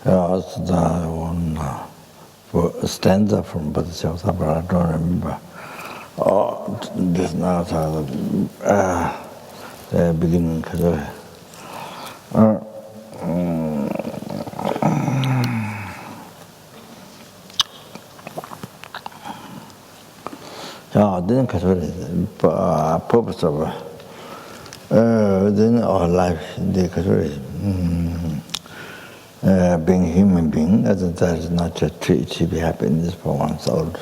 Also, that one stanza from Padmasambhava, but I don't remember. Oh, this now the beginning. Yeah, then purpose of then our life, the being human being, that is not just to achieve happiness for oneself,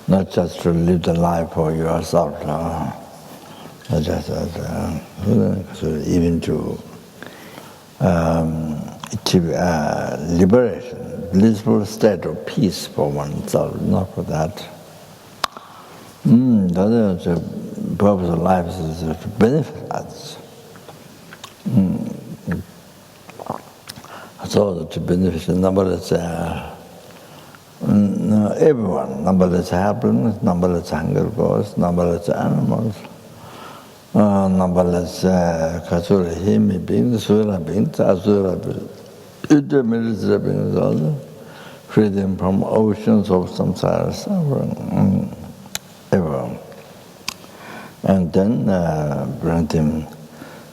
not just to live the life for yourself, not just even to achieve liberation, blissful state of peace for oneself, not for that. The purpose of life is to benefit others. So to benefit numberless everyone, numberless happiness, numberless hunger cause, numberless animals, numberless human beings, sura beings, asura beings, intermediate beings, also freedom from oceans of samsara suffering. Everyone. And then granting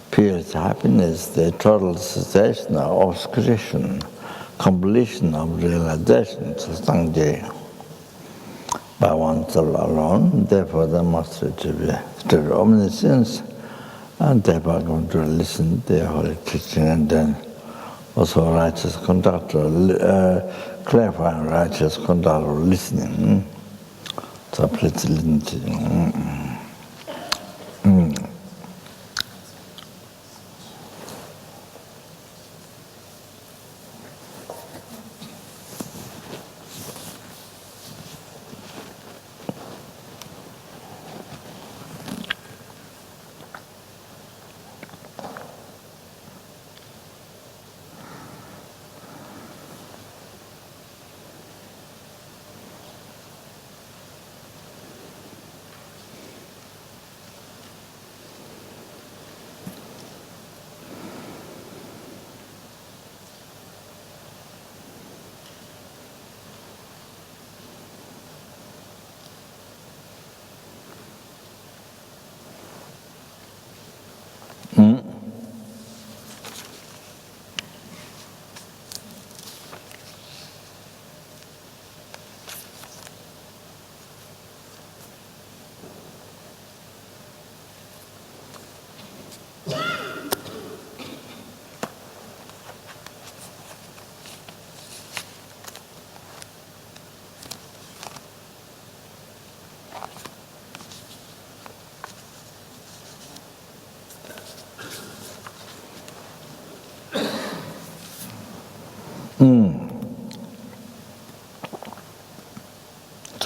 pure happiness, the total cessation of obscuration, completion of realization, sangye, by oneself alone. Therefore, there must be state of omniscience, and therefore going to listen to the holy teaching, and then also righteous conduct, clarifying righteous conduct of listening. So please listen to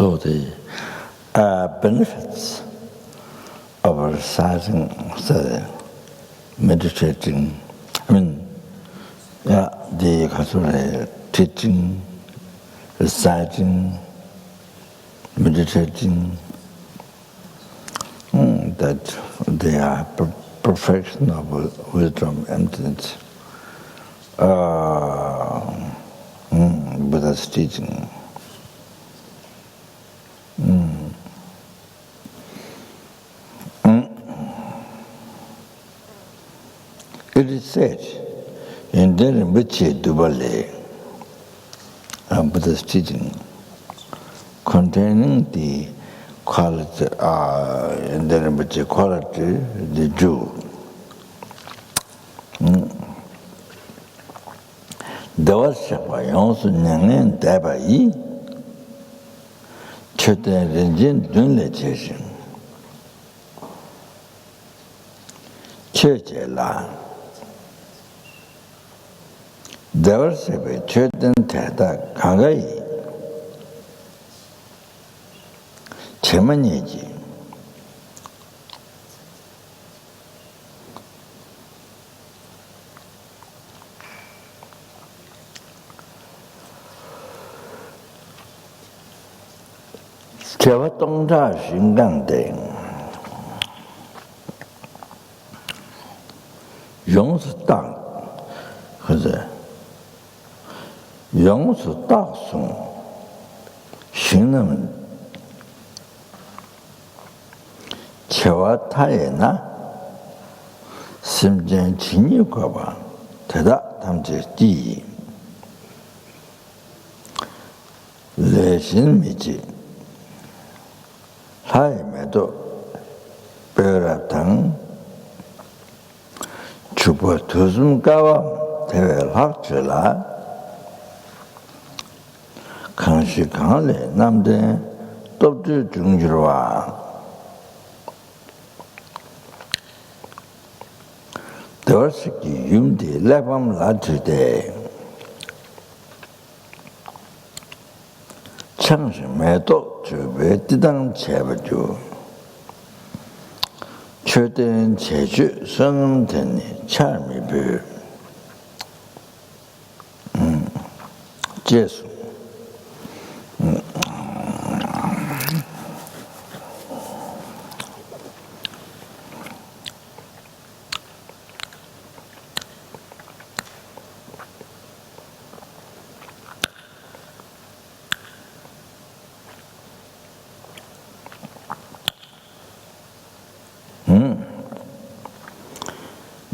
So the benefits of reciting, meditating, the teaching, reciting, meditating, that they are perfection of wisdom, emptiness, Buddha's teaching. It is said in Rinpoche Dubale, Buddha's teaching, containing the quality, in the Rinpoche quality, the jewel. Dawasapa Yonsu Nyangen Daba Yi, Choten Rinjin Dunle Cheshin, Cheche La. Dawasapa Choten Teta Kangai, Chemanyeji. 제가 동자 신강대 용수 땅 그제 영수 딱송 신은 체와 타에나 심정 진입과봐 대다 담지지 내신미지 하임에도 뼈라당 주보 두숨가와 대외를 학주라 강시 강할래 남대 떡주 중주로와 더스키 윤디 레밤 라트데 창심에도 주베 뜨당 제버주 최대한 제주 성음되니 참미부 제수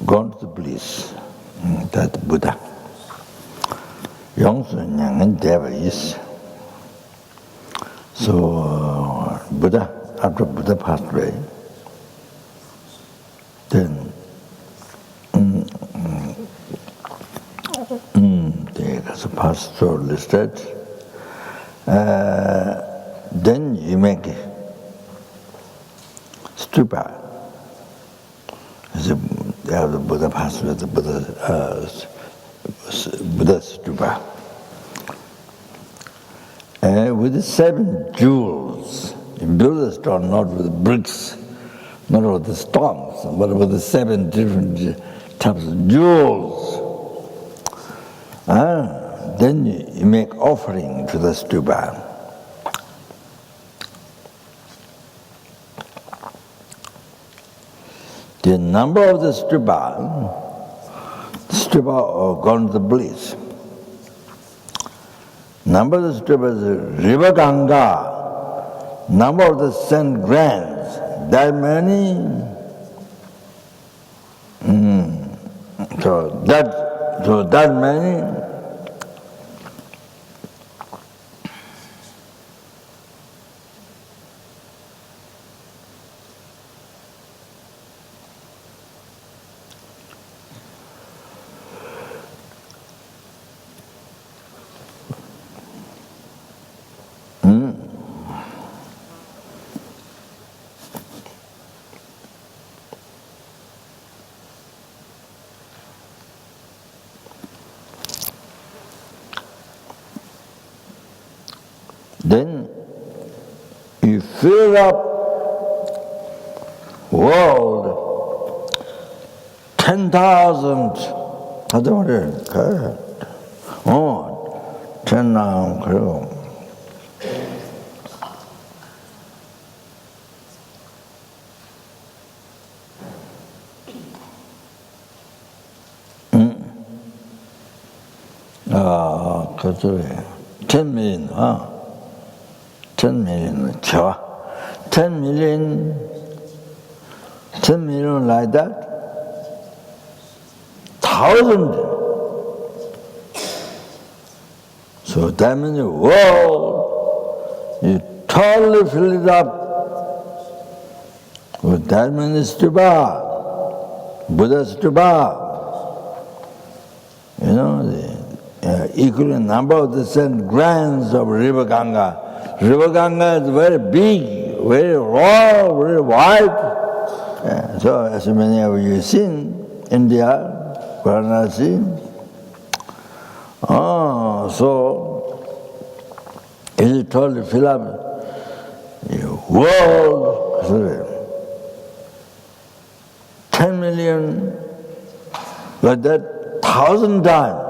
gone to the bliss, that Buddha. Yongsun Deva is. So Buddha, after Buddha passed away, then there's a pastoral listed. Then you make stupa. The Buddha passed away, the Buddha stupa. With the 7 jewels, in Buddha stone, not with bricks, not with the stones, but with the 7 different types of jewels. Then you make offering to the stupa. The number of the stupa are gone to the bliss. Number of the stupa is River Ganga. Number of the sand grains, that many. So that many. Then you fill up world 10,000. 하다 말이야. 그래. 10,000 그래요. 그래. 10 million. 10 million, 좋아. 10 million like that. 1,000. So that means the world, you totally fill it up with that many stupa, Buddha stupa. You know, the equal number of the 7 grands of River Ganga. River Ganga is very big, very raw, very wide. So as many of you seen, India, Varanasi. So it totally fill up the world. 10 million, like that, 1,000 times.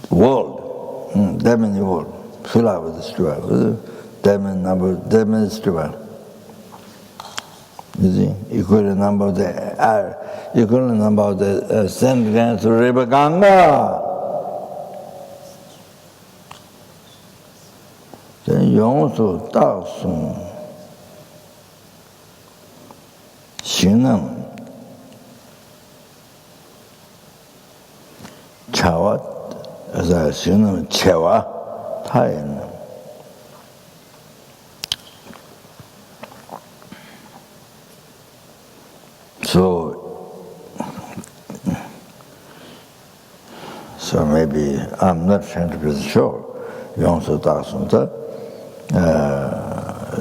World, that many world. Fill up with the stupa, that many number, that many stupa. You see, equivalent number of the sand grains to River Ganga. Then Yongsu Daksung Shinam Chawa as a Shinam Chewa Tayan. So maybe I'm not 100% sure. Yongsu Daksung.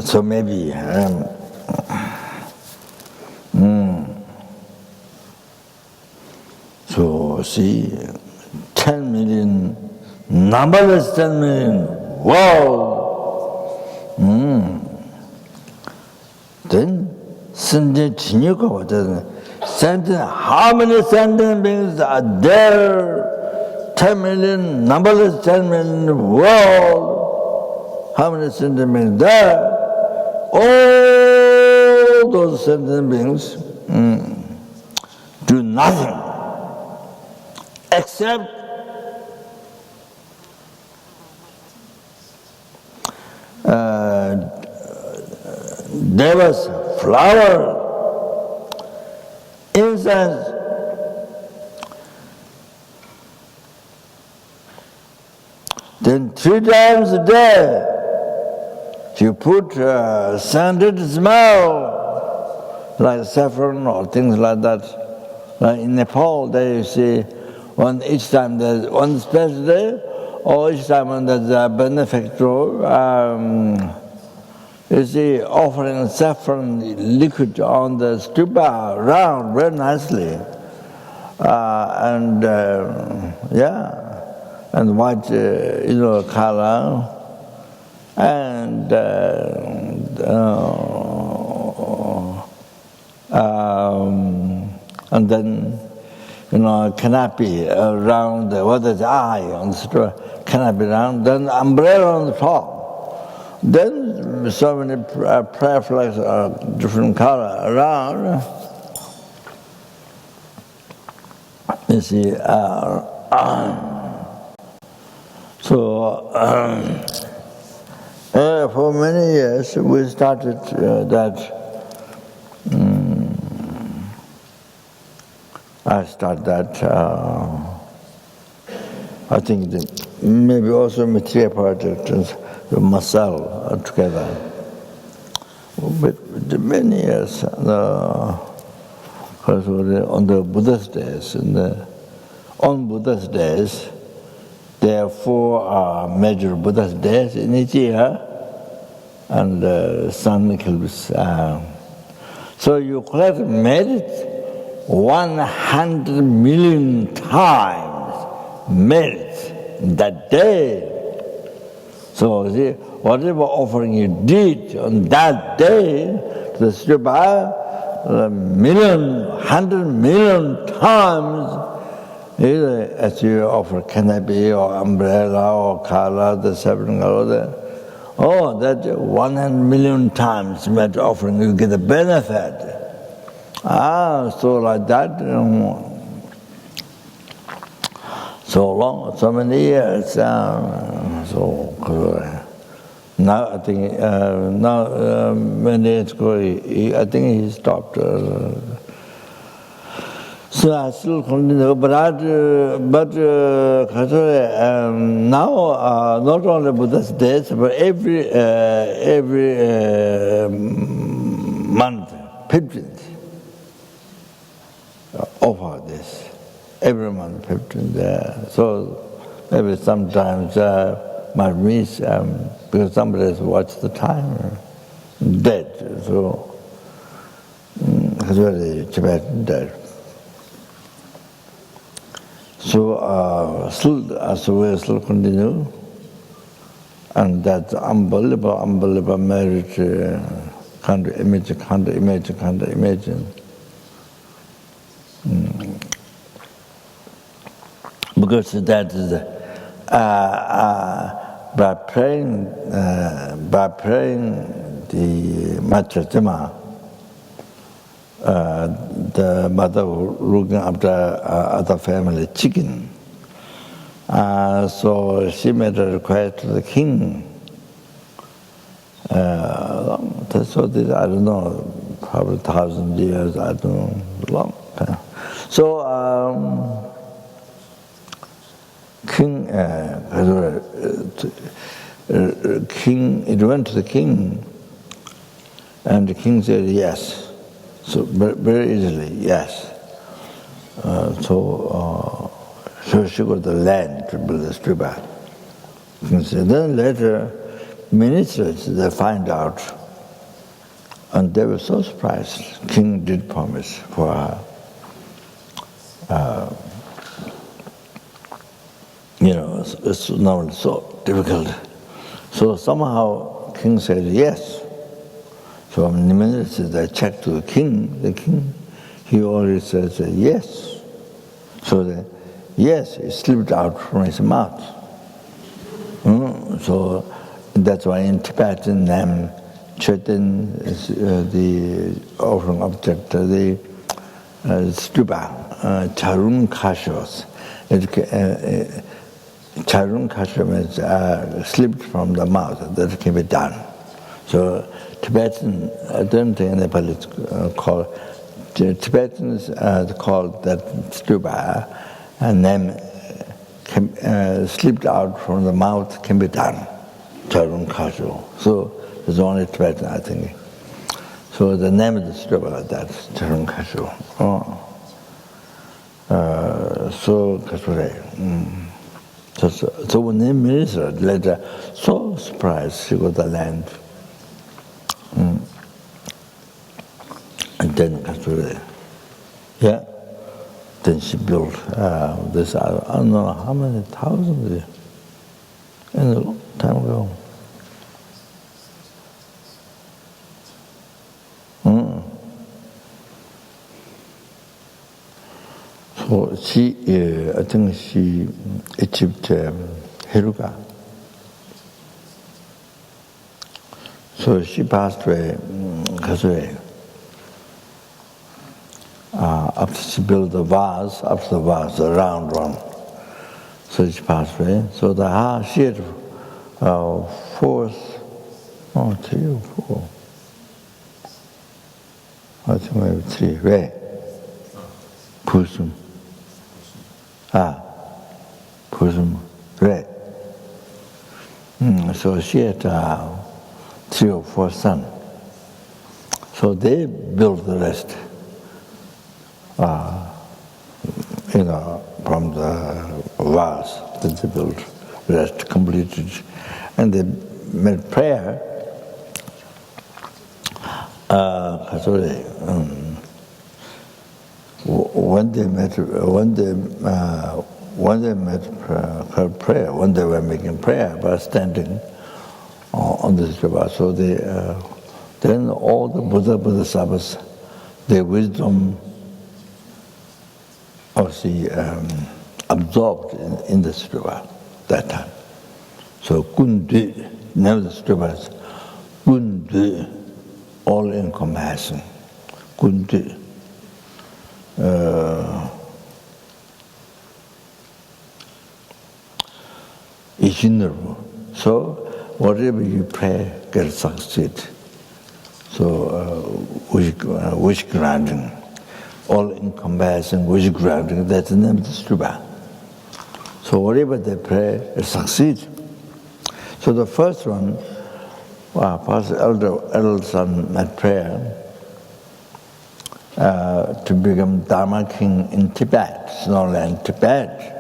So maybe so see 10 million, numberless 10 million, wow! Then sentient how many sentient beings are there? 10 million, numberless 10 million, wow! How many sentient beings there? All those sentient beings do nothing except Deva's flower, incense, then 3 times a day you put scented smell like saffron or things like that. Like in Nepal, they say each time there's one special day, or each time when there's a benefactor, you see, offering saffron liquid on the stupa around very nicely, and white, color, and then canopy around what is eye on the stupa, canopy around, then umbrella on the top. Then so many prayer flags of different color around. You see, for many years we started that. I started that. I think that maybe also material project. The muscle together. But many years on the Buddha's days, on Buddha's days, there are 4 major Buddha's days in each year, and sun eclipse. So you collect merit 100 million times merit that day. So see, whatever offering you did on that day to the stupa, 100 million times, either as you offer canopy or umbrella or kala, the 7 color, that 100 million times meant offering, you get the benefit. So like that, so long, so many years. So now I think many years ago, I think he stopped. So I still continue, but now not only Buddha's days, but every month, 15th, offer this. Every month, 15th. So maybe sometimes might miss because somebody has watched the time, dead. So it's very Tibetan dead. So we still continue, and that unbelievable merit, can't imagine. Because that is by praying the Matrajama, the mother looking after other family chicken. So she made a request to the king. So this, I don't know, probably 1,000 years, I don't know, long time. So king, it went to the king, and the king said yes. So very easily, yes. So she got the land to build the stupa. Then later, ministers, they find out, and they were so surprised. King did promise for her. It's not so difficult. So somehow king said yes. So when the ministers, they checked to the king, he already says yes. So the yes, it slipped out from his mouth. So that's why in Tibetan name, Chetan is the offering object, the stupa, charun kashos. Charun kasha means slipped from the mouth, that can be done. So Tibetan, I don't think Nepal is called, Tibetans called that stupa, and then slipped out from the mouth can be done. Charun kasha. So it's only Tibetan, I think. So the name of the stupa, that's charun kasha. So So when the minister later, so surprised, she got the land. And then then she built this, I don't know how many thousands, in a long time ago. So she, I think she achieved Heruka. So she passed away, after she built the vase, the round one. So she passed away. So she had 3 or 4, I think maybe 3, right? Pusum. Pusum, right. So she had 3 or 4 sons. So they built the rest, from the vase that they built, the rest completed. And they made prayer. When they made her prayer, when they were making prayer by standing on the stupa, so then all the Bodhisattvas, their wisdom obviously absorbed in the stupa that time. So Kundu, name of the stupa is Kundu, all encompassing. Kundu. So whatever you pray can succeed. So wish granting, all encompassing wish granting, that's the name of the stupa. So whatever they pray, it succeeds. So the first one, Pastor elder son made prayer to become Dharma king in Tibet, Snowland, Tibet.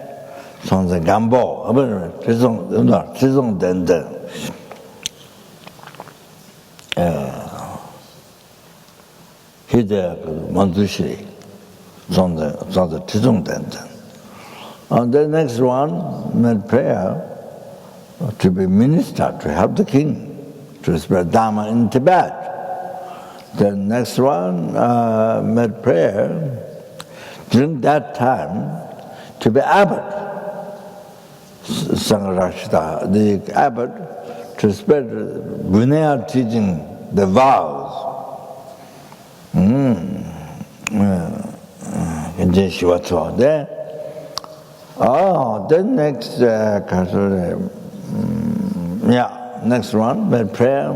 Sonze Gambo, Trizong Dende. Hide Mandushri, Sonze Trizong Dende. And the next one made prayer to be minister, to help the king, to spread Dharma in Tibet. The next one made prayer during that time to be abbot, Sangarashita, the abbot, to spread Vinaya teaching, the vows. then she was told there. Oh, then next, next one, by prayer.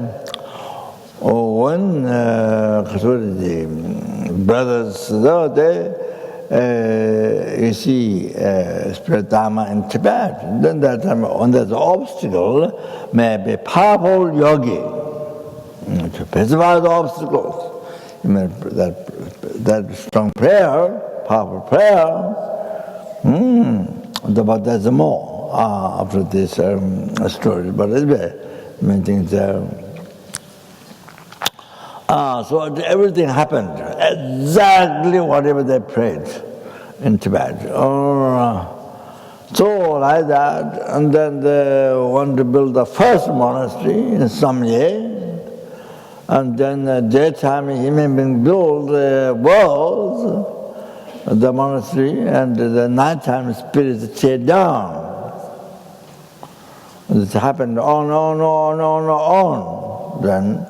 When the brothers, you see, spread Dharma in Tibet, then that time on that obstacle may be powerful yogi to pacify the obstacles. That strong prayer, powerful prayer. But there's more after this story. But anyway, many things there. So everything happened exactly whatever they prayed in Tibet. So like that, and then they want to build the first monastery in Samye, and then daytime he may build the walls, the monastery, and the nighttime spirits tear down. It happened on. Then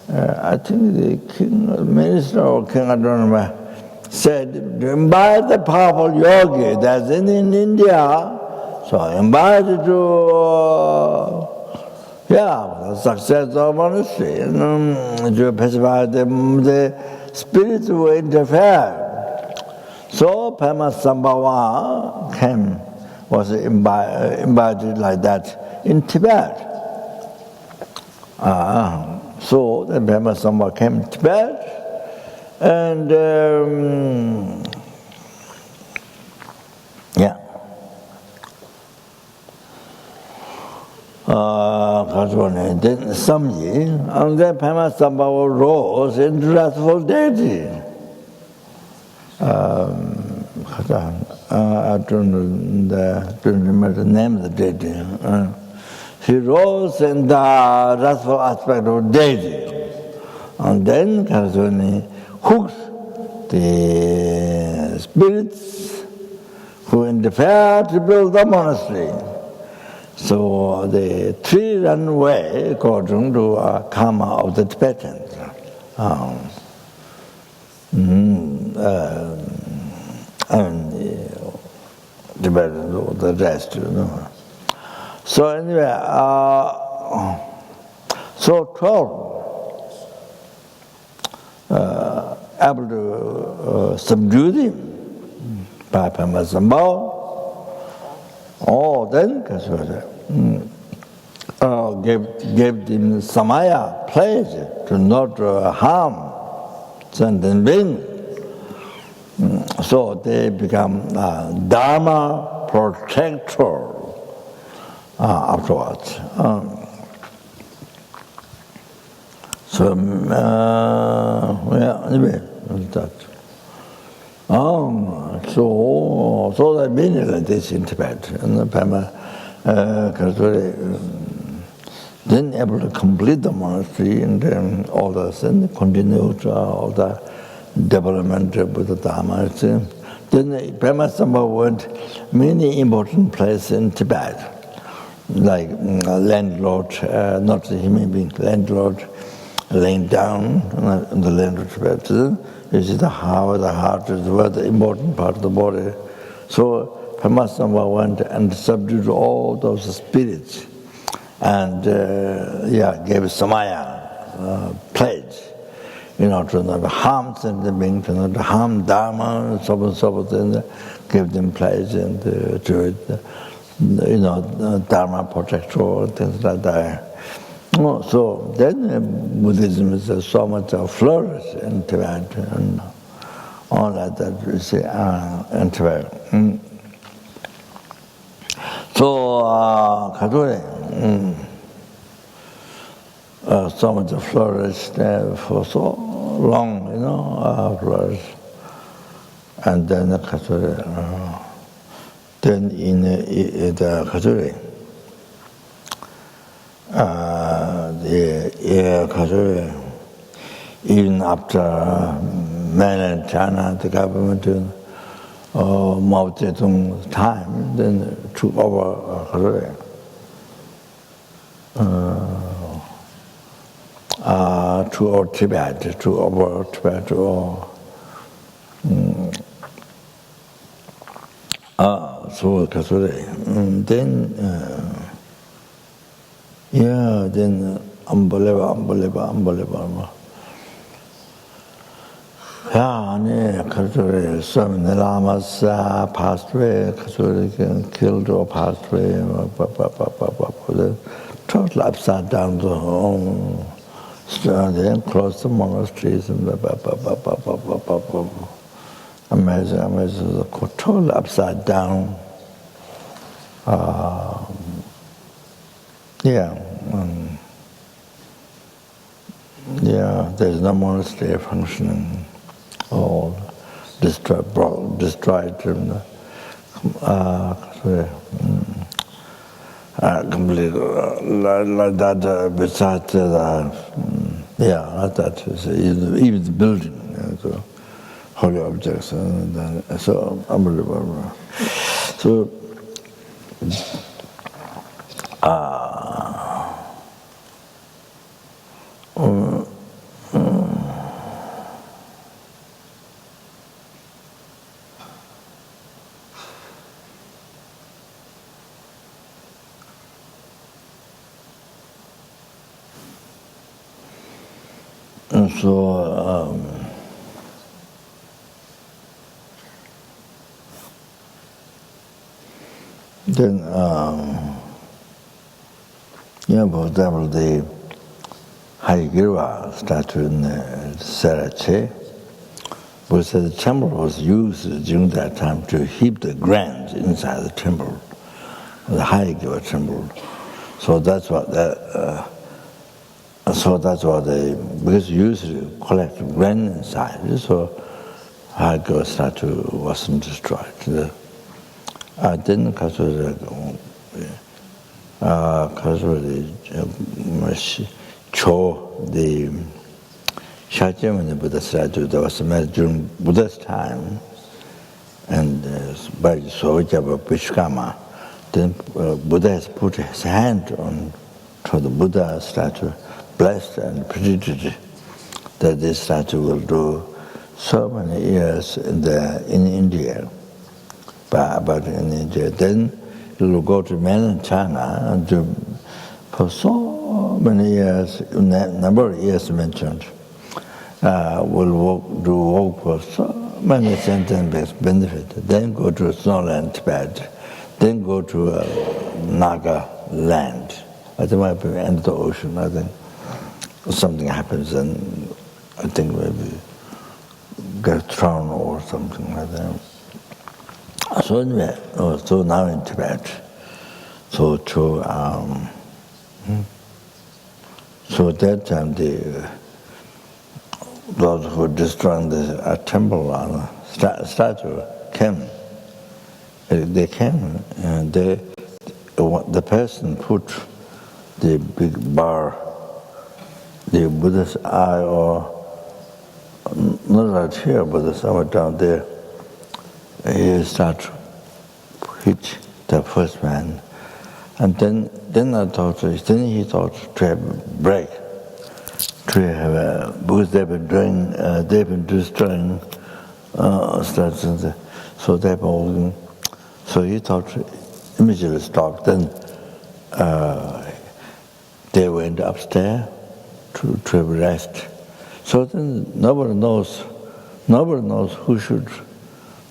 I think the king, minister or king, I don't remember, said, invite the powerful yogi that's in India, so invite to, the success of monastery, to pacify the spirits who interfere. So Padmasambhava was invited like that in Tibet. So the Padmasambhava came to Tibet, and then some year, and then Padmasambhava rose into wrathful deity. I don't remember the name of the deity. He rose in the wrathful aspect of deity, and then Karsuni hooked the spirits who interfered to build the monastery. So the three ran away according to karma of the Tibetans. And the rest, So anyway, so 12 able to subdue them by Padmasambhava. Then gave them samaya, pledge to not harm sentient beings. So they become Dharma protector afterwards. Anyway, that. So there are many like this in Tibet, and the Padma then able to complete the monastery, and then all the continued all the development with the Dharma. Then Padmasambhava went many important places in Tibet, like landlord, not the human being, landlord laying down in the land of Tibet. You see the heart is where the important part of the body. So Padmasambhava went and subdued all those spirits, and gave samaya, pledge, to not harm sentient beings, to not harm Dharma, and so forth, and give them pledge and to it, Dharma protector, things like that. So then Buddhism is so much flourish in Tibet, and all that we see in Tibet. So Kadure, so much flourished for so long, flourished. And then then in the Kadure, even after mainland China, the government, Mao Zedong's time, then took over Korea. To Tibet, So then, then unbelievable. So many lamas passed away, killed or passed away, total upside down the home, then closed the monasteries and amazing, total upside down. There's no monastery functioning. All destroyed, completely like that. Besides like that. Even the building, so holy objects, so unbelievable. So. And so, then, for example, the Haigirva statue in Sarache, was that the temple was used during that time to heap the grains inside the temple, the Haigirva temple. So that's what that. So that's why because you used to collect grain inside, so Haigirva statue wasn't destroyed. Then because of the Shakyamuni Buddha statue that was made during Buddha's time, and by Sojaba Vishkama, then Buddha has put his hand on to the Buddha statue, blessed and predicted that this statue will do so many years in India, but in India. Then it will go to mainland China and for so many years, number of years mentioned, will do work for so many sentence benefit. Then go to Nepal Tibet, then go to Naga land. I think might be the end of the ocean. I think something happens, and I think maybe get thrown or something like that. So anyway, so now in Tibet, so at that time those who were destroying the temple statue came. They came, and the person put the big bar, the Buddha's eye, or not right here, but somewhere down there. He started to hit the first man, and then he thought to have a break, to have because they've been destroying statues, so they've been. So he thought to immediately stop. Then they went upstairs to have rest. So then nobody knows who should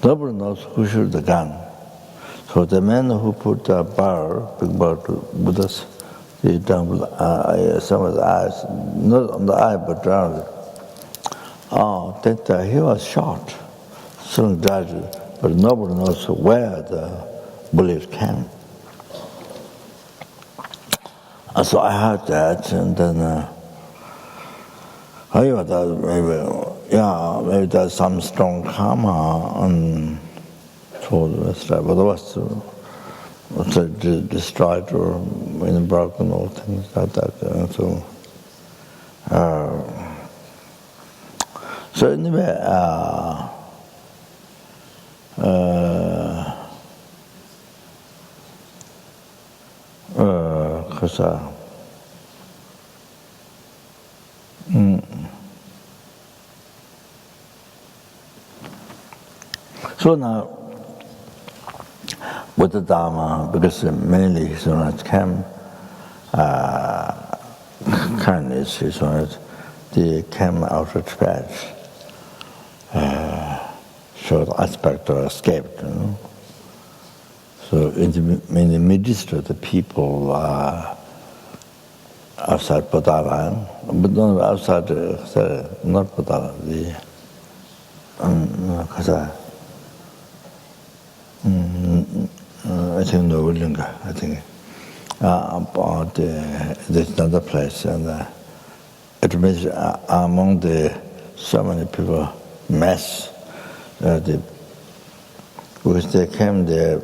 the gun. So the man who put the big bar to Buddha's, he down with some of the eyes, not on the eye but around it. He was shot, soon died, but nobody knows where the bullet came. So I heard that, and then I thought maybe there's some strong karma and for the rest of it, but it was destroyed or broken or things like that. So anyway, so now, with the Dharma, because mainly his owners came, kindness, his owners, they came out of Tibet, showed aspect of escaped, you know. So in the midst of the people outside Bodhanath, but not outside, not Bodhanath, the I think River Ganga, I think. About there's another place, and it means among the so many people, mass, because they came there,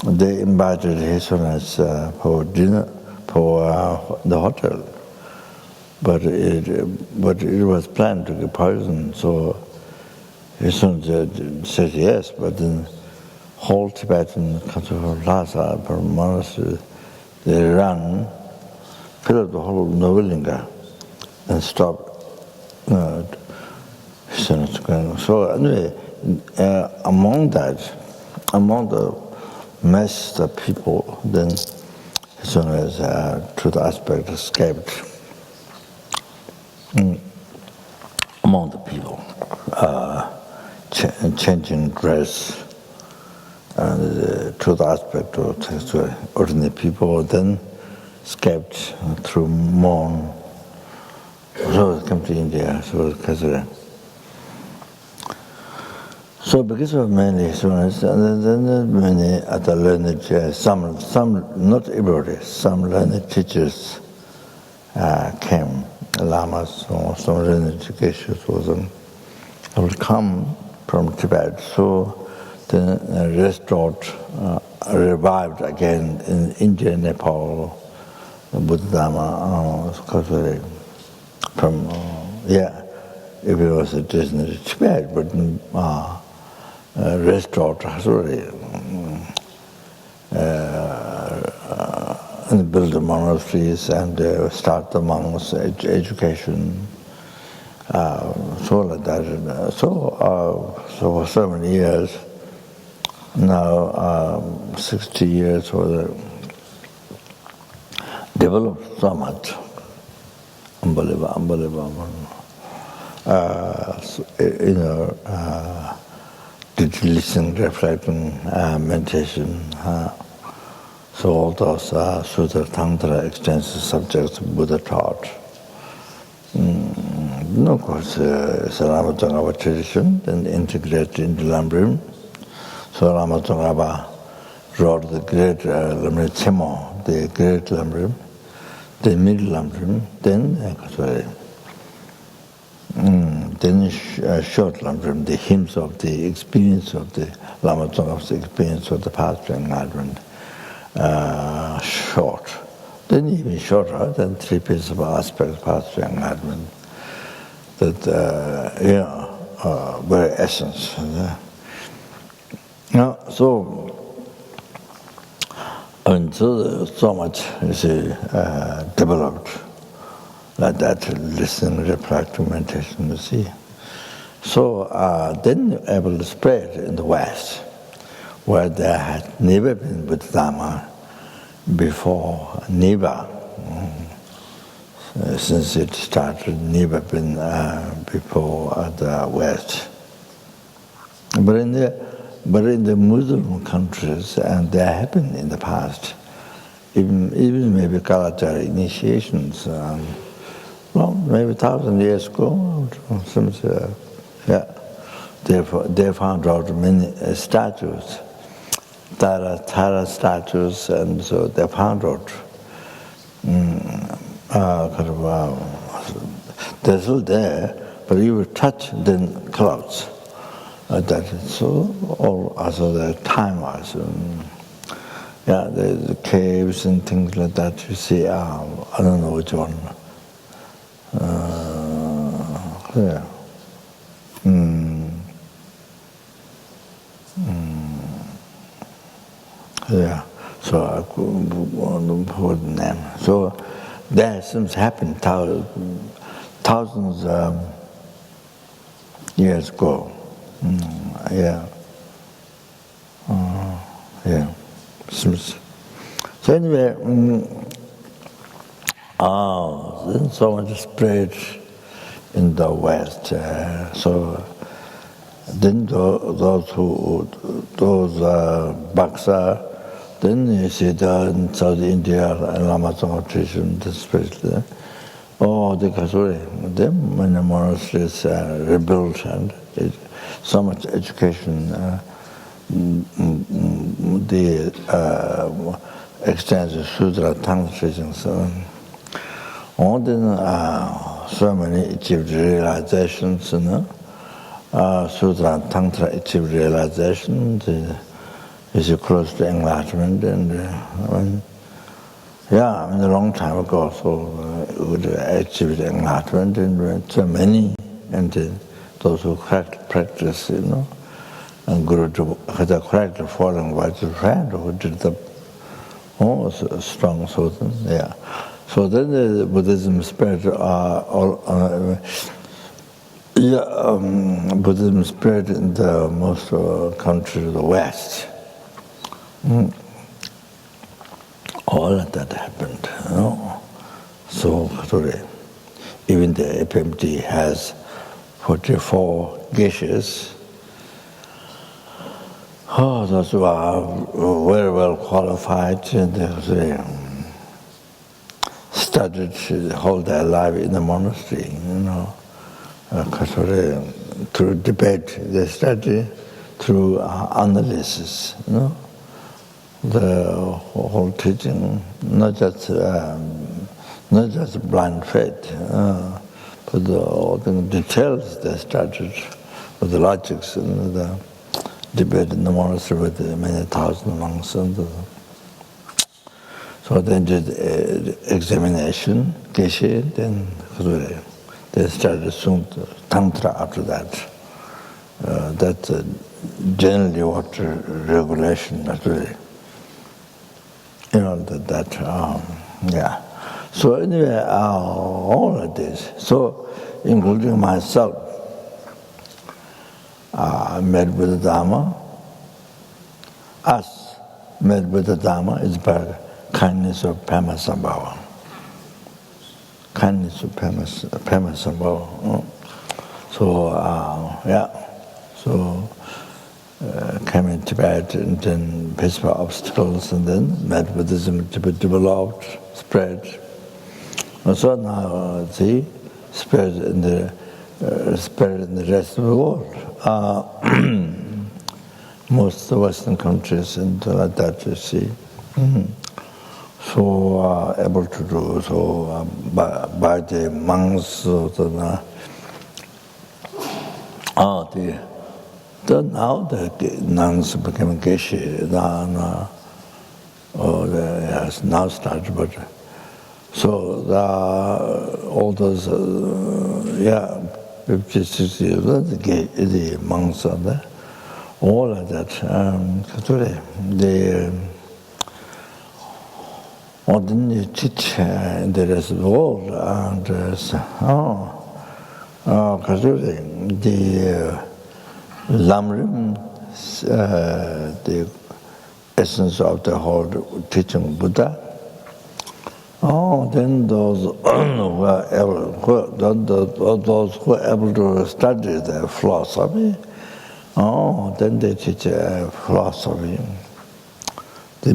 they invited his Holiness for dinner for the hotel, but it was planned to get poisoned, so his Holiness said yes, but then whole Tibetan country of Lhasa monastery, they ran, filled the whole River Ganga, and stopped his Holiness going. So anyway, among the mass of people, then his Holiness to the aspect escaped among the people, changing dress, and to the aspect of ordinary people, then escaped through mourn. So it came to India, so Kazara. So because of many students, and then many other learned, some not everybody, some learned teachers came, lamas or some learned teachers would come from Tibet. So then restored, revived again in India, Nepal, Buddha Dharma, from if it was a distance Tibet, but restored and build the monasteries and start the monks' education. So like that. So for so many years, now 60 years, developed so much. Unbelievable. Did listening, reflecting, meditation. So all those Sutra, Tantra, extensive subjects Buddha taught. Of course, Ramatongava tradition, then integrated into Lamrim. So Ramatongava wrote the great Lamrim Tsemo, the great Lamrim, the middle Lamrim, then short Lamrim, the hymns of the experience of the Ramatongava's experience of the past enlightenment, short. Then even shorter than 3 principal aspects of past enlightenment. That very essence. So much is developed like that, listening, reflecting, meditation, you see. So then able to spread in the West, where there had never been Buddha Dharma before, never. Since it started, never been before the West. But in the Muslim countries, and they happened in the past, even maybe Kalachari initiations, maybe 1,000 years ago, since, they found out many statues, Tara statues, and so they found out they're still there, but you will touch then clouds. That is so. Also the time was, the caves and things like that. You see, I don't know which one. So I couldn't put the name. So that since happened thousands years ago. Yeah. Yeah. So anyway, then so much spread in the West. So then those Baksa, then you see in South India and Lama Tsongkhapa tradition, especially. The Kasuri, then when the monasteries rebuilt and so much education, the extensive sutra, tantra teachings, then so many achieved realizations, sutra and tantra achieved realization, is close to enlightenment, and a long time ago, so we achieved enlightenment, and so many, and those who practice, and Guru had a correctly following Vajra friend who did the strong Sutton, yeah. So then the Buddhism spread, Buddhism spread in the most countries of the West. All of that happened, So even the FMT has 44 geishas. Those who are very well qualified, and they studied whole their life in the monastery, through debate, they study through analysis, the whole teaching, not just blind faith, but all the details they studied, with the logics and the debate in the monastery with many thousand monks. So they did examination, geshe, then they started tantra after that. That's generally what regulation, yeah. So anyway, all of this, so including myself, met with the Dharma. Us met with the Dharma is by kindness of Padmasambhava. Kindness of Padmasambhava. So, so came in Tibet and then faced by obstacles and then met Buddhism developed, spread. And so now, spread in the rest of the world. Most of the Western countries and like that, you see. So able to do so by the monks, now the nuns became geisha, has now started, but so all those 50, 60 years, the monks are there, all of that. They didn't teach in the rest of the world, and the Lamrim, the essence of the whole teaching of Buddha. Then those who are able to study the philosophy, then they teach philosophy. The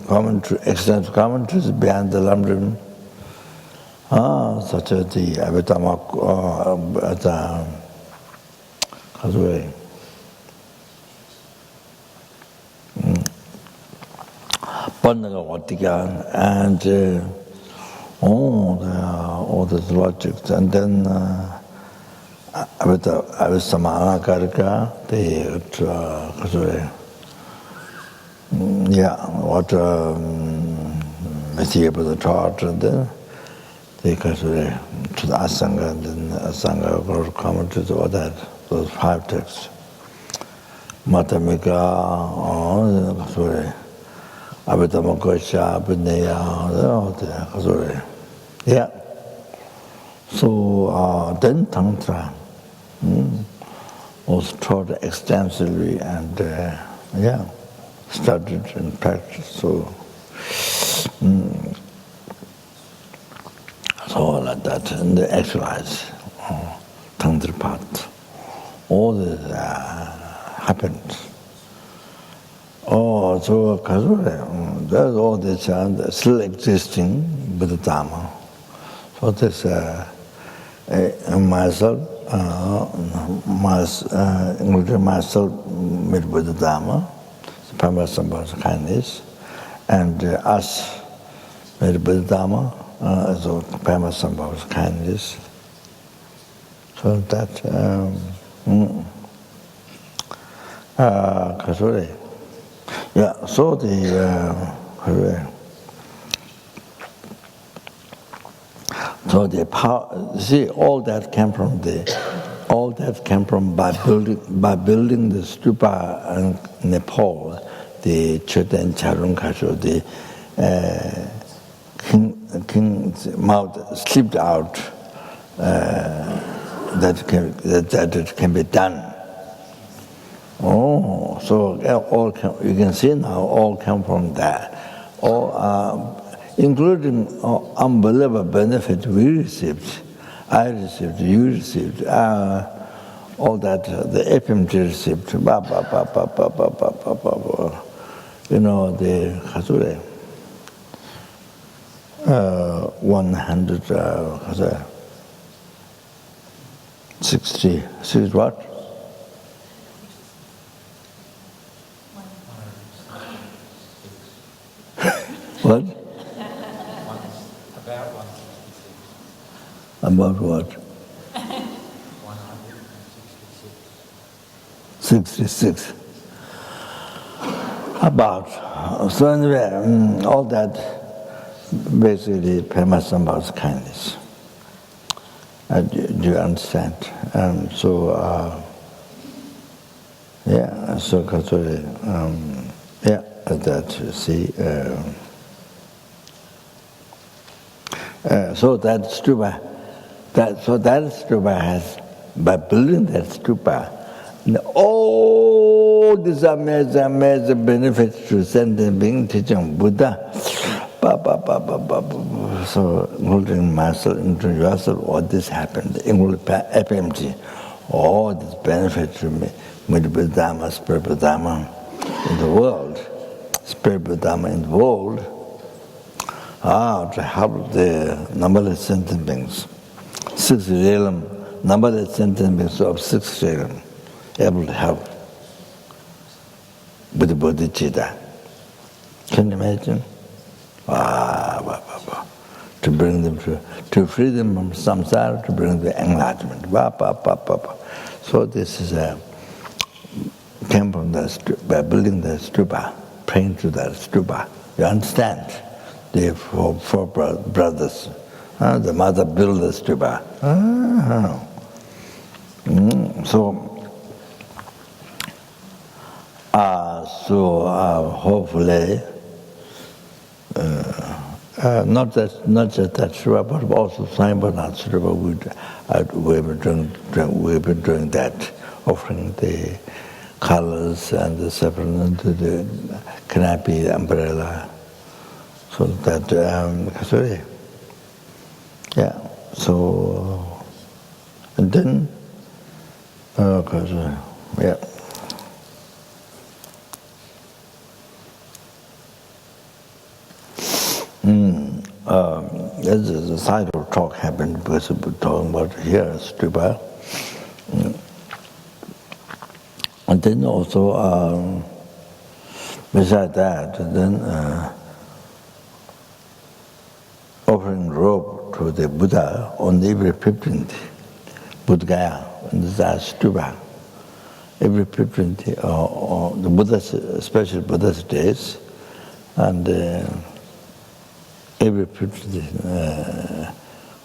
commentary, extensive commentaries behind the Lamrim, such as the Abhidhamma, and all the logics, and then Abhidhamma, what Matthew taught, and then they go to the Asanga, and then Asanga commentaries, all that, those 5 texts. Madhyamika, Abhidhamma Gosha, Abhinaya, yeah. So then Tantra, was taught extensively and studied and practiced. So like that, and the exercise, Tantra path, all this happened. Oh, so there's all this still existing Buddha Dharma. So this myself with Buddha Dharma, Padmasambhava's kindness, and us with Buddha Dharma, so Padmasambhava's kindness. So that so the power. See, all that came from by building the stupa in Nepal, the Chetan Charun Kasho, the king's mouth slipped out. That it can be done. Oh, so all you can see now all come from that. All, including unbelievable benefit we received, I received, you received, all that the FMT received. You know the 166 what? What? About what? 66. About. So anyway, all that basically Padmasambhava's kindness. Do you understand? So that you see. So that stupa, that stupa has, by building that stupa, all these amazing benefits to sentient being, teaching Buddha. So including myself, including yourself, all this happened, including FMT, all this benefit to me, Buddha Dharma, spiritual Dharma in the world, spiritual Dharma in the world, to help the numberless sentient beings, 6 realm, numberless sentient beings of 6 realm, able to help with the bodhicitta. Can you imagine? To bring them to free them from samsara, to bring them to enlightenment. So this is came from by building the stupa, praying to that stupa. You understand? The four brothers. The mother built the stupa. Hopefully. Not just that stupa, but also Bodhanath stupa. We've been doing that, offering the colors and the separate to the canopy, the umbrella, so that So and then there's a side of talk happened because we're talking about here stupa, and then also besides that, then offering robe to the Buddha on every 15th Bodh Gaya, and this is stupa. Every 15th, the Buddha's special Buddha's days, and every 15th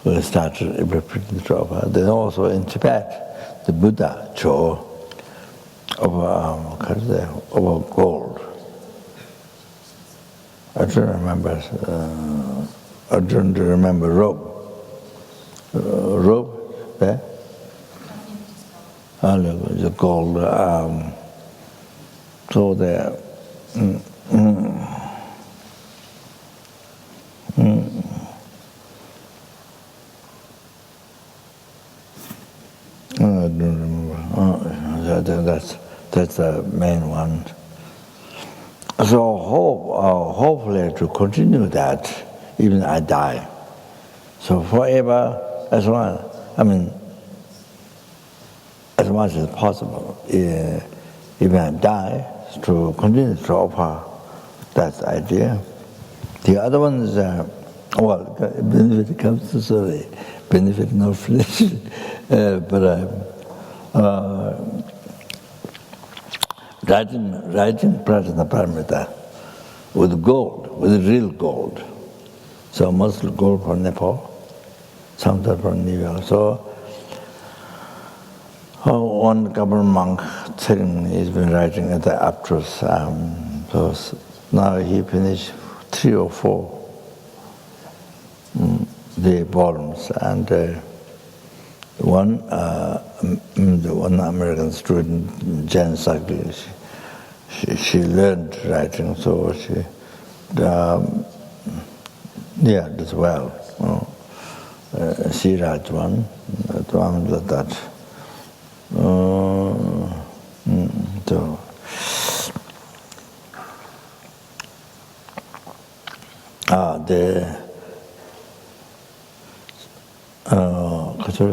we started every 15th of. Then also in Tibet, the Buddha Cho of gold. I don't remember robe. Robe there? the gold. So there. I don't remember. That's the main one. So hopefully to continue that, even I die. So forever, as much as possible, even I die, to continue to offer that idea. The other one is, benefit comes to sorry, benefit no flesh, but writing Prajnaparamita with gold, with real gold. So mostly gold from Nepal, sometimes from New York. So one government monk he's been writing at the Aptros. So now he finished 3 or 4 the volumes, and one American student, Jan Sagli, she learned writing, so she as well. She writes one like that. So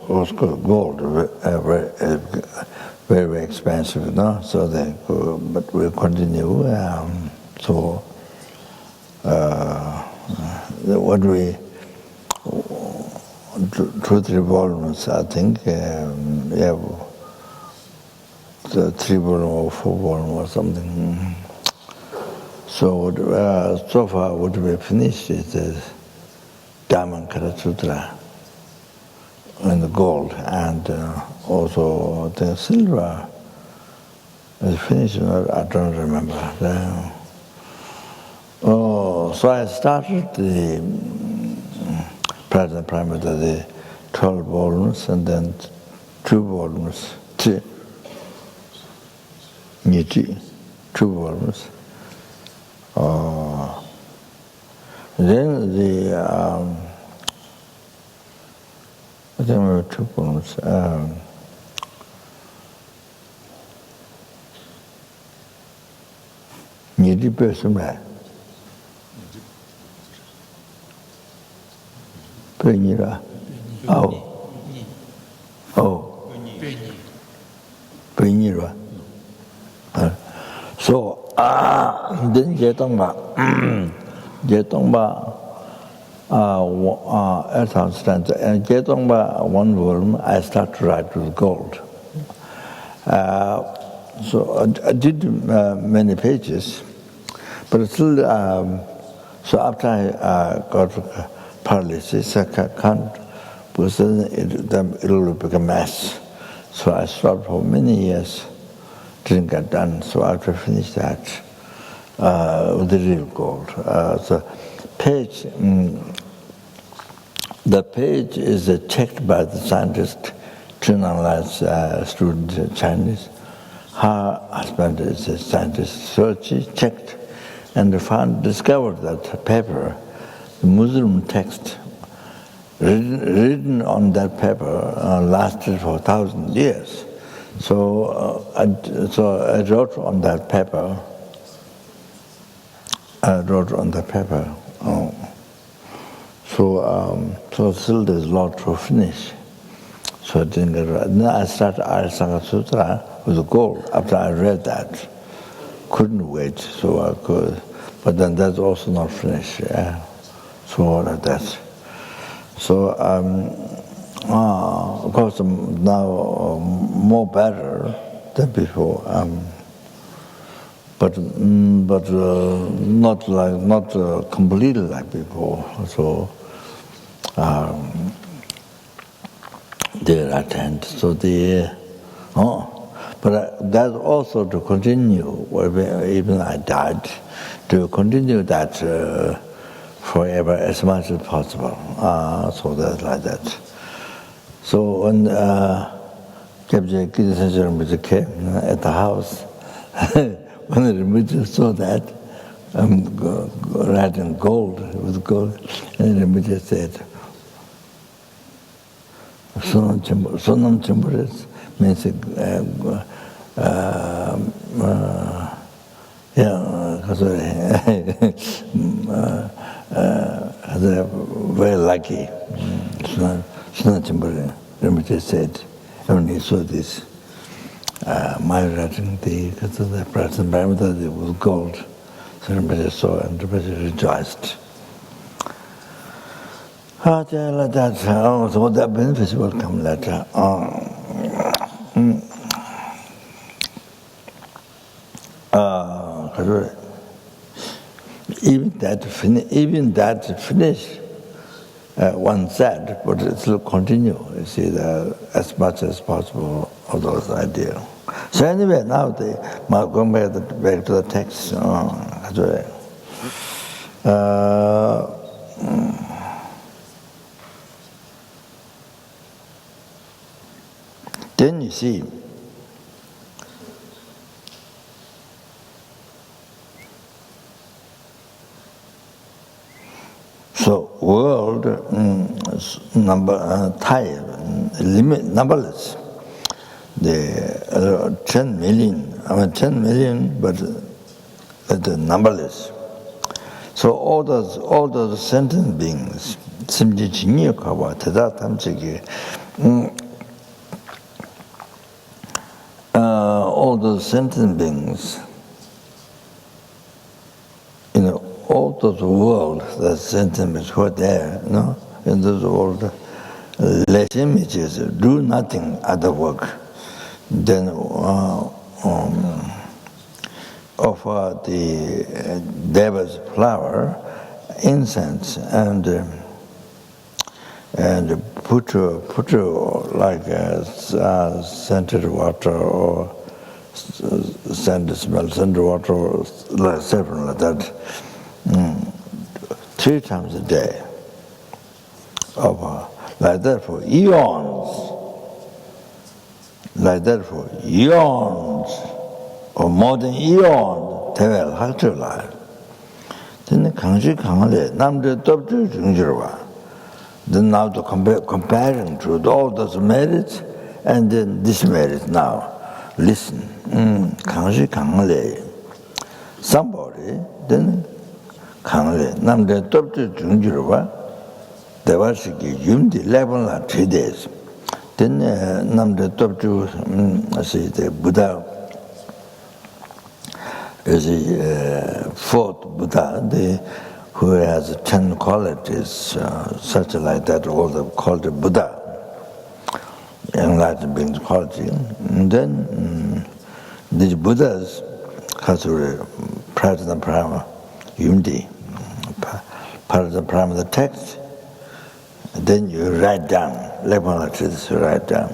also gold, very expensive, no? So but we'll continue. What we 2-3 volumes, I think. The 3 volume or 4 volume or something. So so far what we finished is the Vajra Cutter Sutra in the gold, and also the silver is finished. I don't remember. So I started the Prajnaparamita, the 12 volumes, and then 2 volumes, 2 volumes. Then the I think there were 2 volumes. Niti person, Penira. Penira. So then Jetongba, and Jetongba 1 volume I start to write with gold. So I did many pages, but still. So after I got paralysis, I can't, because then it will become a mess. So I stopped for many years. Didn't get done, so I had to finish that with the real gold. So the page is checked by the scientist, Chunanlai's student, Chinese. Her husband is a scientist, so she checked and discovered that paper, the Muslim text, written on that paper lasted for 1,000 years. So I wrote on that paper. So still there's a lot to finish. So I didn't get right. Then I started LZR Sutra with gold. After I read that, couldn't wait, so I could. But then that's also not finished. Yeah. So like that. So of course now more better than before. But not completely like before. So they attend. So but that's also to continue. Even I died, to continue that forever as much as possible. So that's like that. So when Kebje Kiddush came at the house, when the Rinpoche saw that, writing gold with gold, and the Rinpoche said, Sonam Chimburis means very lucky. Sonam Chimburis, Rinpoche said, when he saw this, my writing, the Prajnaparamita with gold. So Rinpoche saw and Rinpoche rejoiced. So that benefits will come later. Even that finish, one said, but it will continue. You see, as much as possible of those ideas. So anyway, now going back to the text. Then you see, so world numberless. The 10 million, 10 million, but the numberless. So all those sentient beings, 심지 진역하고 대다탐적이 all those sentient beings, all those worlds that sentient beings who are there, in those worlds, less images do nothing other work than offer the Deva's flower, incense, and put like scented water or scented smell, scented water or like saffron like that, 3 times a day. Like that for eons. Like that for eons, or more than eons, they will have to lie. Then the then now to comparing to all those merits and then this merit now. Listen, somebody then namde toptu jungjirwa devashiki yumdi 3 days. Then namde toptu say the Buddha is the 4th Buddha, who has 10 qualities, such like that, all called the Buddha, enlightened beings quality. And then these Buddhas, Prajnaparamita, Yumdi, Prajnaparamita text, then you write down, you write down.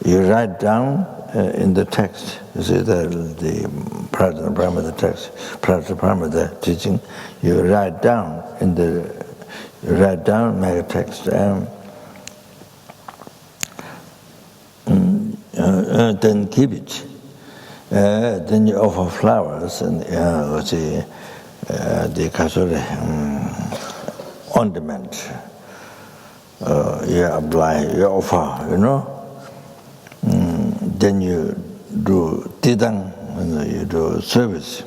You write down in the text, you see the Prajnaparamita text, Prajnaparamita teaching, you write down make a text, then keep it. Then you offer flowers and the ornament. You apply, you offer, then you do tidang, you do service.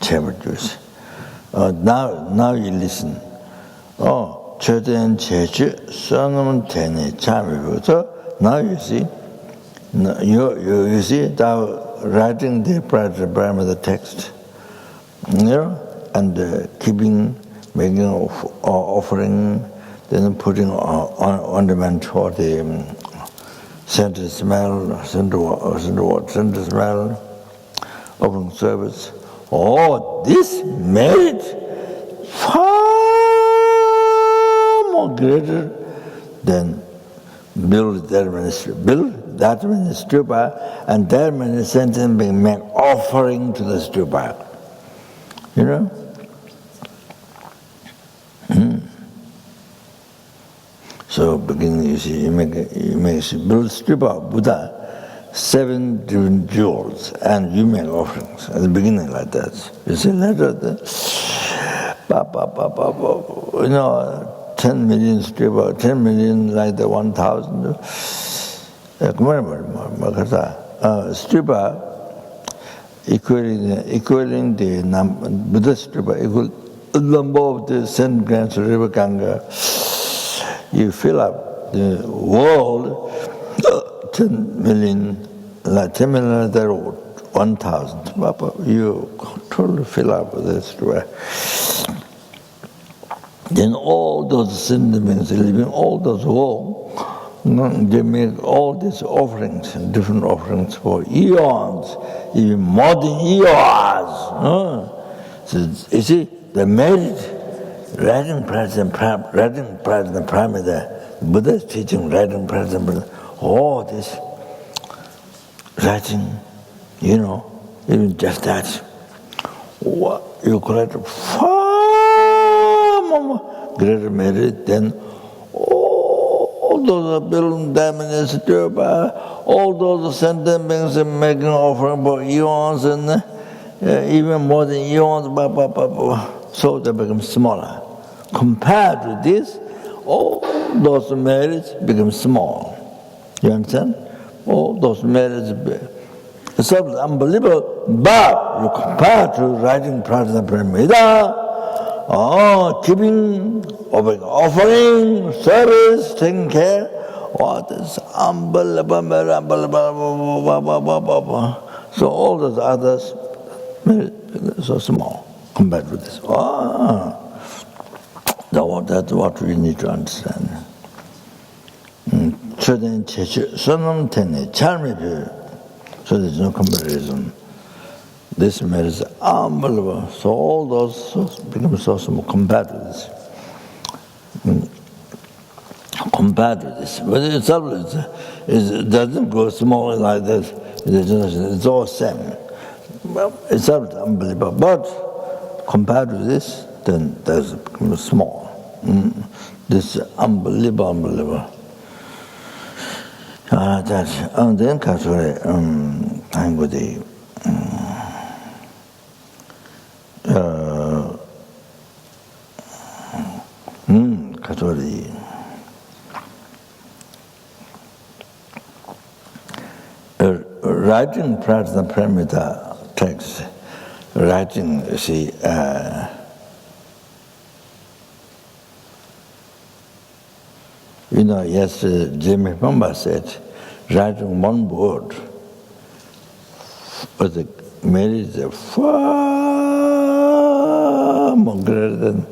Juice. Now you listen. 최대한 제주 써놓은 되네 참이고. So now you see, you see now writing the Prajnaparamita text, and keeping, making offering, then putting ornament or the scented smell, scented smell, offering service. This merit far more greater than build their ministry. Build that many stupa, and that many sentences being made offering to the stupa. You know? So beginning, you see, you make build stupa, Buddha, 7 different jewels, and you make offerings at the beginning like that. You see later, you know, 10 million stupa, 10 million like the 1,000. Stupa equaling the Buddha stupa equal the number of the 7 grams of River Ganga. You fill up the world, 10 million, like 10 million, there 1,000. You totally fill up with this. Then all those sentiments, living all those walls, they make all these offerings, different offerings for eons, even more than eons. So you see, the merit. Writing Prajnaparamita, Buddha is teaching writing Prajnaparamita, all this writing, you know, even just that, you collect far more greater merit than all those building diamonds, all those sentiments making offering for eons and even more than eons, so they become smaller. Compared to this, all those merits become small. You understand? All those merits, it's unbelievable, but you compare to writing Prajnaparamita, keeping, offering, service, taking care, this unbelievable. So all those others, merits so small compared to this. That's what we need to understand. So there's no comparison. This merit is unbelievable. So all those become so small compared to this. Compared to this. But itself it doesn't go small like this. It's all same. Well, it's unbelievable. But compared to this, then that's become small. This is unbelievable. That's then I'm with the writing Prajnaparamita text, writing, you see, you know, yesterday Jimmy Pamba said, writing one word, but the merit is far more greater than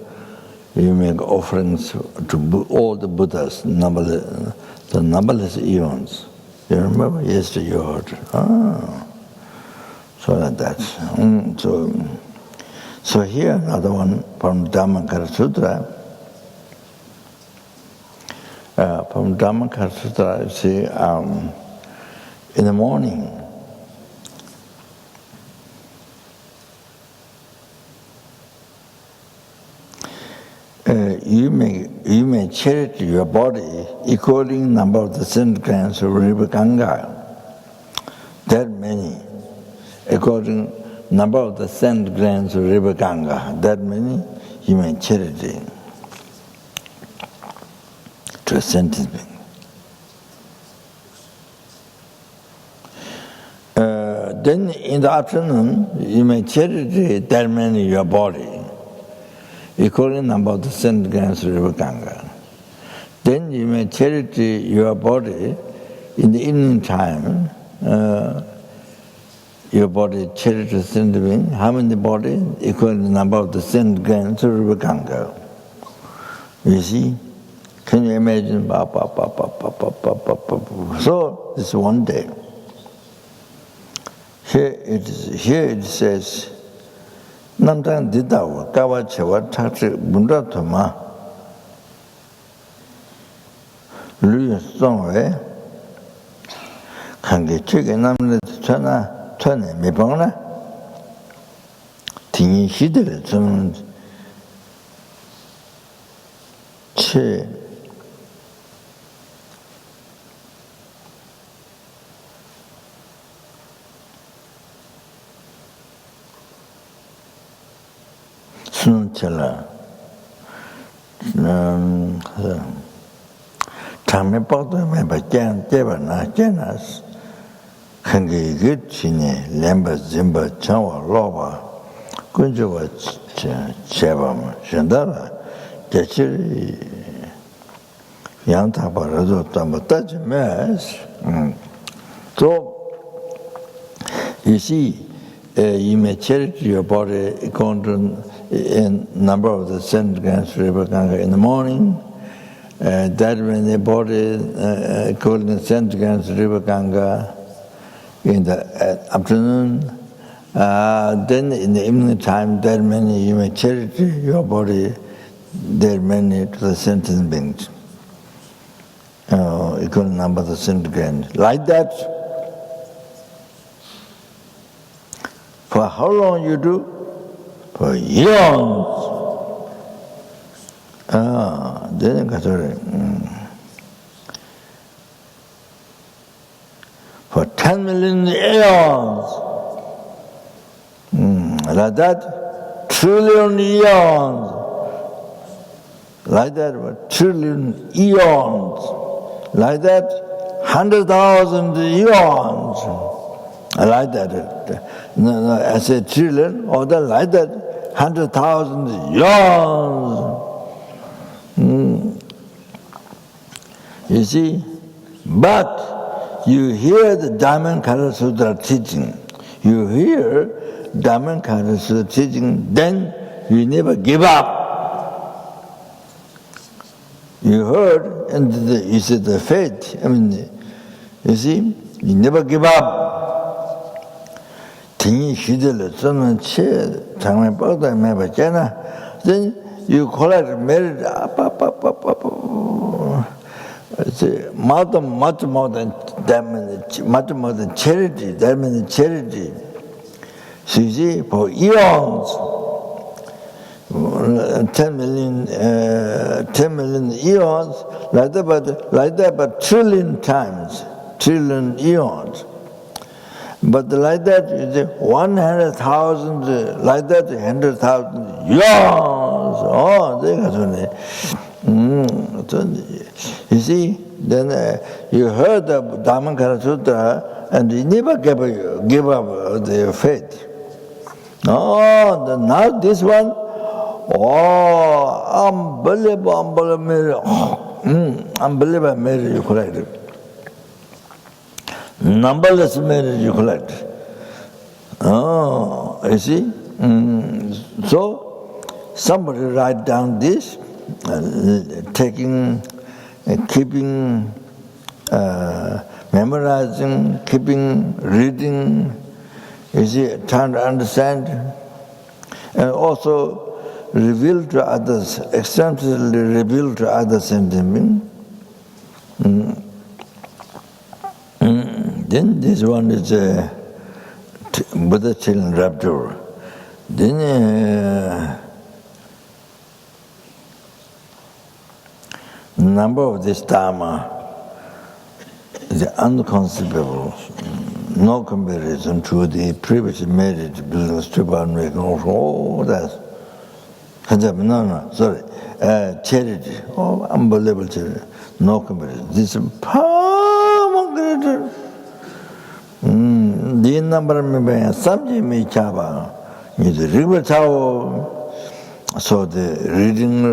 you make offerings to all the Buddhas, the numberless eons. You remember? Yesterday you heard. So like that. So here another one from Vajra Cutter Sutra. From Vajra Cutter Sutra, you see, in the morning, you may charity your body equaling number of the 7 grams of River Ganga. That many, according number of the 7 grams of River Ganga, that many you may charity to a sentient being. Then in the afternoon, you may charity that many your body, equaling number of the 7 grams of River Ganga. Then you may charity your body in the evening time. Your body charity to sentient being. How many body? Equaling the number of the 7 grams of River Ganga. You see? Can you imagine? So this is one day. Here it says, Namtang Didawa, Kawa Chewa Tachi Bundatoma, Lu Songway, 한게 최근 남는 천에 매방나 등이 시대를 좀 채 수능철라 장면 뻗어 매바 째바나 째나스 한게 그 진이 렘바 짐바 차와 로바 군주와 제밤 전달아 대치 양타바라도 또 따지면서 So you see, you may charity your body according in number of the centigrams River Ganga in the morning. That when the body according to centigrams River Ganga in the afternoon. Then in the evening time, that many you may charity your body. There many to the sentient beings. Equal number of the centigrams. Like that. For how long you do? For eons. Then for 10 million eons. Like that, trillion eons. Like that, trillion eons. Like that, 100,000 eons. Like that. No, I said trillion, or then like that, 100,000 eons. You see? But you hear the Diamond Cutter Sutra teaching. You hear Diamond Cutter Sutra teaching, then you never give up. You heard, and you said the faith. I mean, you see, you never give up. 등이 시들을 쓰는 채 장면 뻗어 매봤잖아. Then you collect merit up. Much more than charity. That means charity. So you see, for eons, 10 million eons, like that, but trillion times, trillion eons. But like that, you say 100,000, like that, 100,000 eons. Oh, you see, then you heard the Diamond Cutter Sutra, and you never give up the faith. Oh, now this one, oh, unbelievable merit you collect. Numberless merit you collect. Oh, you see? So, somebody write down this, keeping, memorizing, keeping, reading, you see, trying to understand, and also reveal to others, extensively reveal to others and them. Then this one is Buddha children rapture. Then number of this Dharma is unconceivable. No comparison to the previous merit, building stupa and making all that. No, sorry. Charity. Oh, unbelievable charity. No comparison. This is far greater. The number of Samji me chaba. Is river chao. So the reading,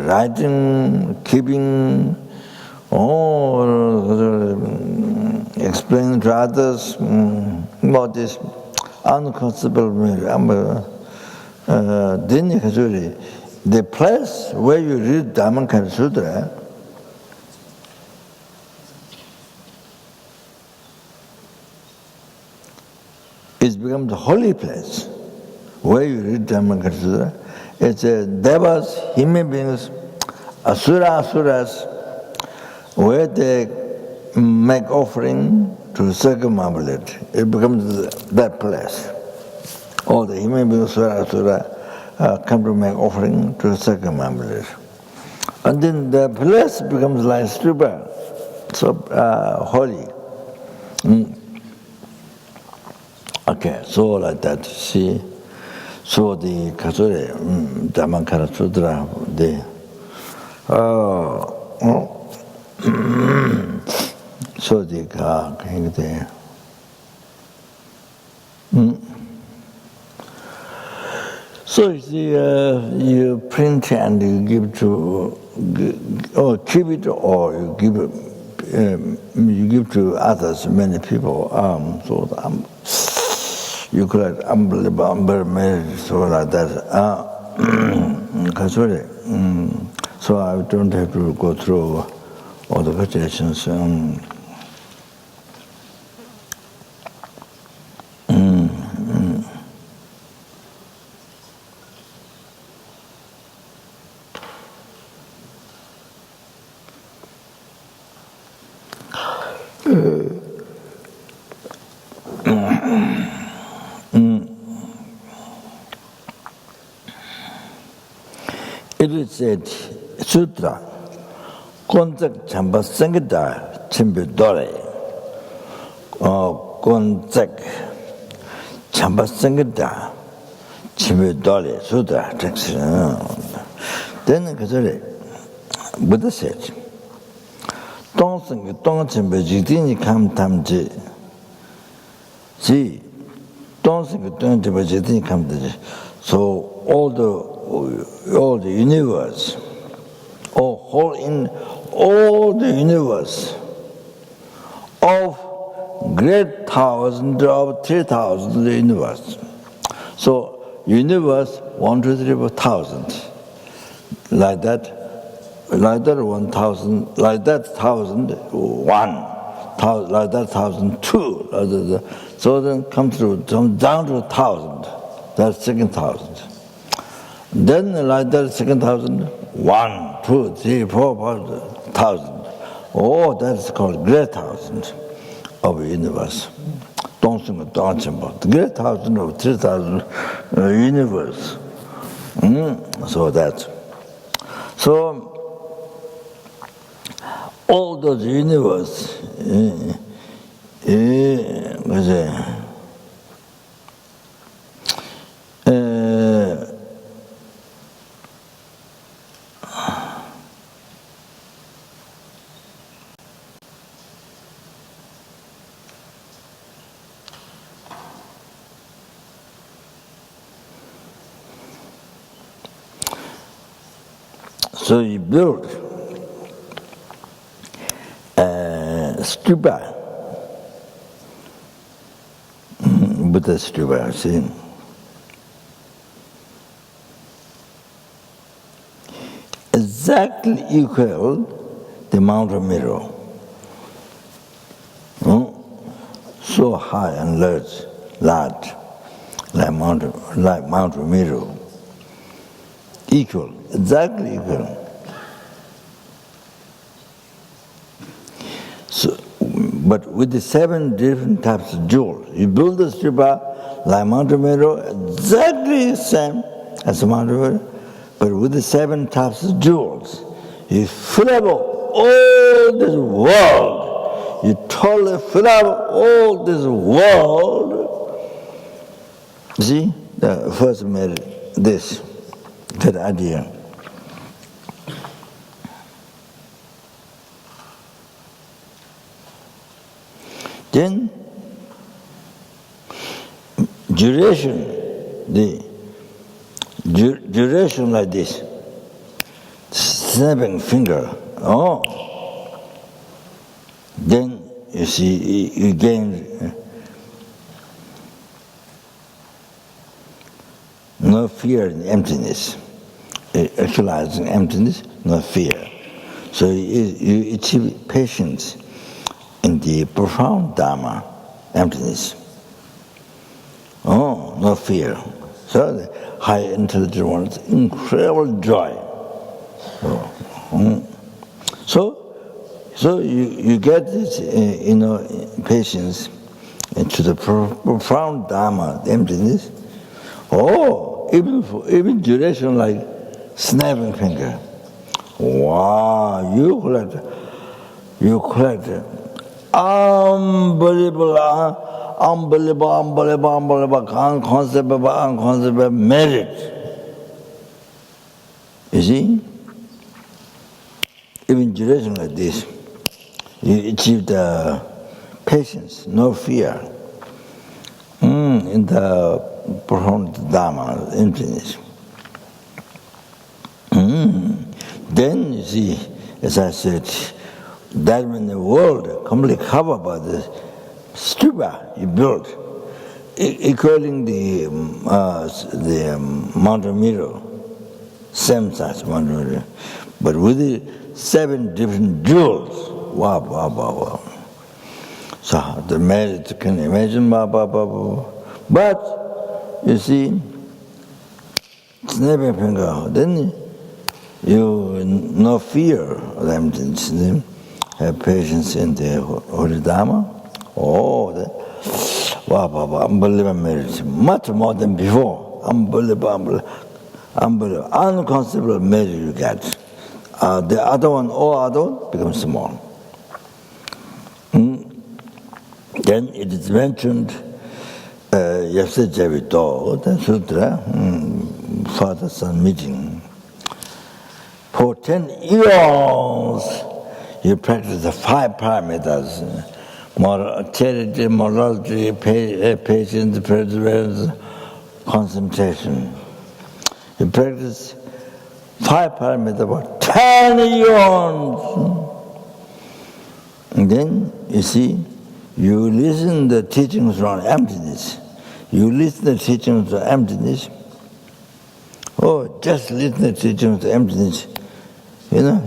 writing, keeping, explaining to others about this unconceivable merit. Then the place where you read Diamond Cutter Sutra is become the holy place. Where you read Diamond Cutter Sutra, it's devas, human beings, asuras, where they make offering to circumambulate. It becomes that place. All the human beings come to make offering to circumambulate. And then the place becomes like stupa, so holy. Okay, so like that, see. So the Kasure, Dhammakara Sutra, so the so you see, you print and you give to, or keep it, or you give to others, many people. You could unbelievable, so like that. So I don't have to go through all the quotations. It is said, Sutra, Kontak Chamba Sangita Chimbidore, or Kontak Chamba Sangita Chimbidore, Sutra, then Buddha said, Don't think, don't Chimbidini come tamji. See, don't think, don't Chimbidini come tamji. So all the universe, all the universe of great thousand of 3,000 universe. So universe 1, 2, 3, 4,000. Like that 1,000, like that 1,001, like that 1,002. So then come down to 1,000. That's 2,000. Then like that 2,000, 1, 2, 3, 4, 1,000. Oh, that's called great thousand of universe. Don't think about the great thousand of 3,000 universe. So that. So all those universe, so you build stupa, Buddha stupa, see. Exactly equal the Mount of Meru. So high and large, like Mount of Meru. Equal, exactly equal. So, but with the 7 different types of jewels, you build the stupa like Mount Meru, exactly the same as Mount Meru, but with the 7 types of jewels, you fill up all this world. You totally fill up all this world. See, the first made this. That idea. Then duration, the duration like this, snapping finger. Then you see you gain no fear and emptiness. Actualizing emptiness, no fear. So you achieve patience in the profound Dharma, emptiness. No fear. So the high intelligent ones, incredible joy. So So you get this, patience into the profound Dharma, the emptiness. Oh, even duration like snapping finger. Wow, you collect unbelievable, unconceivable merit. You see? Even duration like this, you achieve the patience, no fear, in the profound Dharma, emptiness. Then you see, as I said, that when the world completely covered by the stupa you built, equaling the Mount Meru, same size Mount Meru, but with the 7 different jewels. Wow, wow, wow, wow. So the merit you can imagine, but you see, snapping finger, then you no fear of them, have patience in the Holy Dharma. Oh, wow, wow, wow, unbelievable merit, much more than before. Unbelievable, unconceivable merit you get. The other one, all other one, becomes small. Then it is mentioned, LZR GSUC Sutra, father-son meeting. For 10 years, you practice the 5 paramitas: charity, morality, patience, perseverance, concentration. You practice 5 paramitas for 10 years. And then, you see, you listen to the teachings on emptiness. You listen to the teachings on emptiness. Oh, just listen to the teachings on emptiness.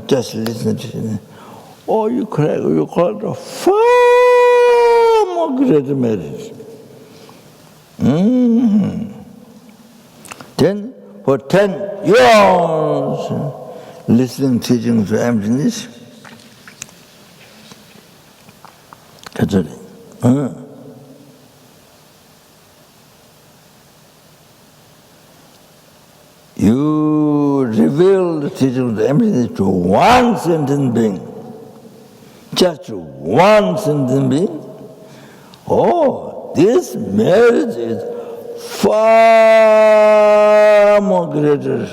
Just listen to it. Oh, you collect a far more greater merit. Then, for 10 years, listening teachings to emptiness. You reveal the teaching of the emptiness to one sentient being, just to one sentient being. Oh, this merit is far more greater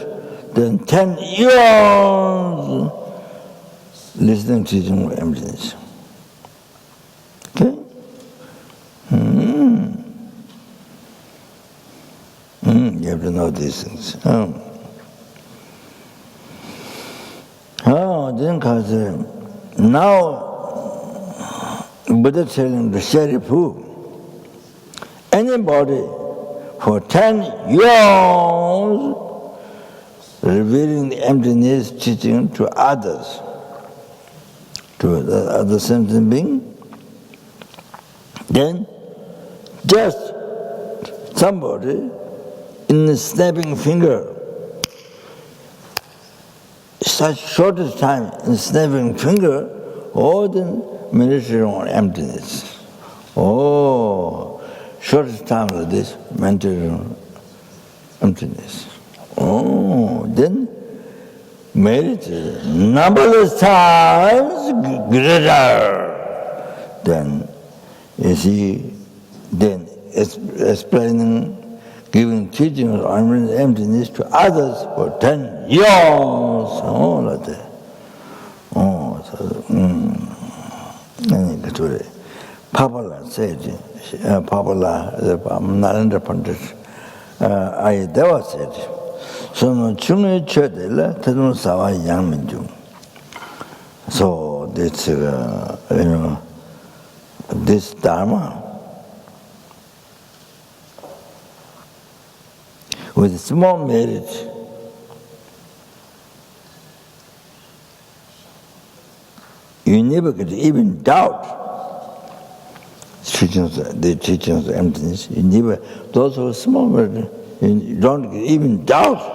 than 10 years listening to teaching of emptiness. Okay? You have to know these things. Then now Buddha telling the Sharipu, anybody for 10 years revealing the emptiness teaching to others, to the other sentient being, then just somebody in the snapping finger, such shortest time in snapping finger, all the meditation on emptiness. Oh, shortest time like this, meditation on emptiness. Oh, then meditate numberless times greater. Then, you see, then explaining, giving teachings on emptiness to others for 10 years. Oh, like that. Oh, so, Papala said, Papala, Narendra Pandit, Ayadeva said, so no chungi chödela, tadun sawa yang minjung. So this, this Dharma, with small merit, you never could even doubt the teachings of emptiness. You never, those who are small merit, you don't even doubt.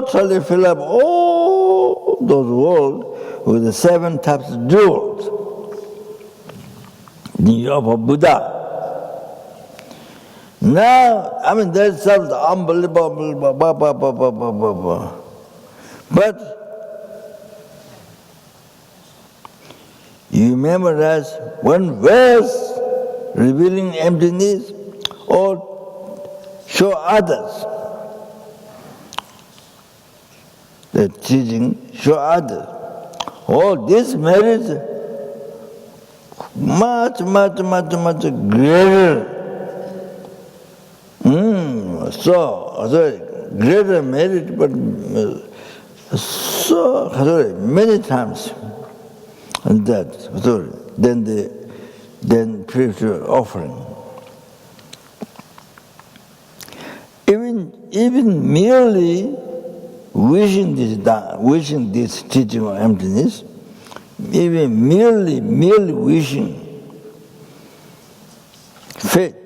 totally fill up all those worlds with the 7 types of jewels. The yoke of Buddha. Now, I mean, that sounds unbelievable, but you memorize one verse revealing emptiness or show others. The teaching show others. All this merits much greater. So greater merit, but so many times that than spiritual offering. Even merely wishing this teaching of emptiness, even merely wishing faith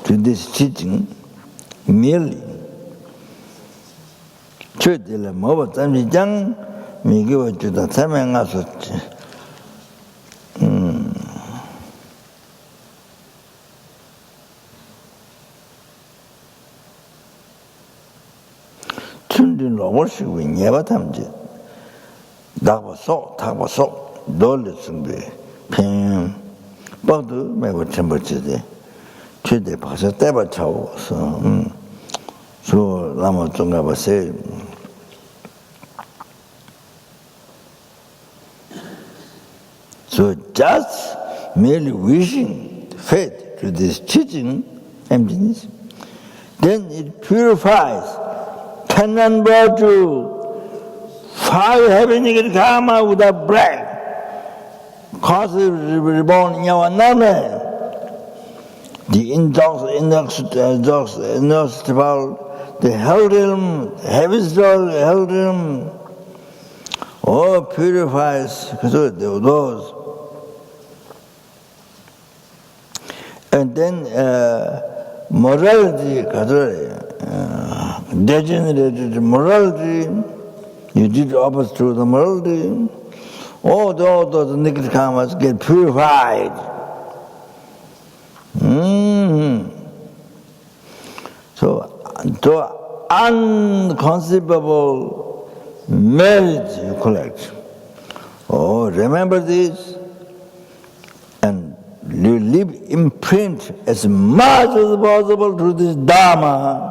to this teaching, merely. 최대로 뭐 담지장 미기와 주다 설명하서 춘진 로버시고 예바 담지 나가서 놀랬는데 팽 빠도 매고 첨버지대 최대 봐서 때봐 차고서 저 라마 좀가 봐세 So just merely wishing faith to this teaching emptiness, then it purifies Tanan Baju, fire happening karma without breath, causes reborn in Yavaname. The inexhaustible, the held realm, heavy soul, held realm, all purifies those. And then morality, degenerated morality, you did opposite to the morality, all those negative karmas get purified. So unconceivable merit you collect. Oh, remember this, and you leave imprint as much as possible to this Dharma.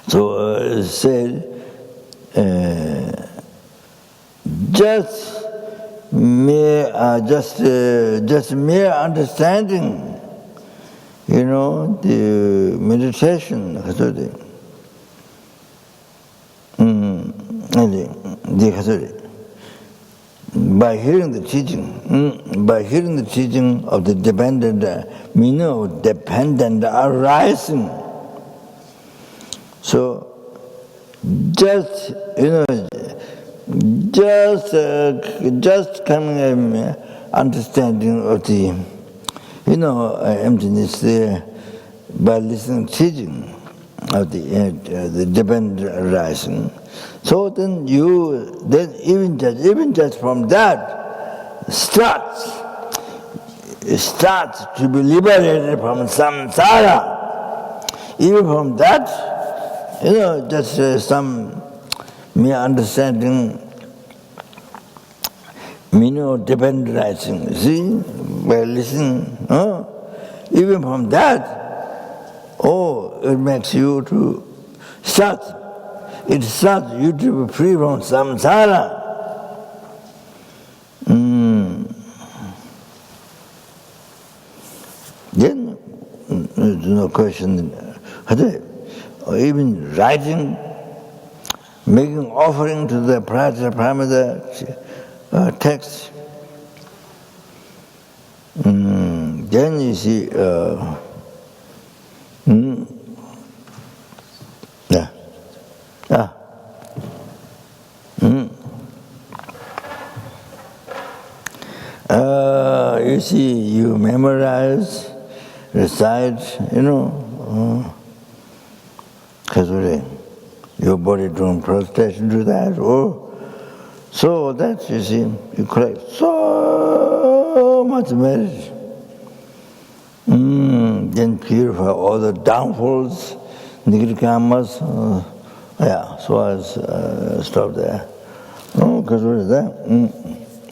So it said, just mere understanding, the meditation, by hearing the teaching of the dependent, dependent arising. So, just coming understanding of the, emptiness there by listening to teaching of the dependent arising. So then even just from that starts to be liberated from samsara. Even from that, just some mere understanding, dependent arising. See, by listening, even from that, it makes you to start. It starts you to be free from samsara. Then there's no question. Even writing, making offering to the Prajnaparamita text. Then you see, you see, you memorize, recite, Because your body doing prostration to that. So that, you see, you collect so much merit. Then purify all the downfalls, negative karmas. So I stop there. Because what is that?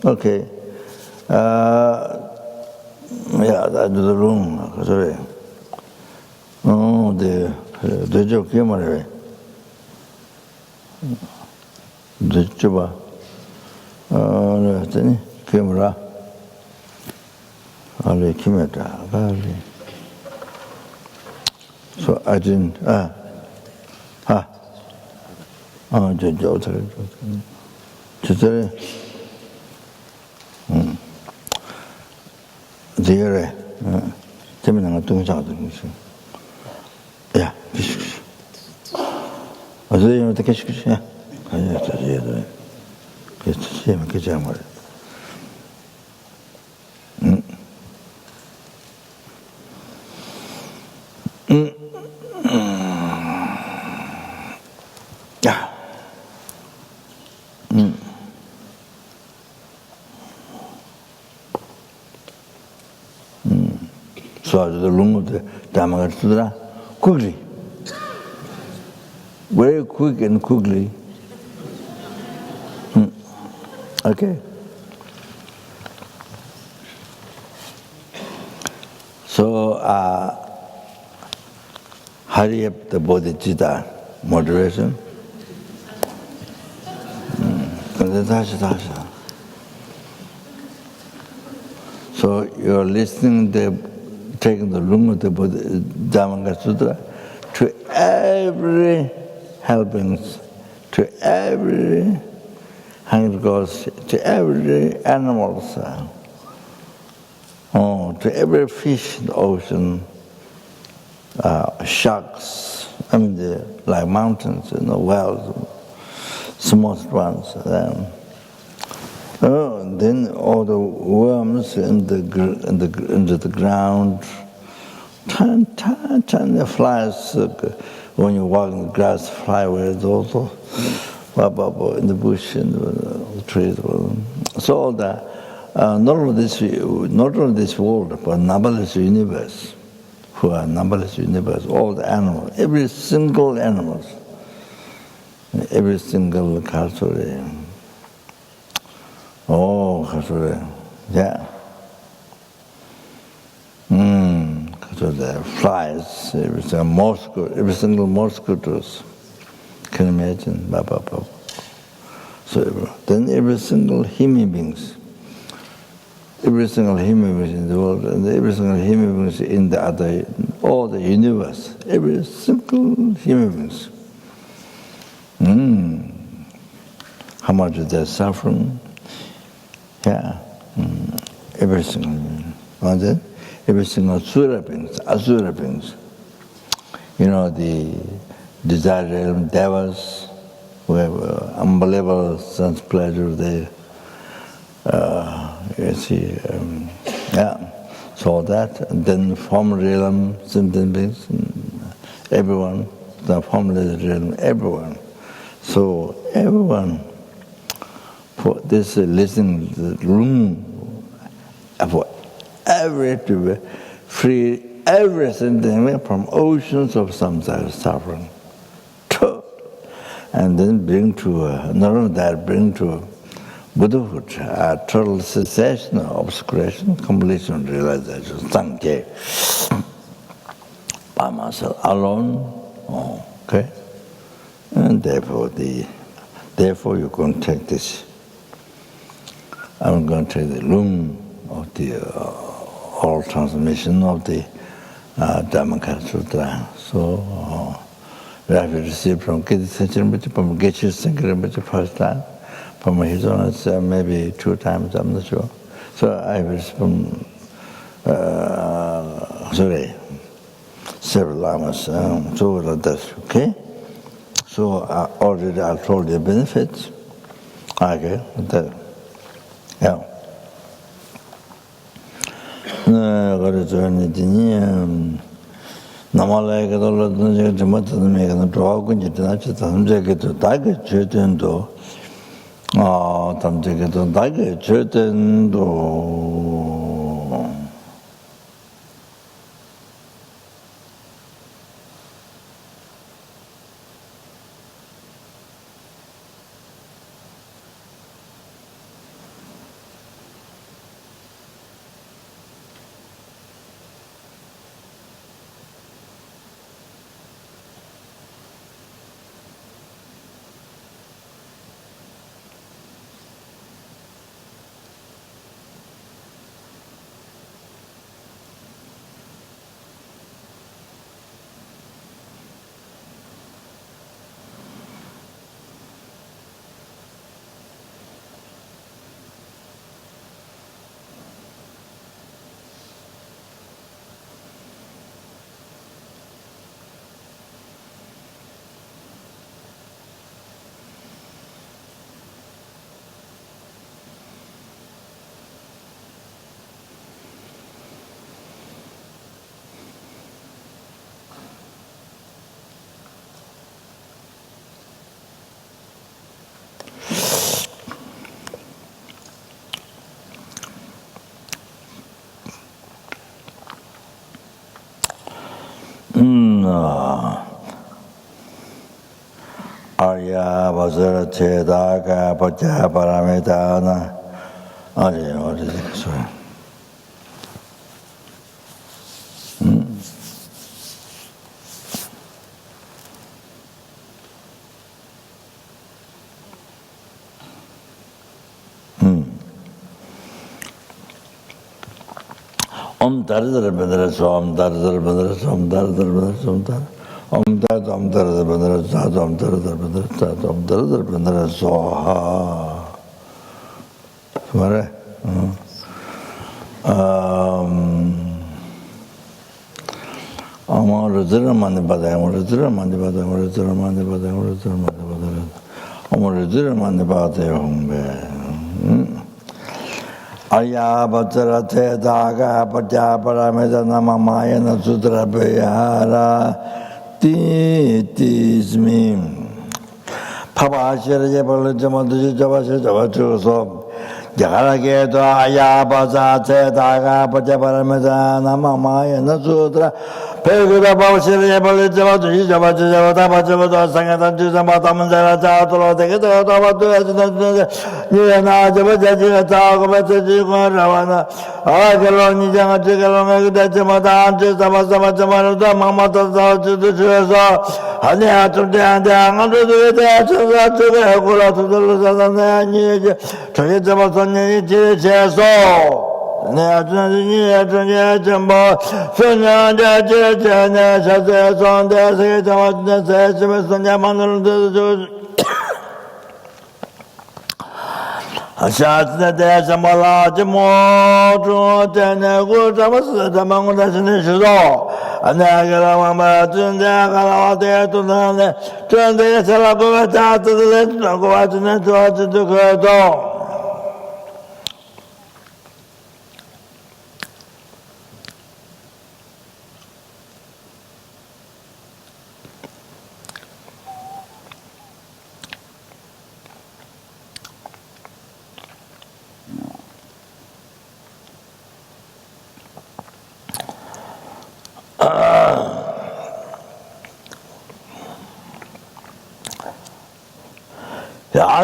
Okay. That's the room. Sorry. The joke came away. The chuba. Camera. Ali Kimeta. So I didn't. Today. There. Tell me not to talk to me. Yeah. Was there you know the kish? Yeah. It's him, Kijamar. So the room of the Dhamma Sutra, quickly, very quick and quickly. Okay. So hurry up the bodhicitta moderation. So you're listening, taking the room of the Dhamma Sutra to every helpings, to every hunger goes, to every animal, to every fish in the ocean, sharks, like mountains, wells, smallest ones. Then all the worms into the ground, tiny flies. When you walk in the grass, fly away. It's also in the bush, in the trees. So all that, not only this world, but numberless universe, who are numberless universe, all the animals, every single animals, every single culture. Yeah. So the flies, every single mosquitoes. Can you imagine? So then every single human beings, in the world, and every single human beings in the other, all the universe, every single human beings. How much is their suffering? Yeah, every single asura beings. The desire realm devas, who have unbelievable sense pleasure there. So that, and then form realm, sentient beings, everyone, the formless realm, everyone. So everyone, for this listening room, for every to be free everything from oceans of samsara suffering, and then bring to not only that, bring to Buddhahood, total cessation, obscuration, completion, realization, sankhya, by myself alone. Okay, and therefore you can take this. I'm going to take the room of the all transmission of the Dhamma Sutra. So we have received from Geshe Rinpoche first time, from his owners maybe 2 times, I'm not sure. So I was from several lamas. So that's okay. So already I told you the benefits. Okay, yeah. 나말라에게 돌아드는 제가 좀 어떤 메가는 좋아하고 이제 나치 담제게도 다게 죄된도 담제게도 다게 죄된도 아야 바자라 제다가 바자바라메다나 어디 소리 다르더라 베드라서 다르더라 베드라서 다르더라 베드라서 다르더라 베드라서 다르더라 베드라서 말해 아마를 들으면 받아요. 아마를 들으면 받아요. 아야 바자라 테다가 바자바라메다 나마마야나 수트라 베야라 티티스미 파바시르제 벌르자마드지 잡아줘서 자라게도 아야 바자 테다가 바자바라메다 나마마야나 수트라 배그다 바시르제 벌르자마드지 잡아줘다 바자바도 상가다 주자마다문자라 자도로 되게도 다바도야지나 니나 잡아자지가 자고바자지고 라와나 아gel로니 장아 지gel로가 그다지마다 안주 잡아잡아마르다 마마도 자주도 주어서 아니 아좀데 안도도 대처가 저게 고라도들 사다네 아니 저게 잡아서니 제소 네 아주나니 전부 소녀자 제제네 자제선대 세계 잡아주는 세심에서 냐만으로도 아샤트에 대해서 말하지 못하고 되내고 잡았을 때 망고다시는 시도 안내하게라만 말하는데 가라와 대해도 나네 그런데 살아보면 다 뜯어내고 와주는 좋아지도 그래도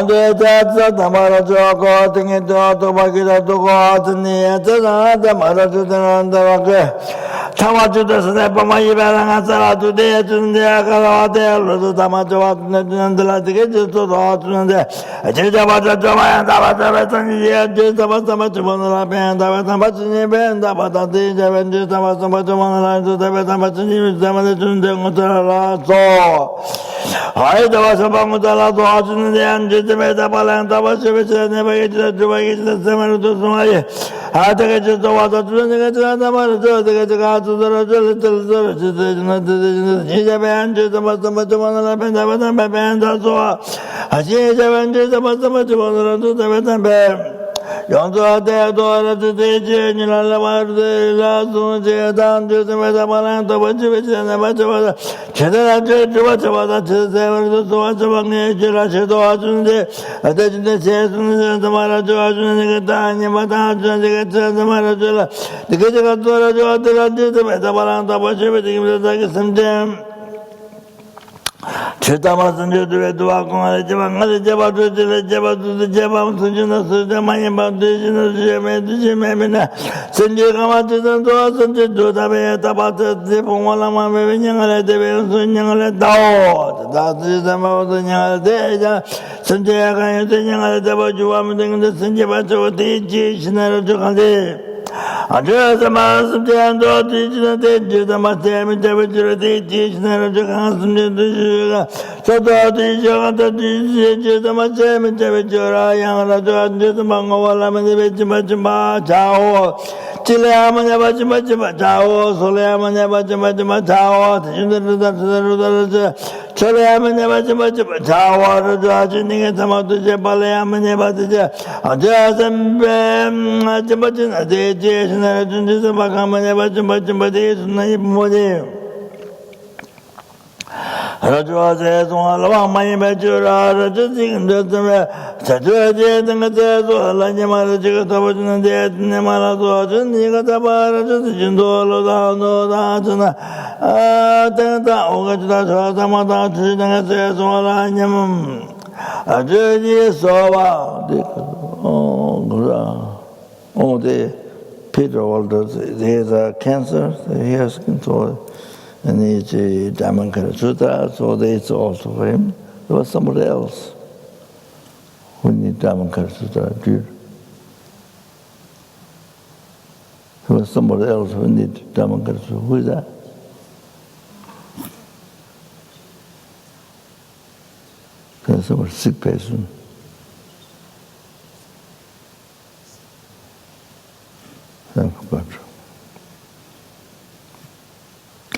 안돼 대자 말아줘고 등에도 도박이다 두고 하더니 저한테 말아주더란다고 담아주듯이 내 뻔만 입에랑 살아도 대주는데 아까와 대로도 담아줘왔는데 저도 도와주는데 제자마자 저마야 담아줘봤더니 제자마자 주문을 하면 담아주니 벤다마다 대자벤지 담아서 주문을 하면서 담아주니 담아주는데 것을 알아서 아이도 와서 방문달라 도와주는데 앉으면서 발랑 담아주면서 내가 주방에 세마르도 수마에 아들가 저도 와서 주는 게 나만 저가 저가 저를 제자배 앉아서 맞으면 앞에 나만 벤다서 아시자벤지 담아서 주문을 하면서 담배 영조하대 도와라도 되지 니랄라마르데 라송제 단주세 메다발란도 번지베지나 맞춰봐다 제대로 주와쳐봐다 제대로 도와쳐봤네 지라시 도와주는데 아대진데 제수는 말아줘 와주는 게 아니마다 주는 게 말아줘라 네가 제가 도와줘 왔더란데 메다발란도 번지베지나 자기 섬잼 제다마선 저들에도 와공하래 제방하래 제바두지래 제바두지 제방 수준나 수자만이 바두지나 제메두지메메나 선제가 맞지던 도와 선제 조다베 타바트 제봉말라마메 ven양하래 대베 선양하래 다오 다두지다마오도 냥하래 대자 선제가 연양하래 잡아주와면 되는데 선제 받쳐 대지 신나를 줘간대 아저서 말씀대한도 뒤지는데 주다마태면 잡아주려 뒤지시나를 줘간습니다 저도 뒤져간다 뒤지 주다마태면 잡아주라 양을 줘안줘서 망고발라면 잡아주마 자오 찔레하면 잡아주마 자오 솔레하면 잡아주마 자오 대신들을 저래하면 잡아주마 자오를 줘아주니까 담아도 제발레하면 잡아주자 아저선 잡아주나 제신나라 준지서 박하면 잡아주마 대신나이 뭐지 라주아제 동알라 많이 배주라 라주 지금 저쯤에 자주아제 등에서 알라니마를 지금 잡아주는데 내 말아도 아주 네가 잡아라주 진도로다 너다 주나 아 등다 오가주다 저다마다 주등에서 송알라냐면 아주지 소바 그래 Peter Walters, he has a cancer, he has control. And he's a Diamond Cutter Sutra, so it's also for him. There was somebody else who needed Diamond Cutter Sutra. There was somebody else who needed Diamond Cutter Sutra. Who is that? There's some sick person.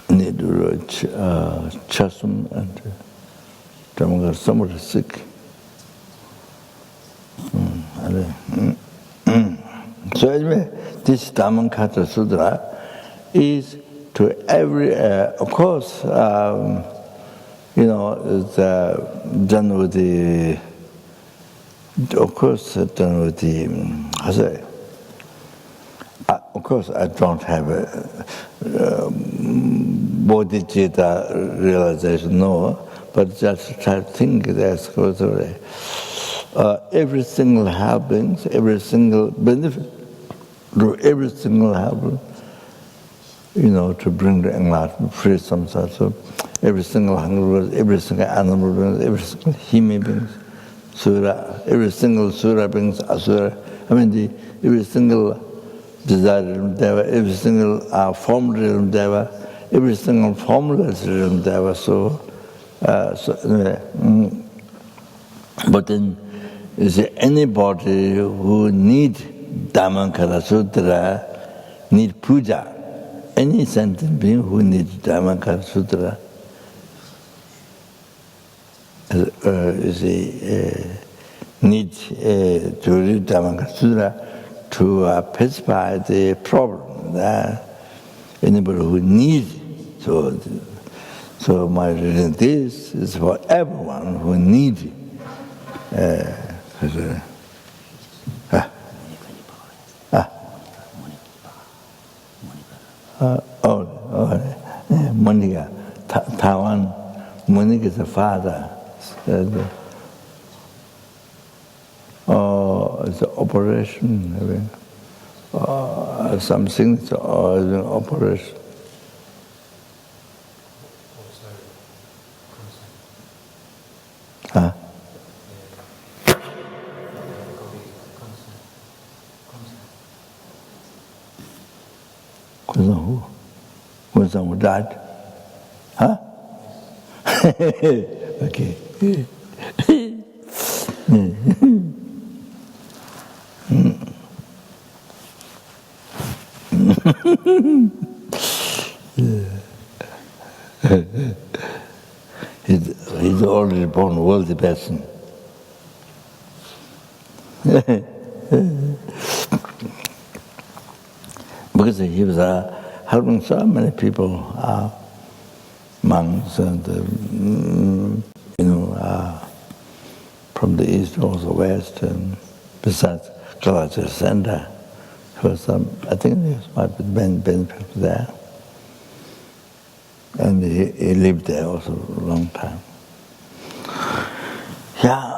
Need to reach Chasm and somebody sick. So anyway, this Diamond Cutter Sutra is to every, of course, it's done with the, of course, done with the, how say, of course, I don't have a bodhicitta realization, no, but just try to think that's good. Every single helping, every single benefit, through every single helping, to bring the enlightenment, free samsara. So every single hungry, every single animal, every single human being, sura, every single sura brings asura. Every single desire deva, every single form deva, every single formless deva. But then, is there anybody who need Diamond Cutter Sutra, need puja? Any sentient being who needs Diamond Cutter Sutra needs to read Diamond Cutter Sutra to pacify the problem. Anybody who needs, so my reading this is for everyone who needs. Monica, Taiwan, Monica is the father. It's an operation, something, it's an operation. Huh? Who? When someone died? Huh? Okay. He's already born a worldly person. Because he was helping so many people, monks and from the east or the west, and besides culture center, I think he might be been there, and he lived there also a long time. Yeah,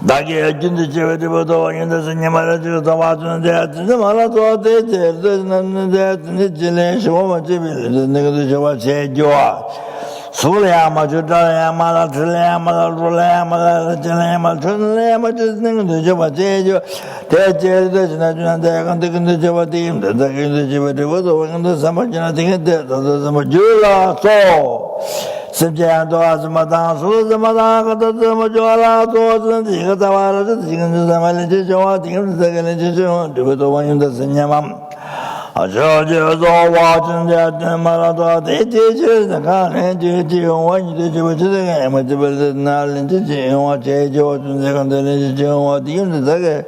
나게 준비 제대로도 인도서 냐마라지고 도와주는 데한테 말아도 되지 되는 데한테 진행 시험을 집을 내가도 좋아 제일 좋아 소리야마 주다야마 들려야마 롤야마 진행야마 들려야마 듣는 거 좋아 제일 좋아 대제도 지나주는데 근데 좋아 팀도 근데 집에도 근데 삼아지나 되게 더 줄라서 심지어도 아줌마다 소즈마다 그것도 뭐 좋아라도 이거 다 말아서 지금 자말이 좋아 지금 자기는 좋아 그것도 완전히 생냐맘 아저저도 와준데 말아도 대제제가 가네 제지용 완전히 저저게 뭐들 날인지 지용 제조 준데 건데 지용 지금 자게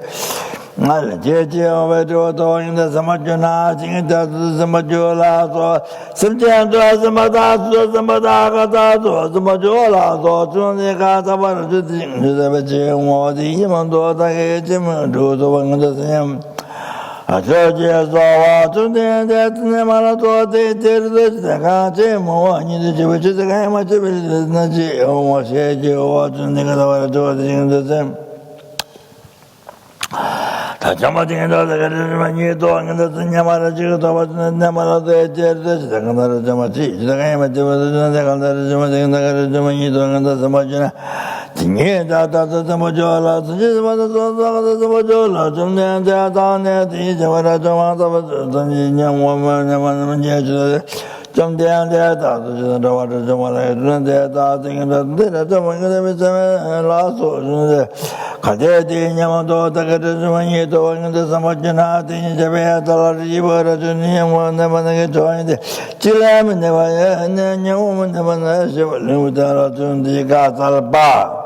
말 제지용 외도도 인데 삼아주나 지금 다도 삼아줘라서 심지어도 아줌마다 소즈마다 가다도 삼아줘라서 준데가 잡아서 지금 지용 어디만도 다게 지금 도도 완전히 아저제서 와준데 말아도 대대르다가 제모 아니데 저저가 해마저빌나지 오마세지 와준데가 다와도 지금 다자마딩에다 그러면 얘도 안 된다냐 말아지고 다와준데 말아도 제르다 그나라 자마지 지다가 해마저빌 내가 나르지만 내가 얘도 안 된다 समा지나 딩에 다다다 뭐줘라 지마다 소소가 뭐줘라 좀 내가 다네 디저라 좀 하다 던지냐 뭐만 제주 좀 대한대다 저러와도 좀 말해주는데 다 딩인데 좀 이거는 라서 주는데 가대되냐도 다가르지만 얘도 왔는데 삼아지나 딩제베야 달라리 버려주니 뭐 내만하게 좋아하는데 찔라면 내가 내냐면 내만 세월을 달아주는데 가살바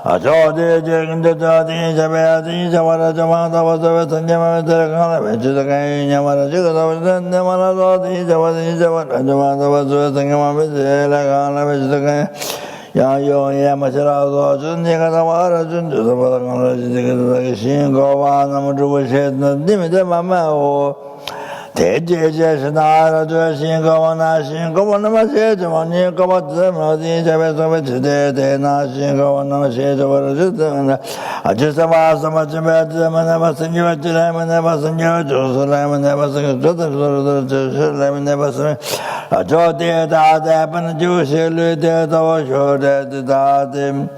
아저대 제근데 다디 잡아야지 잡아라 잡아다 와서 선녀만 들어가나 외주다가냐 말아 저거다 내 말아도 디 잡아지 잡아라 잡아다 와서 선녀만 들어가나 외주다가 야요야 마셔라도 준내가 다 와라 준주서 받아가나 지금 신고와 너무 주부셨는 님들 마마오 대제제시 나라도 신고나 신고나 마세저니 고바드 어디 잡아서 지대 나신고나 세저버르든 아주사마스마즈메드마나 마스니와지라마나 마스니와 조설라마나 마스니 조설라마나 마스니 아조데다다반 주실르데도 쇼데다데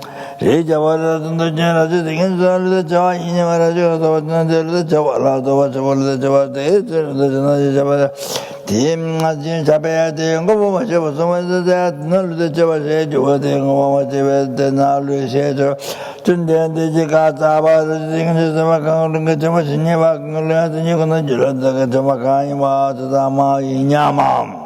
리자버르든 제라지 딩인절르 저와 이니마라죠 도는데르 저와라도 저벌르 저와데 저나 팀아진 잡아야 되는 거 보면 저 무슨 너를 잡아서 줘야 거 잡아야 나를 세죠 준대한테 제가 잡아서 지금 저 막는 거 좀 신이 막는 거 하더니 그는 줄었다가 저 막아니 와서 마이냐맘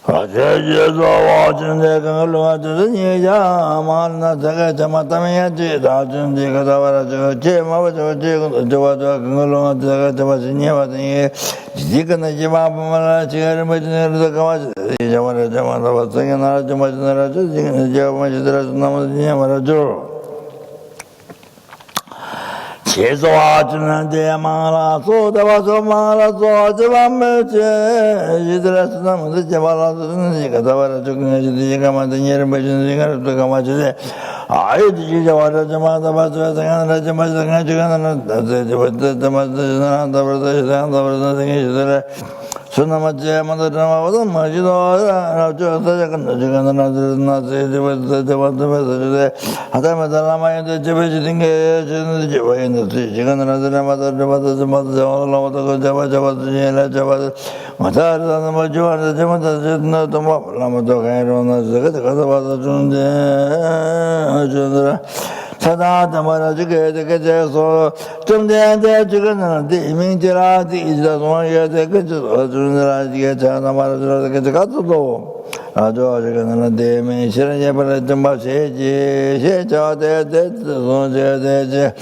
아제제도 와준데 그걸로 와주더니 야만나 제가 저마다면야지 다준지가 다와라 저 제마와 저 저와도 그걸로 제가 저마신이 와더니 지금은 지마보면 지금 뭐지는 가마지 저마라 저마다 왔으니 나라 저마지나라 저 지금 저마지들어 나머지냐 말아줘 제소와주는데 말아서 대와서 말아서 저밤매제 이들에서 나무도 제발아서는 지가 다와라 죽는 지가 만든 예를 보시는 지가 또 가마지데 아이지 저와라 저마다 봐서 생각나 저마다 생각나 저마다 저마다 생각나 수나마제 만들어마도 마지도 나저 저건 저건 나들 저마다 하다마다 라마에도 제베지는 게 저는 제베는 지금 나들마다 저마다 잡아 제라 마다라는 뭐 좋아하는 저마다 저도 뭐 라마도 가이로나 저거 가서 주는데 저들아 사다다 말아주게 되게서 좀 대한테 주거는데 이민지라디 이자동하게 되게서 주는라 이게 자나 말아주라 되게 가서도 아주 저거는 대면 실은 예벌 좀 마세지 세자대대 손제대지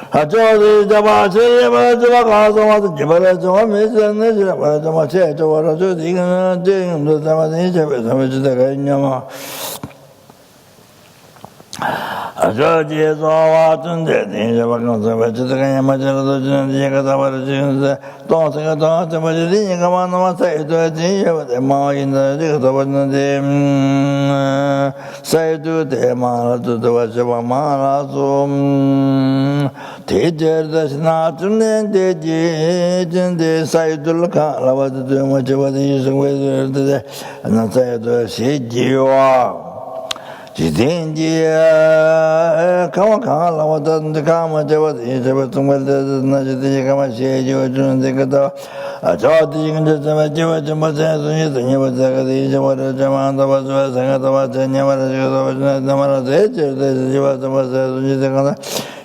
아저리 잡아 제발 잡아 가서 와서 제발 좀 하면서 제발 좀 마세 저 와서 이거는 지금도 담아서 제발 좀 해주다가 있냐마 아저지 소와tun데 이제 방송서 버치다가 야마저도 주는 얘가 다 버리는데 또 제가 또 버리니 얘가 만나면 사이도 지여데 마인데 제가 또 버리는데 사이도 대마라도 도와줘 마라서 대저다시나 주는 대지 전대 사이도를 가라와도 뭐 저버리 성회도 나 사이도 시지와 지든지 가만 나왔던데 가만 저거 정말 나지든지 가만 시해줘 주는데 그다 저도 근데 좀 맞아서 좀 맞아서 이제 뭐라 좀 한다 봐서 생각도 맞아 냐마라 저도 나마라 대저 저거 좀 맞아서 이제 가나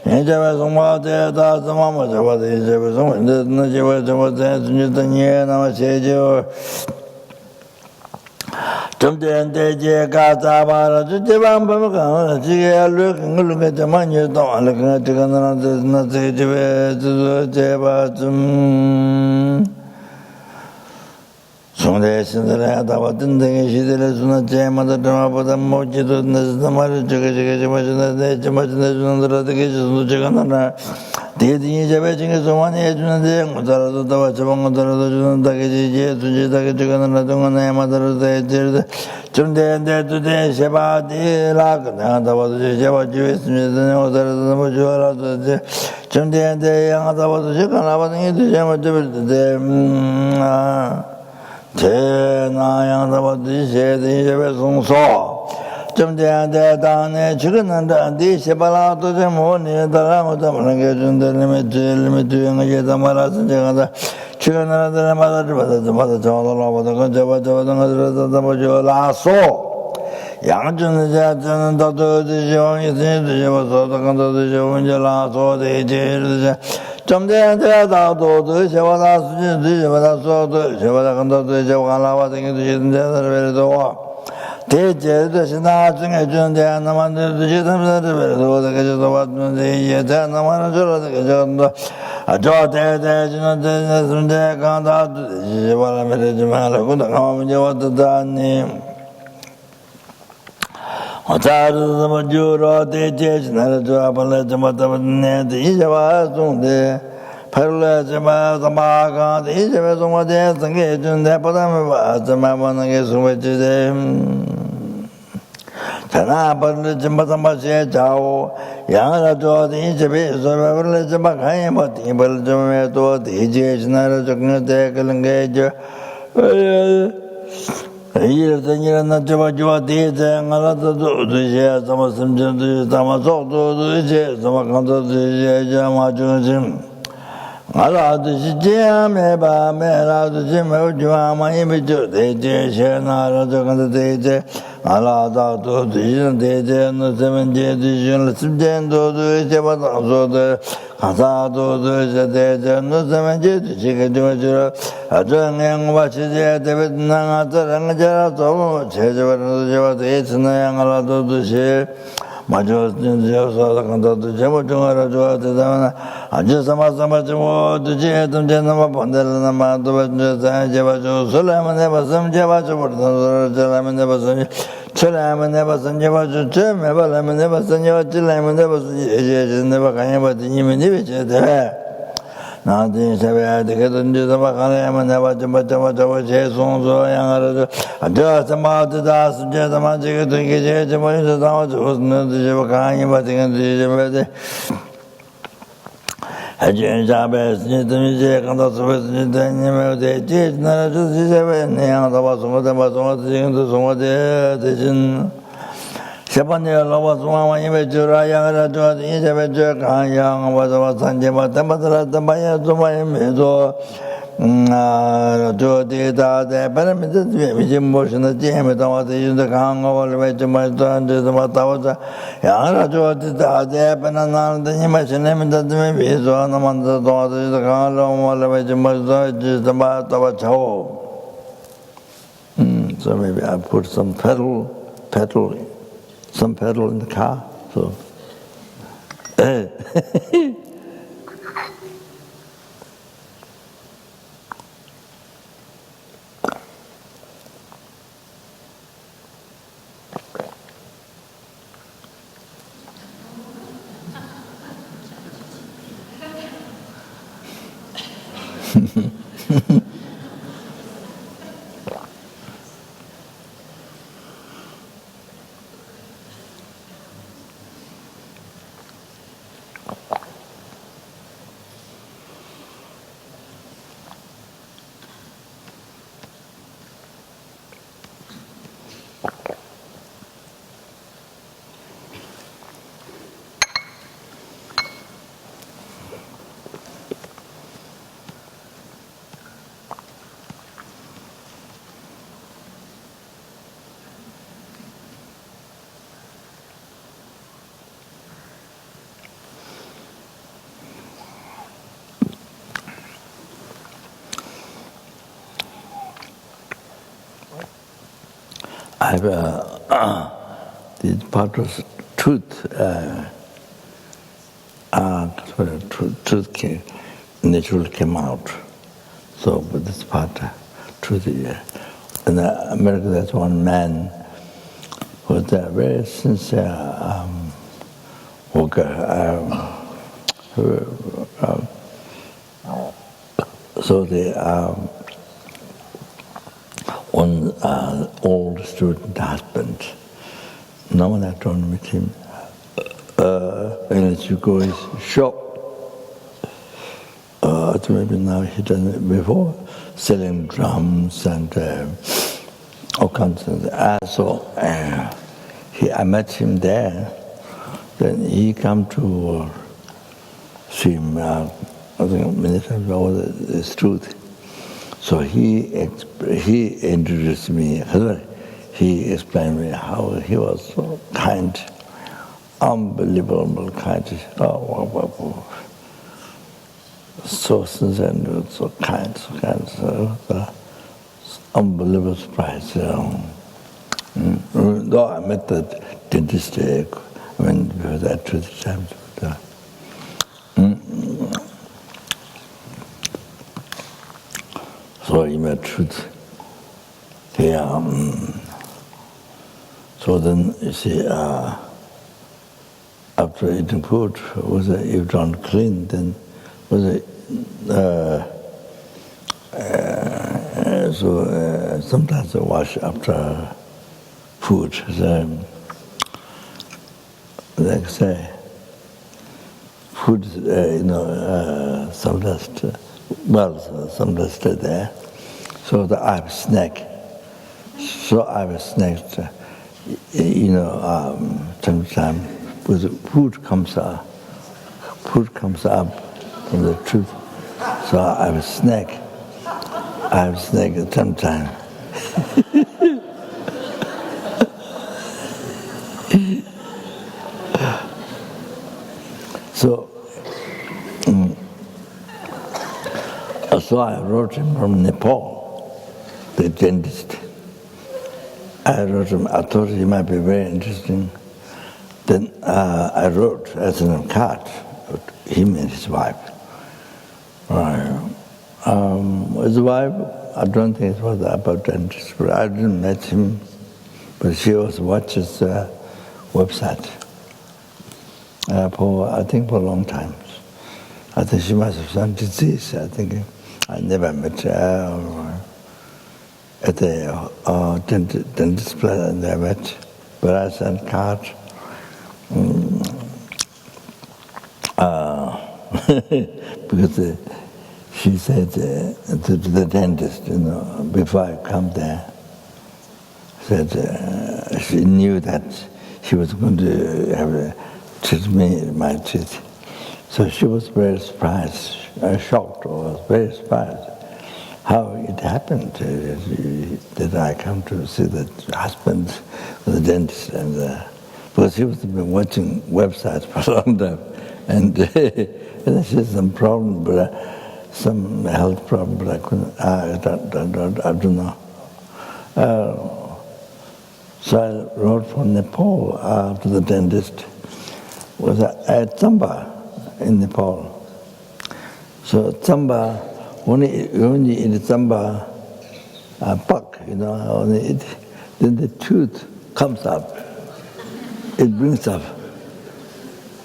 이제 정말 대다 좀 맞아 봐 이제 좀 근데 저거 좀 맞아서 이제 나마 시해줘 좀 된대지 가자바라 주제만 보면 가는 지게 알로 그걸로 가자만 또 알고 저거는 나 제집에 제바 좀 송대 신들에 하다 왔던 데 시대에 주는 제마다 드마보다 모지도 내서 말을 저거 맞는데 주는 들어도 계속 저거는 대딩이 잡에 중에서 많이 해주는데 못알아도 다 저번 것들도 주는다 그지 두지다게 저거는 나중에 내마다로 대들 좀 된데도 대 세바디라 그냥 다 봐도 제바 주했습니다 못알아도 뭐 좋아라도 좀 된데 양하다 봐도 제가 나바는 게 되지 못되는데 제나 양하다 봐도 제대 잡에 송소 좀 대한데 당에 죽었는데 네 세발아도 좀 뭐니 달라고 담는 게 준다면 제일미 두영에 담아라서 제가 죽었는데 맞아 저러라고 저거 저거 뭐죠 라소 양준의 자는 다도 지용이 되어서 간다도 지용이 라소 되지 좀 대한데 다도 세바다 수지 세바다서도 세바다 간다도 제가 나와 되게 되는데 대제도시 나중에 주는데 하나 만들어도 지담들을 그래도 왔는데 이제 하나만 줄어도 그정도 저 대대주는데 순대 간다 이발하면 말고 나가면 이제 왔다니 어차르도 뭐 주로 대제시 나를 좋아벌레 좀 왔다는데 이제 왔는데 팔레지마 마가 이제 정말 대성게 준대 보다면 와서만 보는 게 숨어지대 자나 벌레지 마사마시에 자오 양아도 이제 배서 벌레지 마 가야 뭐 이벌 좀 해도 이제 지나를 적는데 그런 게죠 이랬더니 나 좋아 대제 알아도 이제 좀 심전도 담아서도 이제 좀 간도 이제 아마존 알아도 지제메 바메라도 지메 주아마이 비죠 대제 셔나라도 간데 대제 알아도 뒤는 대제 노세면 제디준 심전도도 이제 받아서도 가사도 이제 대제 노세면 제디 지게 되죠 아정행 와치제 대변나가더랑 자라도 제저버도 제와 대스나양 알아도 듯이 맞아 저서 간다도 제모 정하라 좋아하다면 아주 사마사마죠 두제 던제나마 본데나 마도 번저 제바죠 설라만 해봤음 제바죠 버던 설라만 해봤음 설라만 해봤음 제바죠 제메발라만 해봤음 제바질라만 해봤음 이제 내가 가야 받으면 이베제데 나한테 세배야 되거든요. 막하네만 해봤죠. 맞죠. 제송소 양아를 저 마드다 순제다만 지게 되게 제제 머리서 나와서 웃는 저 강이 받은 게 제베데 아주 잡았으니 이제 간다서 버스니다님에 대지 나라도 제베네 양다 봐서 지금도 송어대 대신 세번에 올라와서 마마님의 주라 양을 좋아하지 이제는 저 강양 와서 산제마 담아들었다 마야 좀 마야면서 저 대다 대바람인데 미진 모션의 제메다 와서 이제 강가 원래 좀 말도 안 돼서 왔다 양을 좋아하다 대바나 나는데 힘하시네면 다음에 위에서 하나 만들어 와서 강을 원래 좀 말도 이제 맞다 쳐 so maybe I put some some pedal in the car. So, I've the part was truth. Truth naturally came out. So, but this part, truth. In America, there's one man who was a very sincere worker. So the one old student husband, no one had to meet him. Unless you go is shop. Maybe now he done it before, selling drums and all kinds of things. So I met him there. Then he come to see him. I think many times over the truth. So he introduced me. He explained me how he was so kind, unbelievable kind. So sincere and so kind, so unbelievable surprise. Though I met the dentist when we were there 2 times. So he met truth. So then you see, after eating food, was if you don't clean, then was it? So sometimes I wash after food. So, like I say, food, some dust. Well, some dust there. So I have a snack. So I have a snack. Sometimes with food comes up. Food comes up from the truth. So I have a snack. I have a snack at some time. So I wrote him from Nepal, the dentist. I wrote him, I thought he might be very interesting. Then I wrote as a card, him and his wife. His wife, I don't think it was about dentist, but I didn't meet him, but she also watches website for a long time. I think she must have some disease. I think I never met her at the dentist place. I never met, but I sent cards. Because she said to the dentist, before I come there, said she knew that she was going to have treat my teeth. So she was very surprised, shocked, or very surprised how it happened that I come to see the husband of the dentist, and because she was been watching websites for a long time, and she had some problem, but some health problem, but I couldn't. I don't know. So I wrote from Nepal to the dentist. Was at Tsamba in Nepal. So Tsamba, when you eat Tsamba pak, only eat, then the tooth comes up. It brings up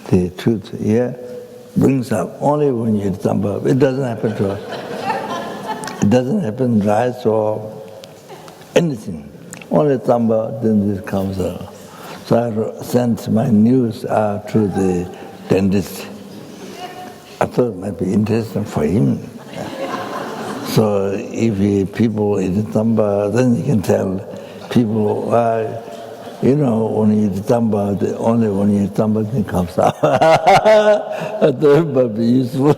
the tooth here, brings up only when you eat Tsamba. It doesn't happen to us. It doesn't happen rice or anything. Only Tsamba, then it comes up. So I sent my news to the dentist. I thought it might be interesting for him. So if people eat Tsamba, then you can tell people, when you eat Tsamba, only when you eat Tsamba, then it comes out. I thought it might be useful.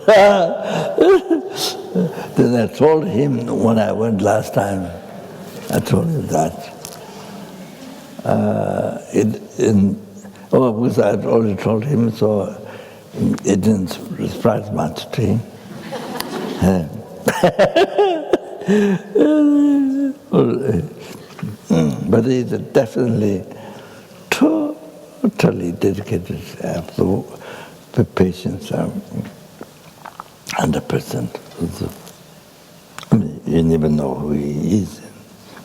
Then I told him when I went last time, I told him that. Because I had already told him, so it didn't surprise much to him. but he's definitely totally dedicated, the patients are 100%. I mean, you never know who he is,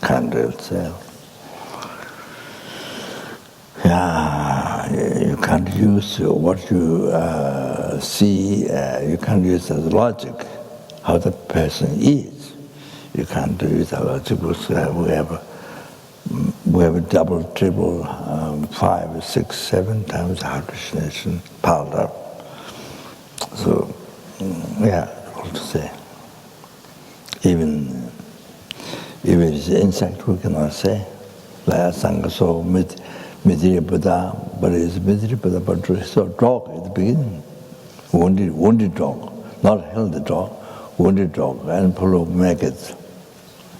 can't really tell. Yeah, you can't use what you see, you can't use as logic, how the person is. You can't use as logic because we have double, triple, 5, 6, 7 times hallucination piled up. So, yeah, what to say. Even if it's insect, we cannot say. Like Sangha saw Midri Buddha, but it's Midri Buddha, but it's a dog at the beginning. Wounded dog, not healthy dog, wounded dog, and full of maggots.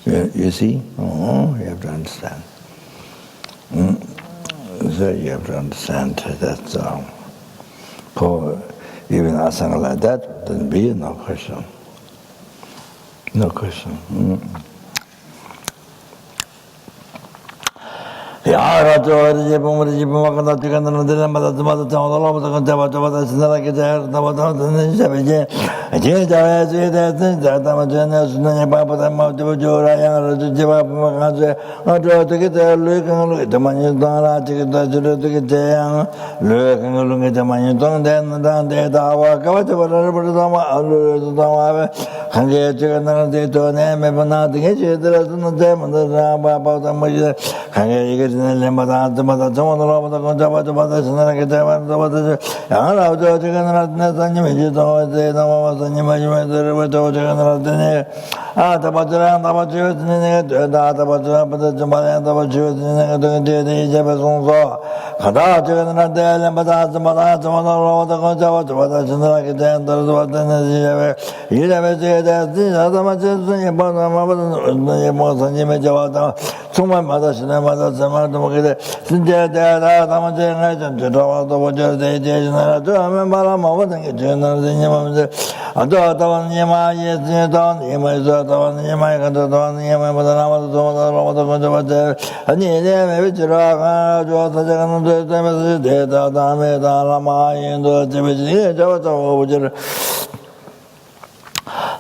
You see? Oh, you have to understand. So you have to understand that for even asana like that, then be no question. No question.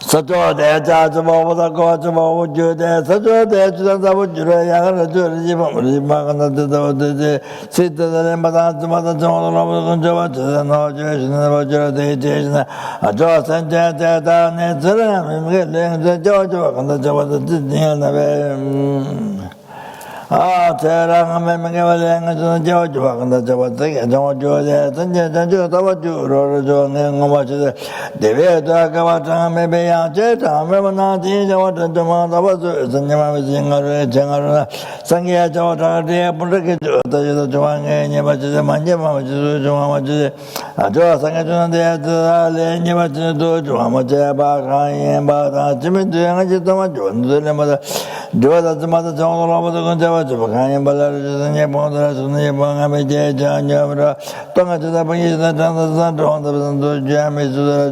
Sato de Jajabo, the Gojo, Jude, Sato de Jura, Magana, the Sit the Lembadan, the Mother John, and no Jersey, Vajra de a Joss and Jada, Netherlands, the Georgia, and the Java Disney and Terang Memang George and the Java thing, and John Georgia, and Java, and much the way to Akawata, maybe a jet, I remember not the water to Mount Abazu, the Yamazing General, Sangia Jota, the Puraki, the Joan, and Yamaja Manjama, which is Jamaji, a Joa Sangajon, the Yamaja, Jamaja, Baka, and Bata, Jimmy, the Angitama, the mother, Joa, the mother, John, over the Gonjava, Japan, Balas, and Yamon, Yamanga, Jan Yamra, Tonga to the Payas, the Tanzan, the Jamis, the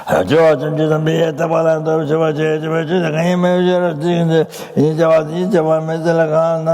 George and Jason be at the Balan of Java, the game measure of the Java Mezelagan,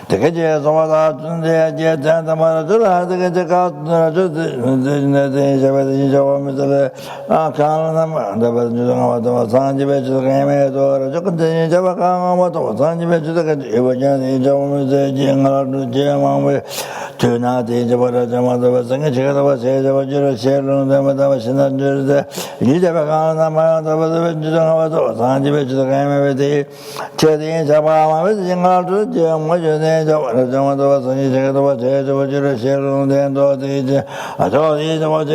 the 대개제 소마다 준대 제한다 말아줘라 대개제 가도라 저네 제베지 저면서 아 강나 만다버 주정하다 산지베 주정에도 저근데 제바강하고도 산지베 주정에 이번에 저면서 진행하는 제망에 전화대 저버라 저마다 생에 제가 제저버지로 제로는 데마다 신한들데 이제바강나 만다버 주정하고도 산지베 주정에도 제대 잡아마면 진행하는 제망에 저마다 생에 제가 제저버지로 제로는 데도 되지 아저디 저마다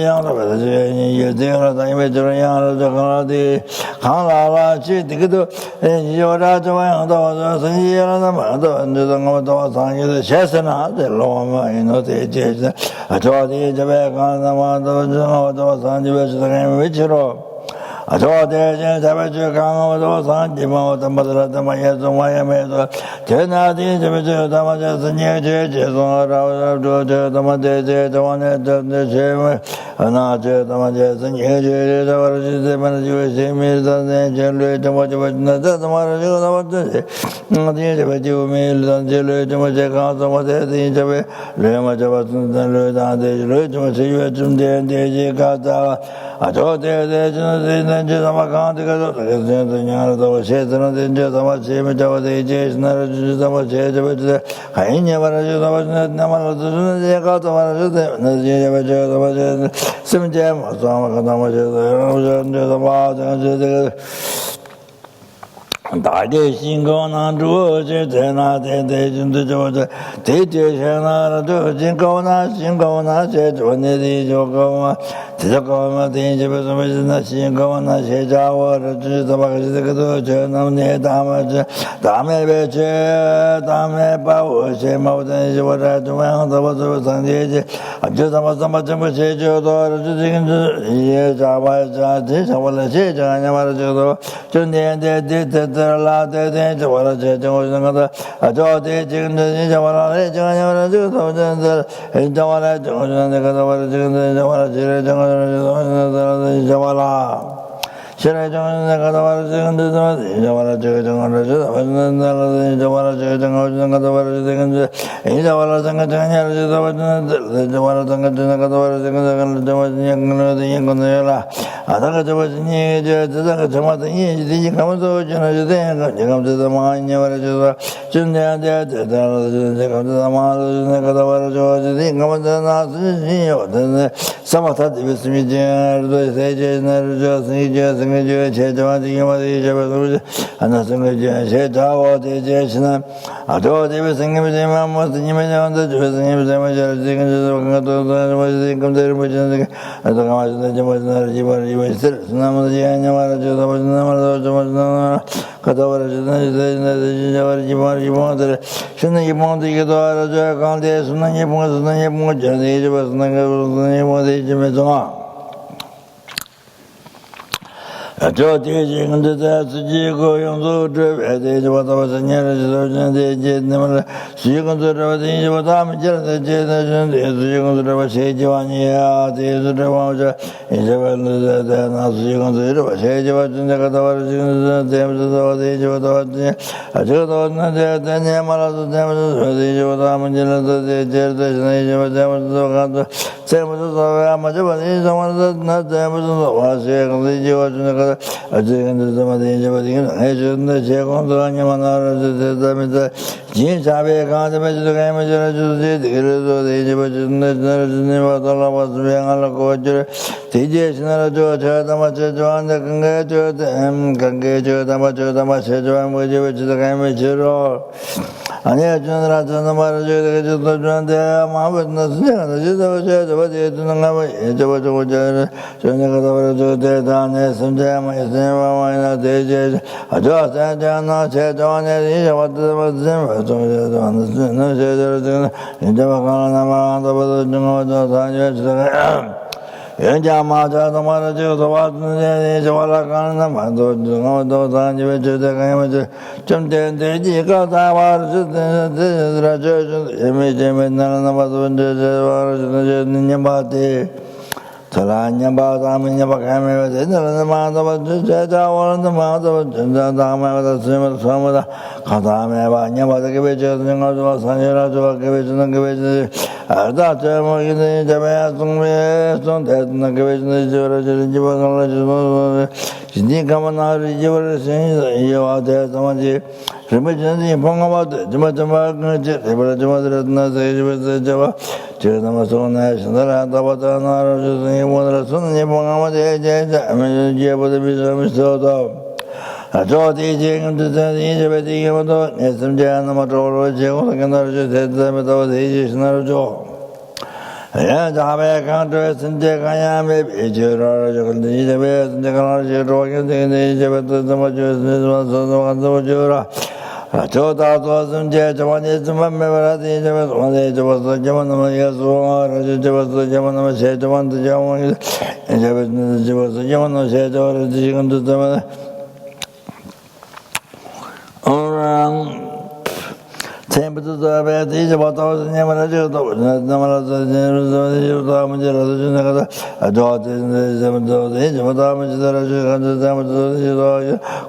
양도 제 제가 다임에 저런 양을 저거라디 강라라 지디도 이거라 저양도 생이라나 마도 안저도 상이도 셰스나 로마 이노데 제제 아저디 저베 강나마도 저도 상지베 저게 위치로 아저대 잡아줘 강어도 산지마도 마들다 마야도 마야메도 제나디 저저 담아져서 녀제 제송하라도 저 담아제 저원에 제메 하나제 담아져서 녀제 저버지데 만지고 세미다네 제르 저버지나 담아져 담아제 어디 저버지고 메일던 제르 저버제 가서 뭐데 저베 레마 저버든 레다데 저 저버지 좀 데데 가다 아저대 저네 제 담아간데가 저냐도 제대로 된저 담아 제메 저버데 제스나르 담아 제저버데 가인냐 말아줘 담아 나만도 제가 담아줘 네 제저 심제 마사마 담아 저 담아 저 다제 신고나 주어제 되나 대대준도 저저 대제셔나도 신고나 제존내디 저거마 저거마 대제버서 메스나 신고나 제자워를 주도박지도 저 남네 다음에 배제 다음에 바오제 모든 저라 도망도 상제제 아주 담아서 좀 제조도 주진 예 자바자 제자월 제자냐 말아줘도 전내데 라데 저와라 제정오는 거다 아저데 지금 저와라 제가냐라 저도전들 저와라 저는 내가 저와라 지금 저와라 지레 정오는 저와라 시래 정오는 내가 저와라 지금 저와라 저정오는 저와라 저정오는 거다 와라 지금 저와라 정가냐라 저와라 정가냐라 저와라 지금 저와라 인건해라 아다가 저버지니 저다가 저마다니 이제 가면서 저는 내가 저다 많이 말아줘 준대한테 제가 저다 많이 내가 다 말아줘 이제 가면서 나서니 어떤 사마타 디베스미 제르도 세제나르 저스니제 생제 제자마디 이마디 저버서 하나성제 제자와 제제시나 아저 디베생미 제만 뭐스님에 나온다 저스님에 제만 지금 저도 뭐지 금대를 뭐지 아저 가면서 저뭐 지버 나무도 제냐 말아줘도 나무도 좀 가다버려주는 저버리지마들 신의 이모도 이게도 알아줘야 가운데 수는 예봉 전에 저버스는 거 뭐지 좀해서 저 대지 근데 수지고 용도 저에 저버서 녀르저는데 이제 내말 수지고들어 이제 보다면 저런데 제는 수지고들어 세지완이야 대들어 저 이제 벌는데 나 수지고들어 세지완 내가 더 지금 대면서 어디 저도 저도 없는데 내 말아도 대면서 어디 보다면 저런데 제르데 이제 보다면 가도 세면서 아마 저번에 정말로 나 대면서 와서 근데 이제 와서 어제는 저마다 저버지는 해주는데 제공도 아니면 알아서 진짜배 가자면서 가면서 그래도 대제버지는 저는 와달라고 수행하려고 저 대제신으로 저다 맞춰 좋아한다 건가 건가 저다 맞춰 좋아 뭐지 저다 가면서 아니야 저는 저는 말아줘야 저도 좋아한데 마음은 나서냐 저도 되는 거면 저는 가서 대단해 선자만 있으면 대제 아저 자자나 제전에 이제 왔다 저도 안 쓰는 제대로 이제 막하나만 더 중요하다 다녀 연자마자도 말아줘도 왔는데 이제 올라가는 만도 중앙도 다니면 저대가면 좀 된대지가 다 말아주더라 저 예매제면 나는 봐도 이제 말아주는 님 바대 Talanya Badamina Bakame, the Madava, Jeta, the Madava, Dama, the Simmer Samada, Katame, Banya, the Gavage, the Sanjara, the Gavage, and Gavage, that time in the Japan, don't have the Gavage, the Jivan, Sinikamana, you were saying you are there, Tamati, Remittance in Pongaba, Jimatama, Jimatama, the Java. Chirnamasona, Sandara, Sunny Pongama, Jabba the Bishoto. I told teaching to the Egypt, Nesum Janamato, Jehovah, said them without the Aegis Narujo. Yes, I have a contrast in Jacayam, the Egypt, and the Technology, the Egypt, the Majus, the Jura. I told out was in Judge, one is the member of the Egypt, one age was the German, yes, was the German, said one to German, and there was the German, said, or the chicken to the Temple to the bed, each about 1,000 never of the a daughter in the 7th of the age of the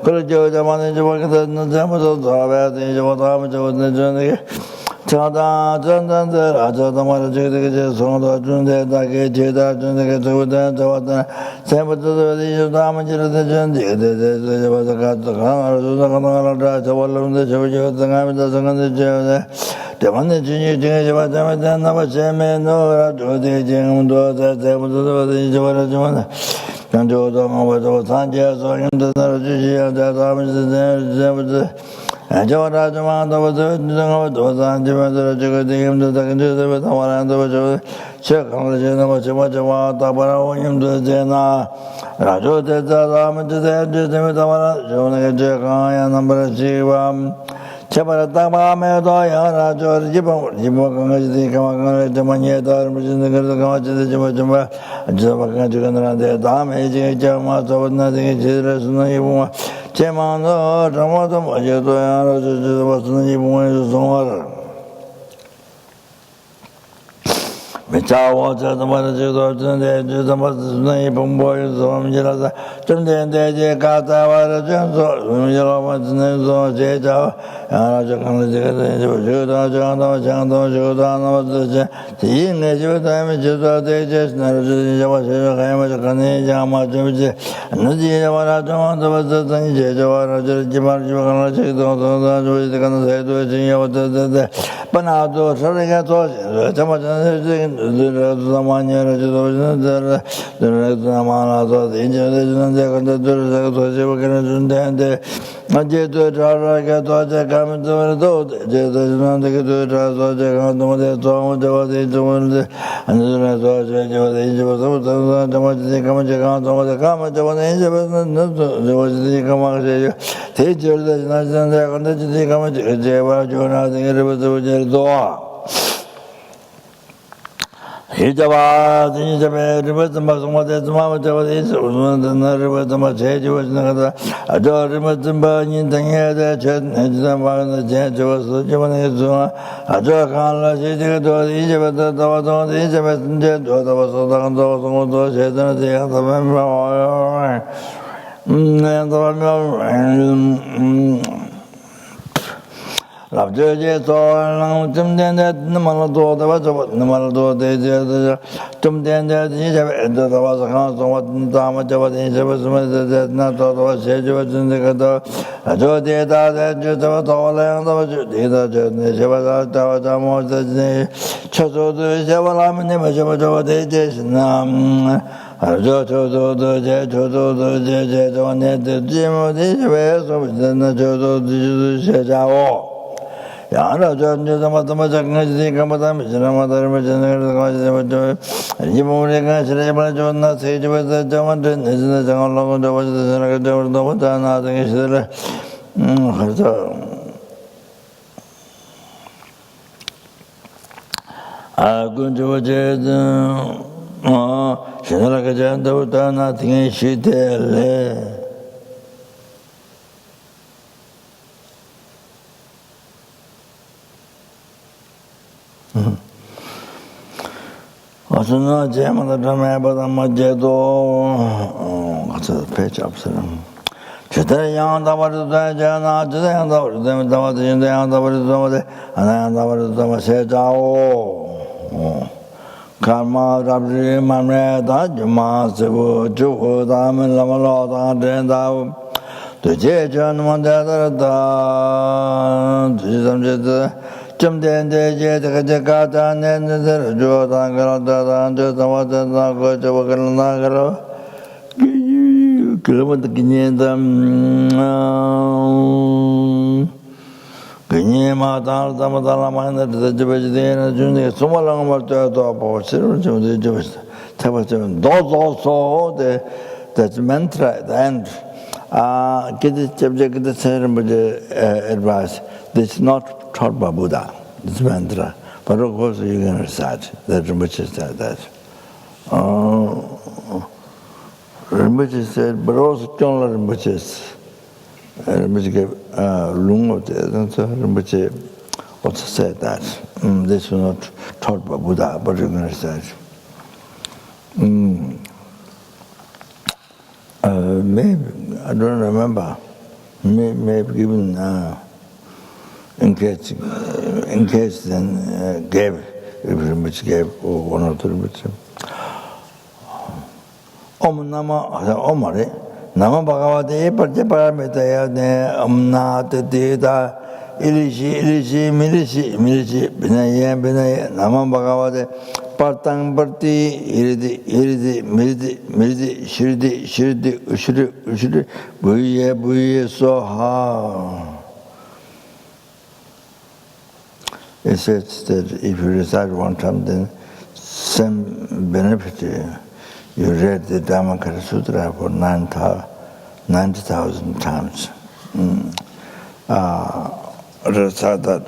could judge a manager work at the temple of the age of the journey. Chada, Janda, Raja, the Maraja, Son of Junda, Jeda, Junda, Temple to the damage of the Jundi, there was a cat, the Kanara, the Wallam, the Chevy, the Gamma, the one junior change about them, then never say, no, the Jim, the Temple to the Java, can do them over the Sanchez or in the Narajia, the damage, and Java was and the check on the general Tabara, him to Jena, Rajo, the Ram to the Jimmy, Jonah, number of Shivam. Chaparatama Medoya, Rajo, Jibon, the Maneta, the Gamacha, the Jimajama, Jamakan, the Dam, Jama, so nothing is no Chemano, Tomato, Majoto, was no even Micha water the mother the mother's boys of Mirasa, Tunde, Kata, Jumso, Name, Jeta, and Judah, Jando, Judah, the English time, Judah, they just never Jama, and the Java was the thing, Java, Jimar, the Panado, Sarigato, Tamajan. The Ramanya, the Ramana, the Indian, the Majeto, Raka, coming to the Hijava, the river, the Masmata, the Mamata, the river, the Matage was another. I don't remember the burning thing here, the chat, and the jet was the Japanese. I don't call the Egypt, the Egypt, and jet, or the was the said the member. And the Rabjay saw Tim Dended, Namalato, the Namalato, the Tum Dended, there was a council what Tamajava, the not was said you was in the Gata. I told the that just about all and the Java Tawatamo, the Chaso, the Javalam, never Java, the Jason. I just told the Jeto, the Jeto, the Jim of the Jodo, the Jao. Yana John, the Matamaka, the Kamatam, the Jimurica, Cerebral, Sage with the Jaman, is the Jangon, the was the Bodhanath, I'm going to judge Shinaka, the Bodhanath, she tell. 어서나 제마다 담에보다 뭐제도 가서 배치 없어요. 제대로 양다 버려도 되잖아. 제대로 양다 버려도 되면 다와도 양다 버려도 되면 하나 양다 버려도 되면 세자오. karma rabri mamre da juma sebu ju da men la la da den da de je jan man da da de sam je de jam den de je de ga da ne ne de jo da ga da da de da wa da da go je wa ga na ga ro que de que da 그니마 달다마달라마는 저저저는 준이 소말랑 말도 보시는 좀 타바좀 도도소 that mantra and get the subject the ceremony advice this is not taught by Buddha, this mantra, but of course you can recite that Rinpoche said that Rinpoche said, but also Chonla Rinpoche Rinpoche gave Lung of the Rinpoche also said that this was not taught by Buddha, but you can recite. Maybe, I don't remember, maybe given in case then gave, if Rinpoche gave, or one or two Rinpoche. Om Nama, Omare. Nama Bhagavate Prajnaparamita Yane Amnata Deda Ilishi Milishi Binaya Nama Bhagavate Partang Parti Iridi Miridi Shirdi Ushri Buye Soha. It says that if you recite one time, then some benefit. You read the Vajra Cutter Sutra for 90,000 times. Recite that.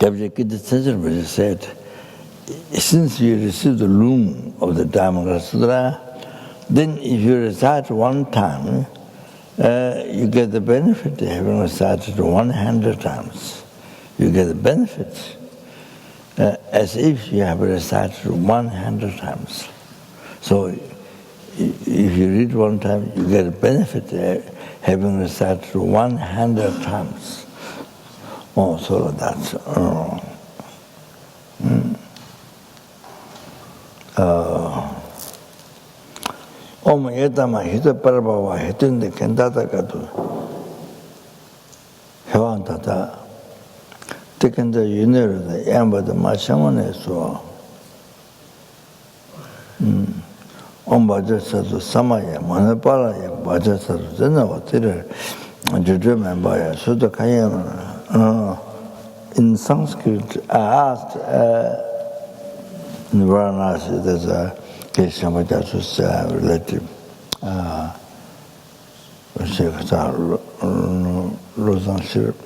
Vajra Cutter Sutra said, since you receive the loom of the Vajra Cutter Sutra, then if you recite one time, you get the benefit of having recited 100 times. You get the benefits as if you have recited 100 times. So if you read one time, you get a benefit having recited 100 times. Oh, so that's... Om yedama hita parabhava hitinde kendata katu hevantata tekenda yunere yambada machamane so Om Vajra Cutter Samaya Manapala Vajra Cutter Zena Vatira Juju Membaya Sutta Kayama. In Sanskrit, I asked in Varanasi, there's a Keshamajasu's relative, Rosan Shirp.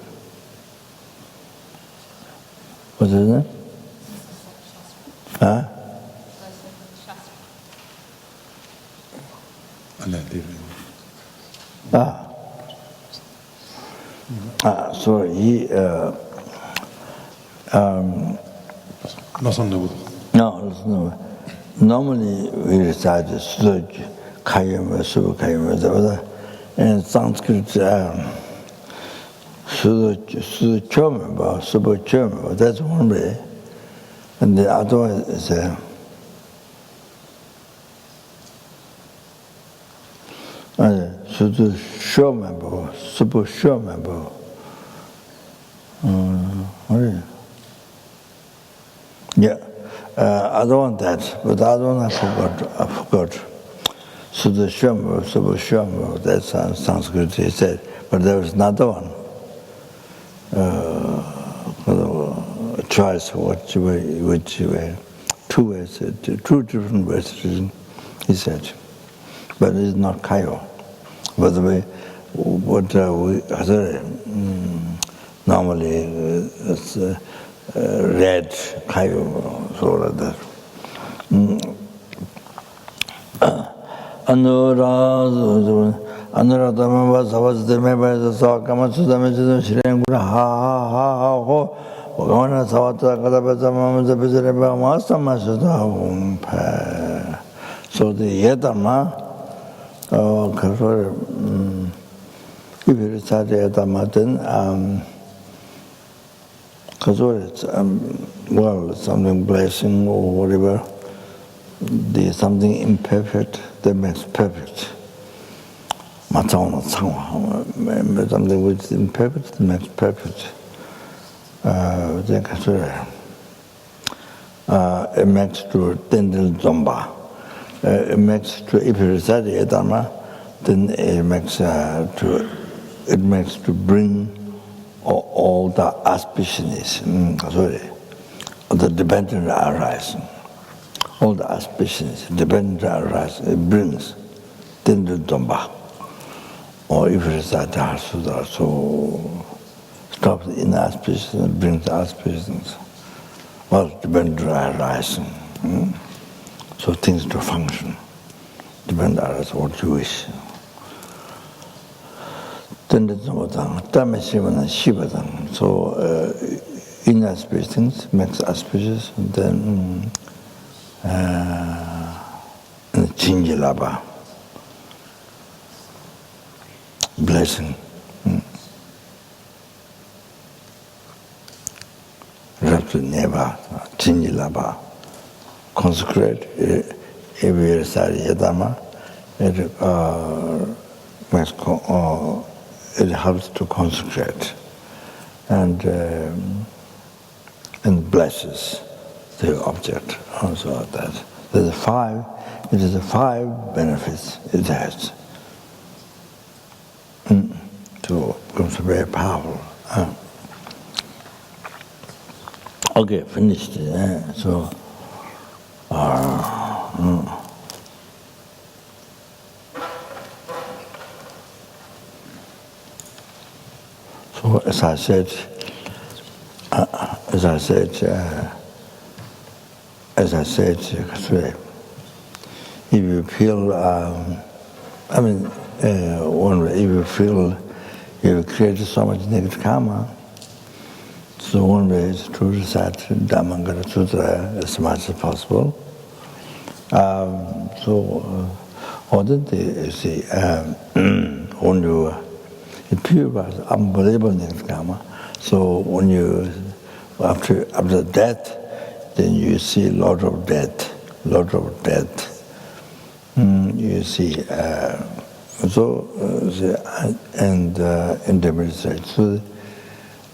What's his name? Huh? So he no. Normally we recite Suj, Kayama, Subakayama, and Sanskrit Suchoma, Subachoma, that's one way. And the other one is Suchoma, Subachoma. Yeah, I don't want that, but the other one I forgot. Subashama, that's Sanskrit he said, but there was another one. Choice which way, two ways, two different ways, he said, but it's not Kayo. By the way, what we normally it's red Kayo, so like that. Anuradhamava Savasdhameva Sakamatsudamitsu Shirengura ha ho Ogana Savata Kadabazamama Bizareba Masamasuda. So the Yedama, if you recite the Yedama, then it's well, something blessing or whatever, there's something imperfect that makes perfect. Something which is imperfect that makes perfect. It makes to Tendel Zomba. It makes to, if you recite the Dharma, then it makes to bring all the auspiciousness, the dependent arising. All the auspiciousness, dependent arising, it brings Tendel Zomba. Or if you recite the Heart Sutra, so stops the inauspiciousness, brings the auspiciousness. Well, dependent arising. So things to function. Dependent arising, what you wish. So inauspicious things makes auspicious, and then Chinjilaba, blessing. Never Chinjilaba, consecrate. If we recite Yadama, it helps to consecrate and blesses the object. Also that there's five. It is the five benefits it has. So it becomes very powerful. Okay, finished. So, so as I said, if you feel, if you feel you've created so much negative karma. So one way is to recite Vajra Sutra as much as possible. When you, it purifies unbelievable negative karma. So when you, after death, then you see a lot of death. You see, and in the recite. So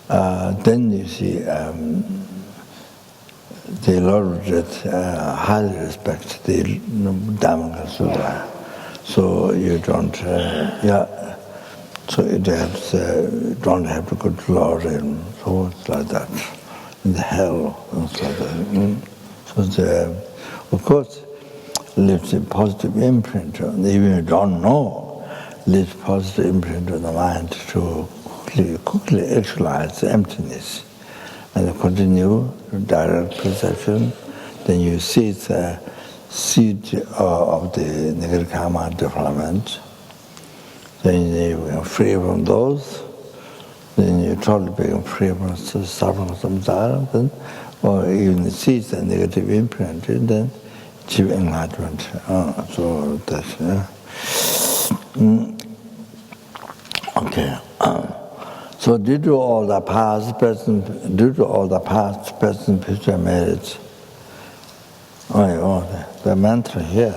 then you see the Lord highly respect the Vajra Sutra. So you don't, so it helps, don't have to go to Lord, and so it's like that. In the hell, it's like that. So of course, leaves a positive imprint, even if you don't know, leaves positive imprint on the mind to quickly actualize the emptiness and continue direct perception. Then you see the seed of the negative karma development. Then you become free from those. Then you totally become free from suffering samsara. Then, or even the seeds and negative imprint, and then achieve enlightenment. So that's okay. So due to all the past, present, future merits, the mantra here,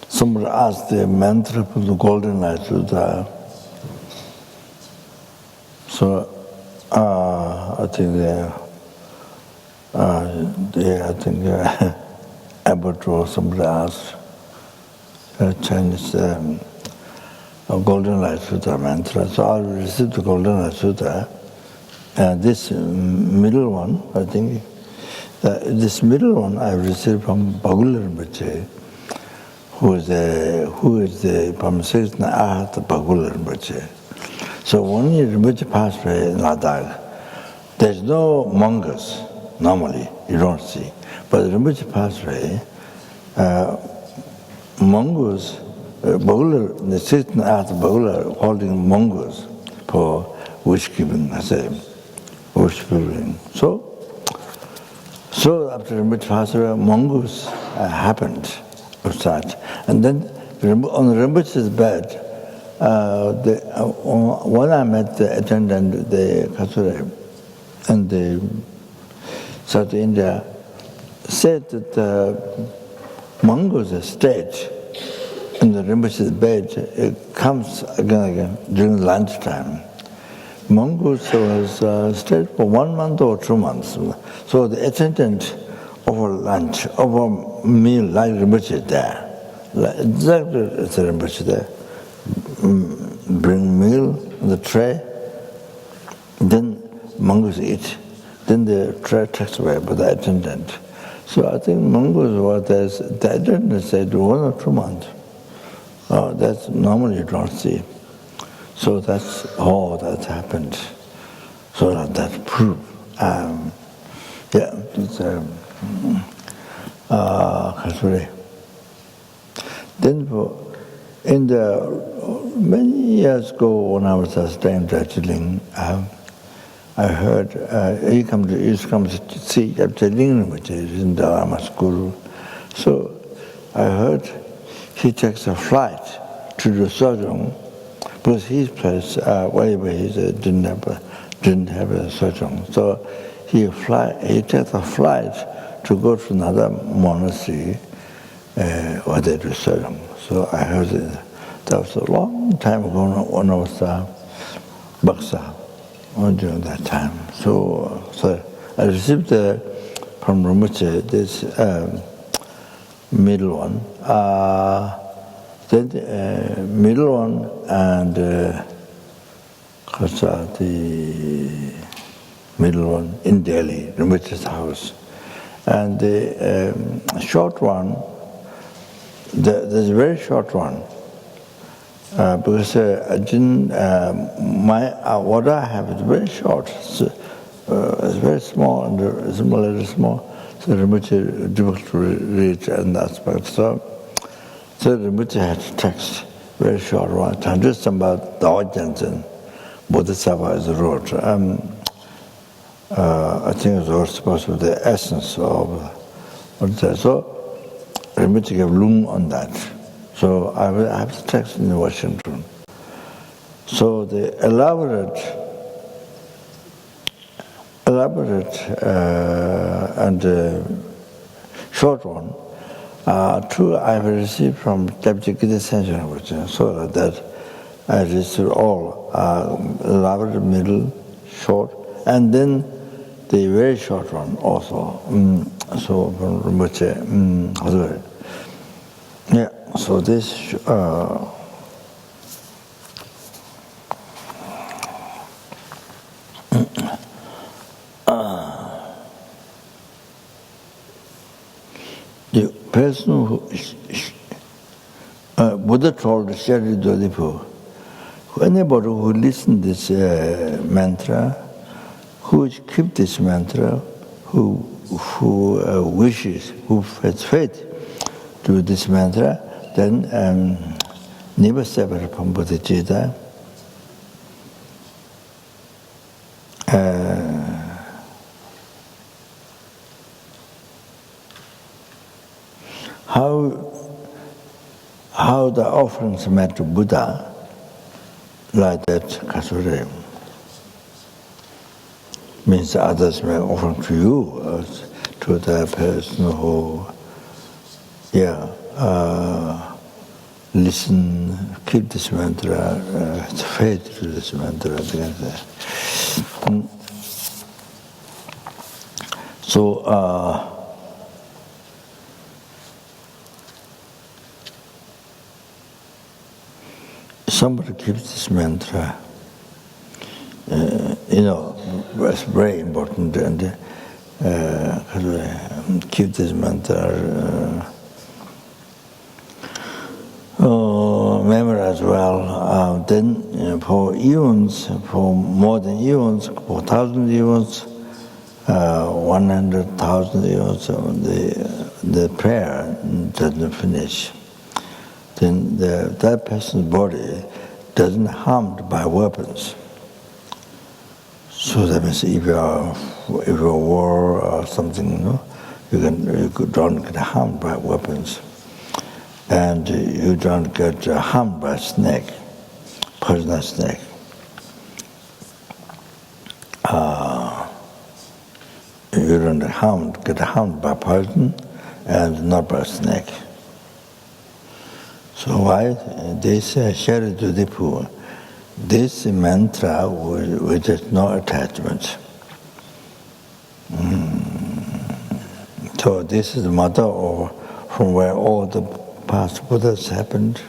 somebody asked the mantra for the Golden Light Sutra. So I think Abbott somebody asked Chinese Golden Light Sutra mantra. So I received the Golden Light Sutra. This middle one, I think, This middle one I received from Bagula Rinpoche, who is the Padmasambhava Arhat Bagula Rinpoche. So when Rinpoche passed away in Ladakh, there's no mongoose normally, you don't see. But Rinpoche passed away, mongoose, Bagula, the Satan Arhat Bagula holding mongoose for wish keeping, I say, wish fulfilling. So after Rinpoche passed away, mongoose happened of such. And then on Rinpoche's bed, when I met the attendant, the Katsure, and the South India, said that the mongoose stayed in the Rinpoche's bed. It comes again during lunchtime. Mongoose was stayed for 1 month or 2 months. So the attendant over lunch, over meal, like Rinpoche there, exactly as the Rinpoche there, bring meal on the tray, then mongoose eat, then the tray takes away by the attendant. So I think mongoose was there, the attendant said 1 or 2 months. That's normally you don't see. So that's all that happened. So that's proof. It's then in the many years ago when I was staying in Darjeeling, I heard he comes to see Darjeeling, which is in the Lama school. So I heard he takes a flight to the Sojong, because his place, wherever he didn't have a Sojong. So he takes a flight to go to another monastery where they do Sojong. So I heard that was a long time ago when I was Baksa during that time. So I received from Rinpoche this middle one. Then the middle one and the middle one in Delhi, Rinpoche's house. And the short one, there's a very short one, because I didn't, what I have is very short. It's very small, and it's a little small, so Rinpoche is difficult to read in that aspect. So Rinpoche had text, very short one, just about the Ojansen, Bodhisattva is wrote. I think it was supposed to be the essence of what it says. So Rinpoche gave lung on that. So I have the text in Washington. So the elaborate and short one, two I've received from Deputy Gita Sanjana, so that I received all elaborate, middle, short, and then the very short one also. So from Rinpoche, so this the person who Buddha told Shari Dodipo, anybody who listens this mantra, who keep this mantra, who wishes, who has faith to this mantra, then never separate from bodhicitta. How the offerings made to Buddha, like that Kasure, means others may offer to you, to the person who, listen, keep this mantra, has faith to this mantra. So, somebody keeps this mantra, it's very important, and keep this mantra, memorize well. Then for eons, for more than eons, for 1,000 eons, 100,000 eons, the prayer doesn't finish. Then that person's body doesn't harmed by weapons. So that means if you're war or something, you don't get harmed by weapons, and you don't get harmed by snake, poisonous snake. You don't get harmed by poison and not by snake. So why they say share to the poor? This mantra which has no attachment. So this is the mother from where all the past Buddhas happened.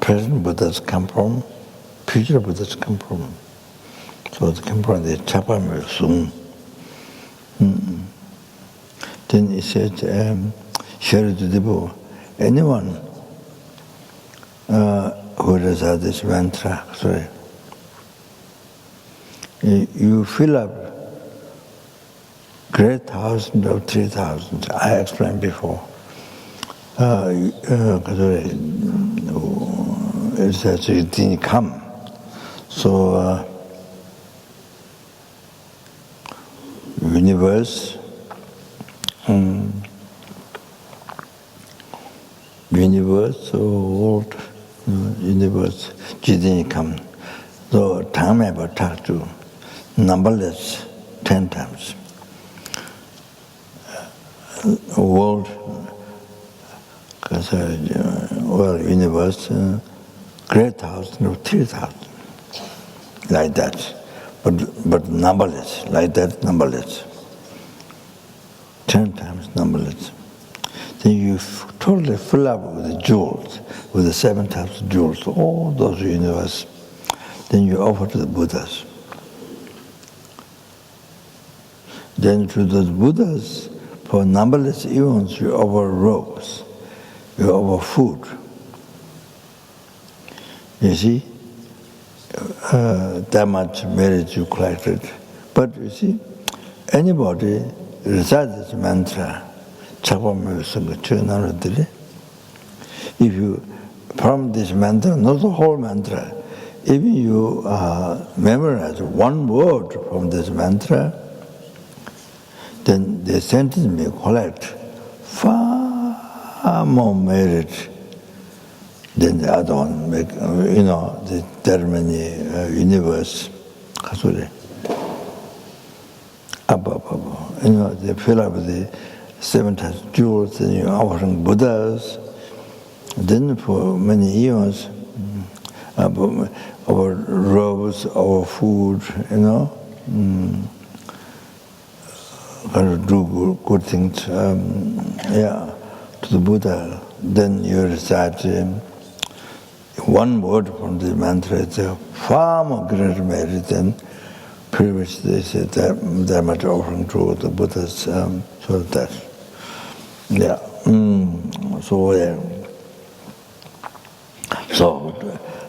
Present Buddhas come from, future Buddhas come from. So they come from the Chapamelsung. Then he said, share to the poor. Anyone who recites this mantra, you fill up great thousands of 3,000. I explained before. It says it didn't come. So universe. Universe, world, universe, didn't come. So time ever talked to numberless 10 times. World, universe, great thousand of 3,000, like that. But numberless, like that, numberless. 10 times numberless. Then you totally fill up with the jewels, with the 7 types of jewels, all those universe. Then you offer to the Buddhas. Then to those Buddhas, for numberless eons, you offer robes, you offer food. You see, that much merit you collected. But you see, anybody recites this mantra, if you, from this mantra, not the whole mantra, even you memorize one word from this mantra, then the sentence may collect far more merit than the other one. There are many universe. They fill up with the 7 types of jewels, and you're offering Buddhas. Then for many eons, our robes, our food, do good things, to the Buddha. Then you recite one word from the mantra. It's a far more great merit than previously they said that much offering to the Buddhas. So that,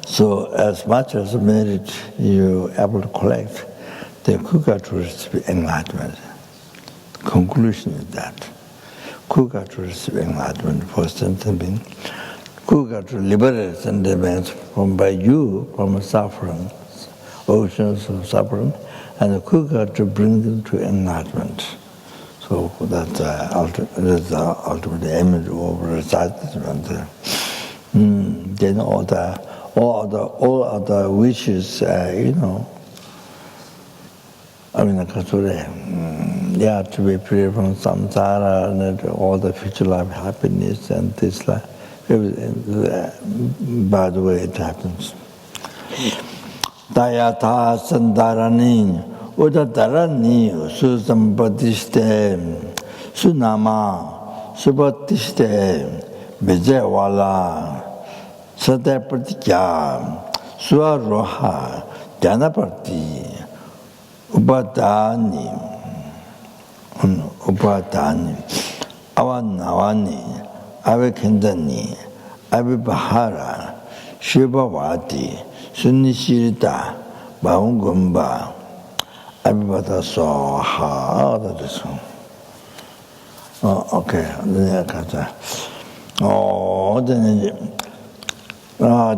So as much as merit you able to collect, the kuka to receive enlightenment. Conclusion is that kuka to receive enlightenment, first sentence, kuka to liberate sentiments from suffering, oceans of suffering, and the kuka to bring them to enlightenment. So that's the ultimate aim of recitement. Then all other wishes, to be free from samsara and all the future life happiness and this life. By the way, it happens. Dayata sandarani udadarani susampadiste sunama subatiste vijayawala sadapratikya suaroha dhanaparti Upadani, Avanavani, Avikindani, Avibahara, Shivavati, Sunishirita, Baungumba, Abhivata Soha. That is one. Oh, okay. Oh, then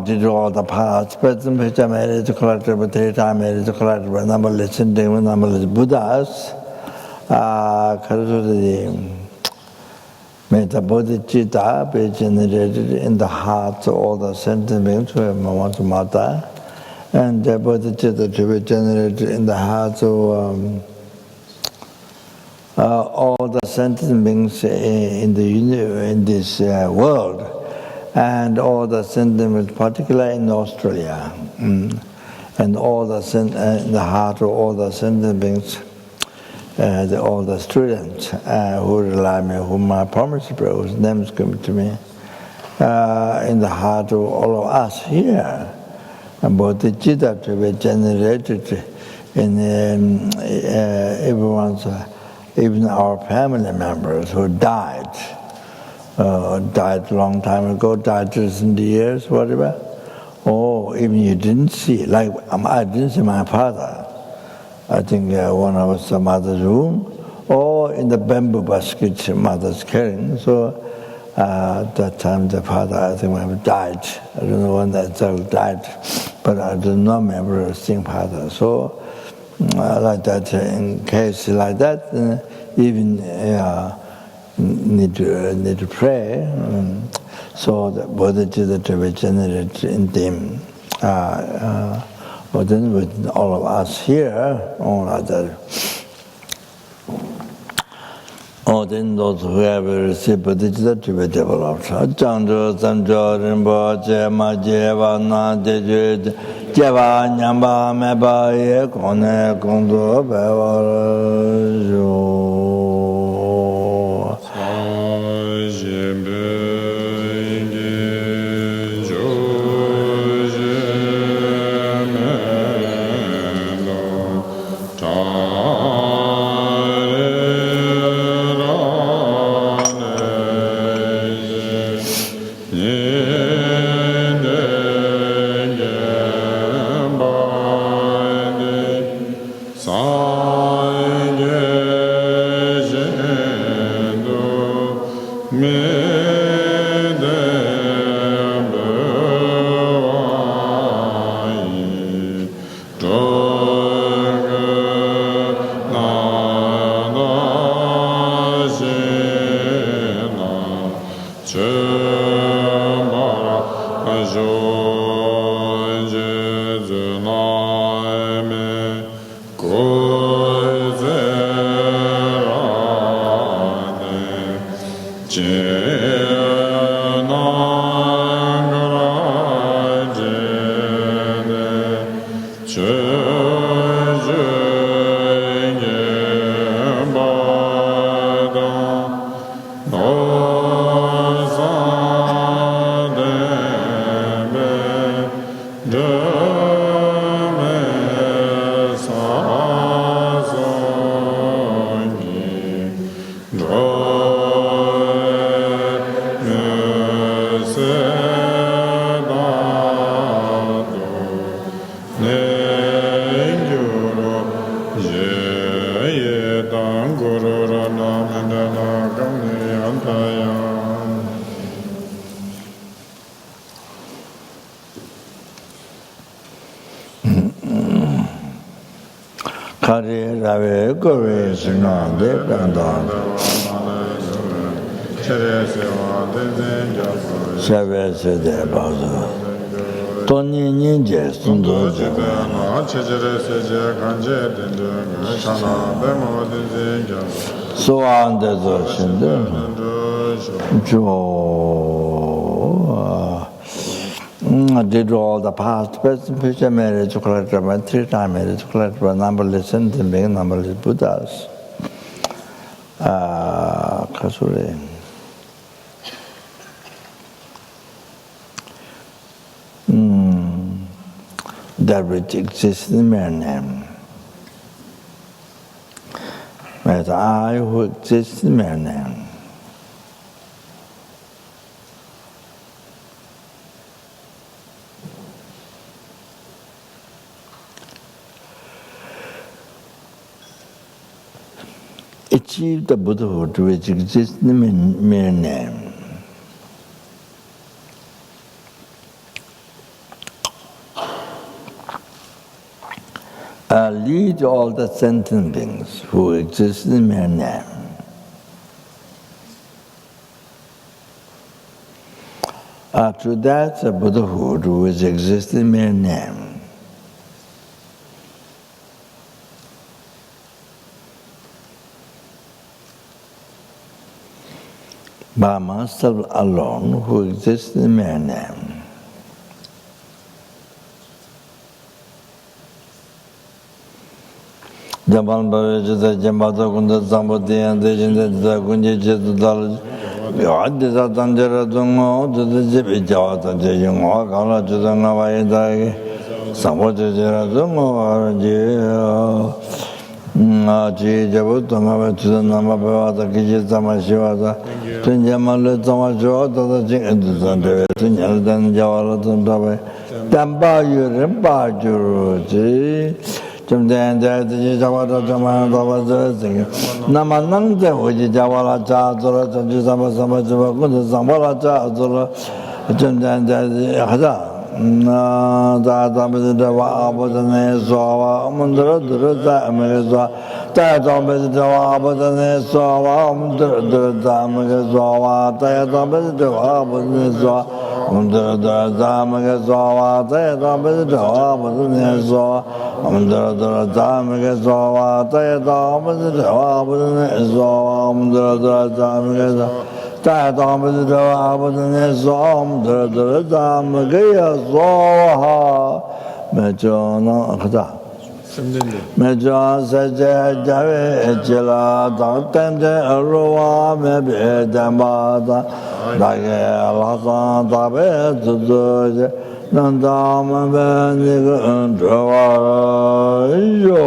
did all the past, present, future, marriage, collectible, three-time marriage, collectible, numberless, numberless Buddhas, Meta Bodhicitta be generated in the heart of all the sentient beings who have Mama Mata, and the Bodhicitta to be generated in the heart of all the sentient beings in this world, and all the sentient beings, particularly in Australia, and all the in the heart of all the sentient beings. All the students who rely on me, whom I promised, whose names come to me, in the heart of all of us here. And bodhicitta to be generated in everyone's, even our family members who died a long time ago, died recent years, whatever. Or even you didn't see, like I didn't see my father. I think one of the mother's room, or in the bamboo basket mother's carrying. So at that time the father, I think, died. I don't know when that child died, but I do not remember seeing father. So like that, in case like that, even need to pray. So the bodhicitta to be generated in them. But then with all of us here, all other, then those who have received bodhicitta to be developed. Chandra, Samjo, Rinpoche, Majeva, Nadejud, Jeva, Nyamba, Meba, Ye, Kone, Kondo, Bewa, so on the did all the past, present, future marriage, collectible, three-time marriage, collectible, numberless sentient beings, numberless Buddhas. Kasuri. That which exists in mere name. as I who exist in mere name. Achieve the Buddhahood which exists in mere name. Lead all the sentient beings who exist in mere name. To that the Buddhahood which exists in mere name. By myself alone who exists in mere name. Japan Bhavajita Jambata Kunda Sambati and the Jinda Kunji Chetu Yadisa Tanjara Dungo to the Jibi Jawata Jayunga Kala Chudanga Vaidai Samboja Dungo Ji Jabutanga to the Namapavata Kiji Tamashivata Tunjamalu Tamasho the Jing into Santa Tunyadan Javala Tundabe Tamba Yurimpa Juruji. Then the Javada Namanang, which Javala Chazora, Sama Zambala Chazora, then the Hada. Dava Bodhanath Mundra Durza Amazwa, Tayatambedava Bodhanath Mundra Amazwa, Tayatambedava Bodhanath Mundra Amazwa, Tayatambedava Bodhanath Mundra Amazwa, Tayatambedava Bodhanath Mundra Amazwa. Tayatambedava Bodhanath Mundra Gaya Soha Mejona Khada Meja Saja Jave Chila Tante Arua Mebe Dambada Dage Lasa Tabe Tudu Nandama Bendigo Drava Yo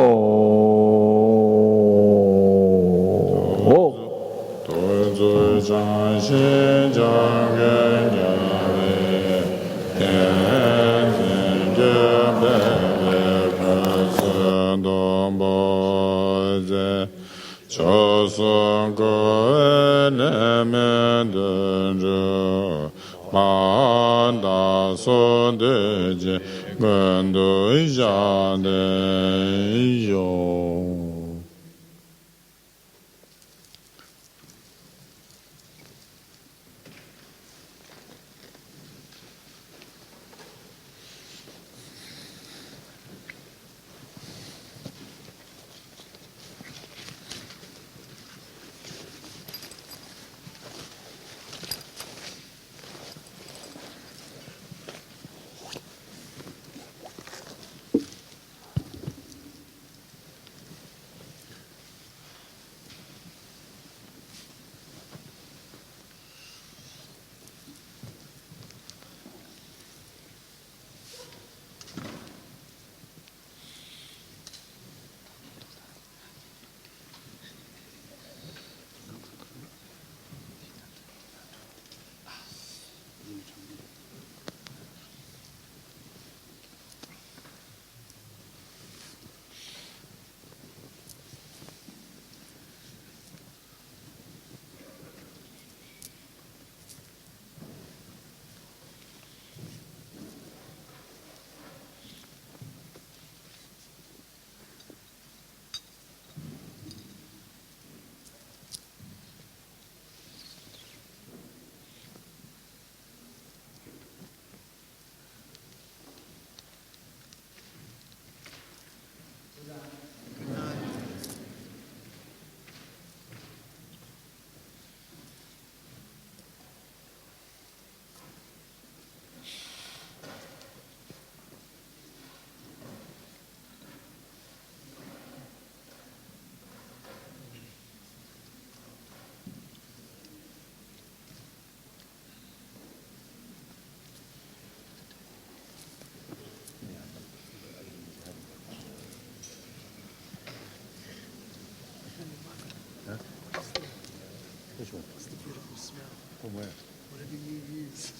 Which one? It's the beautiful smell. From where? Whatever you use.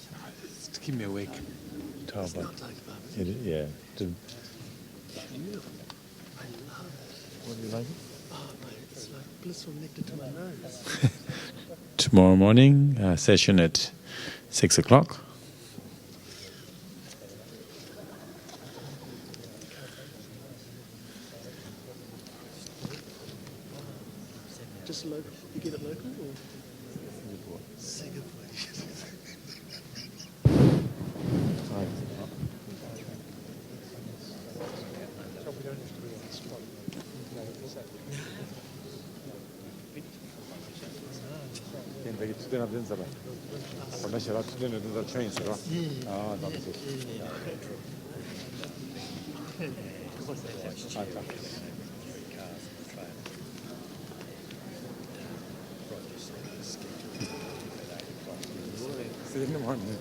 It's to keep me awake. It's not like that. It, yeah. Beautiful. I love it. What do you like it? Oh, mate, it's like blissful nectar to my nose. Tomorrow morning, session at 6 o'clock. Just local. You get it local or? Singapore. In the morning.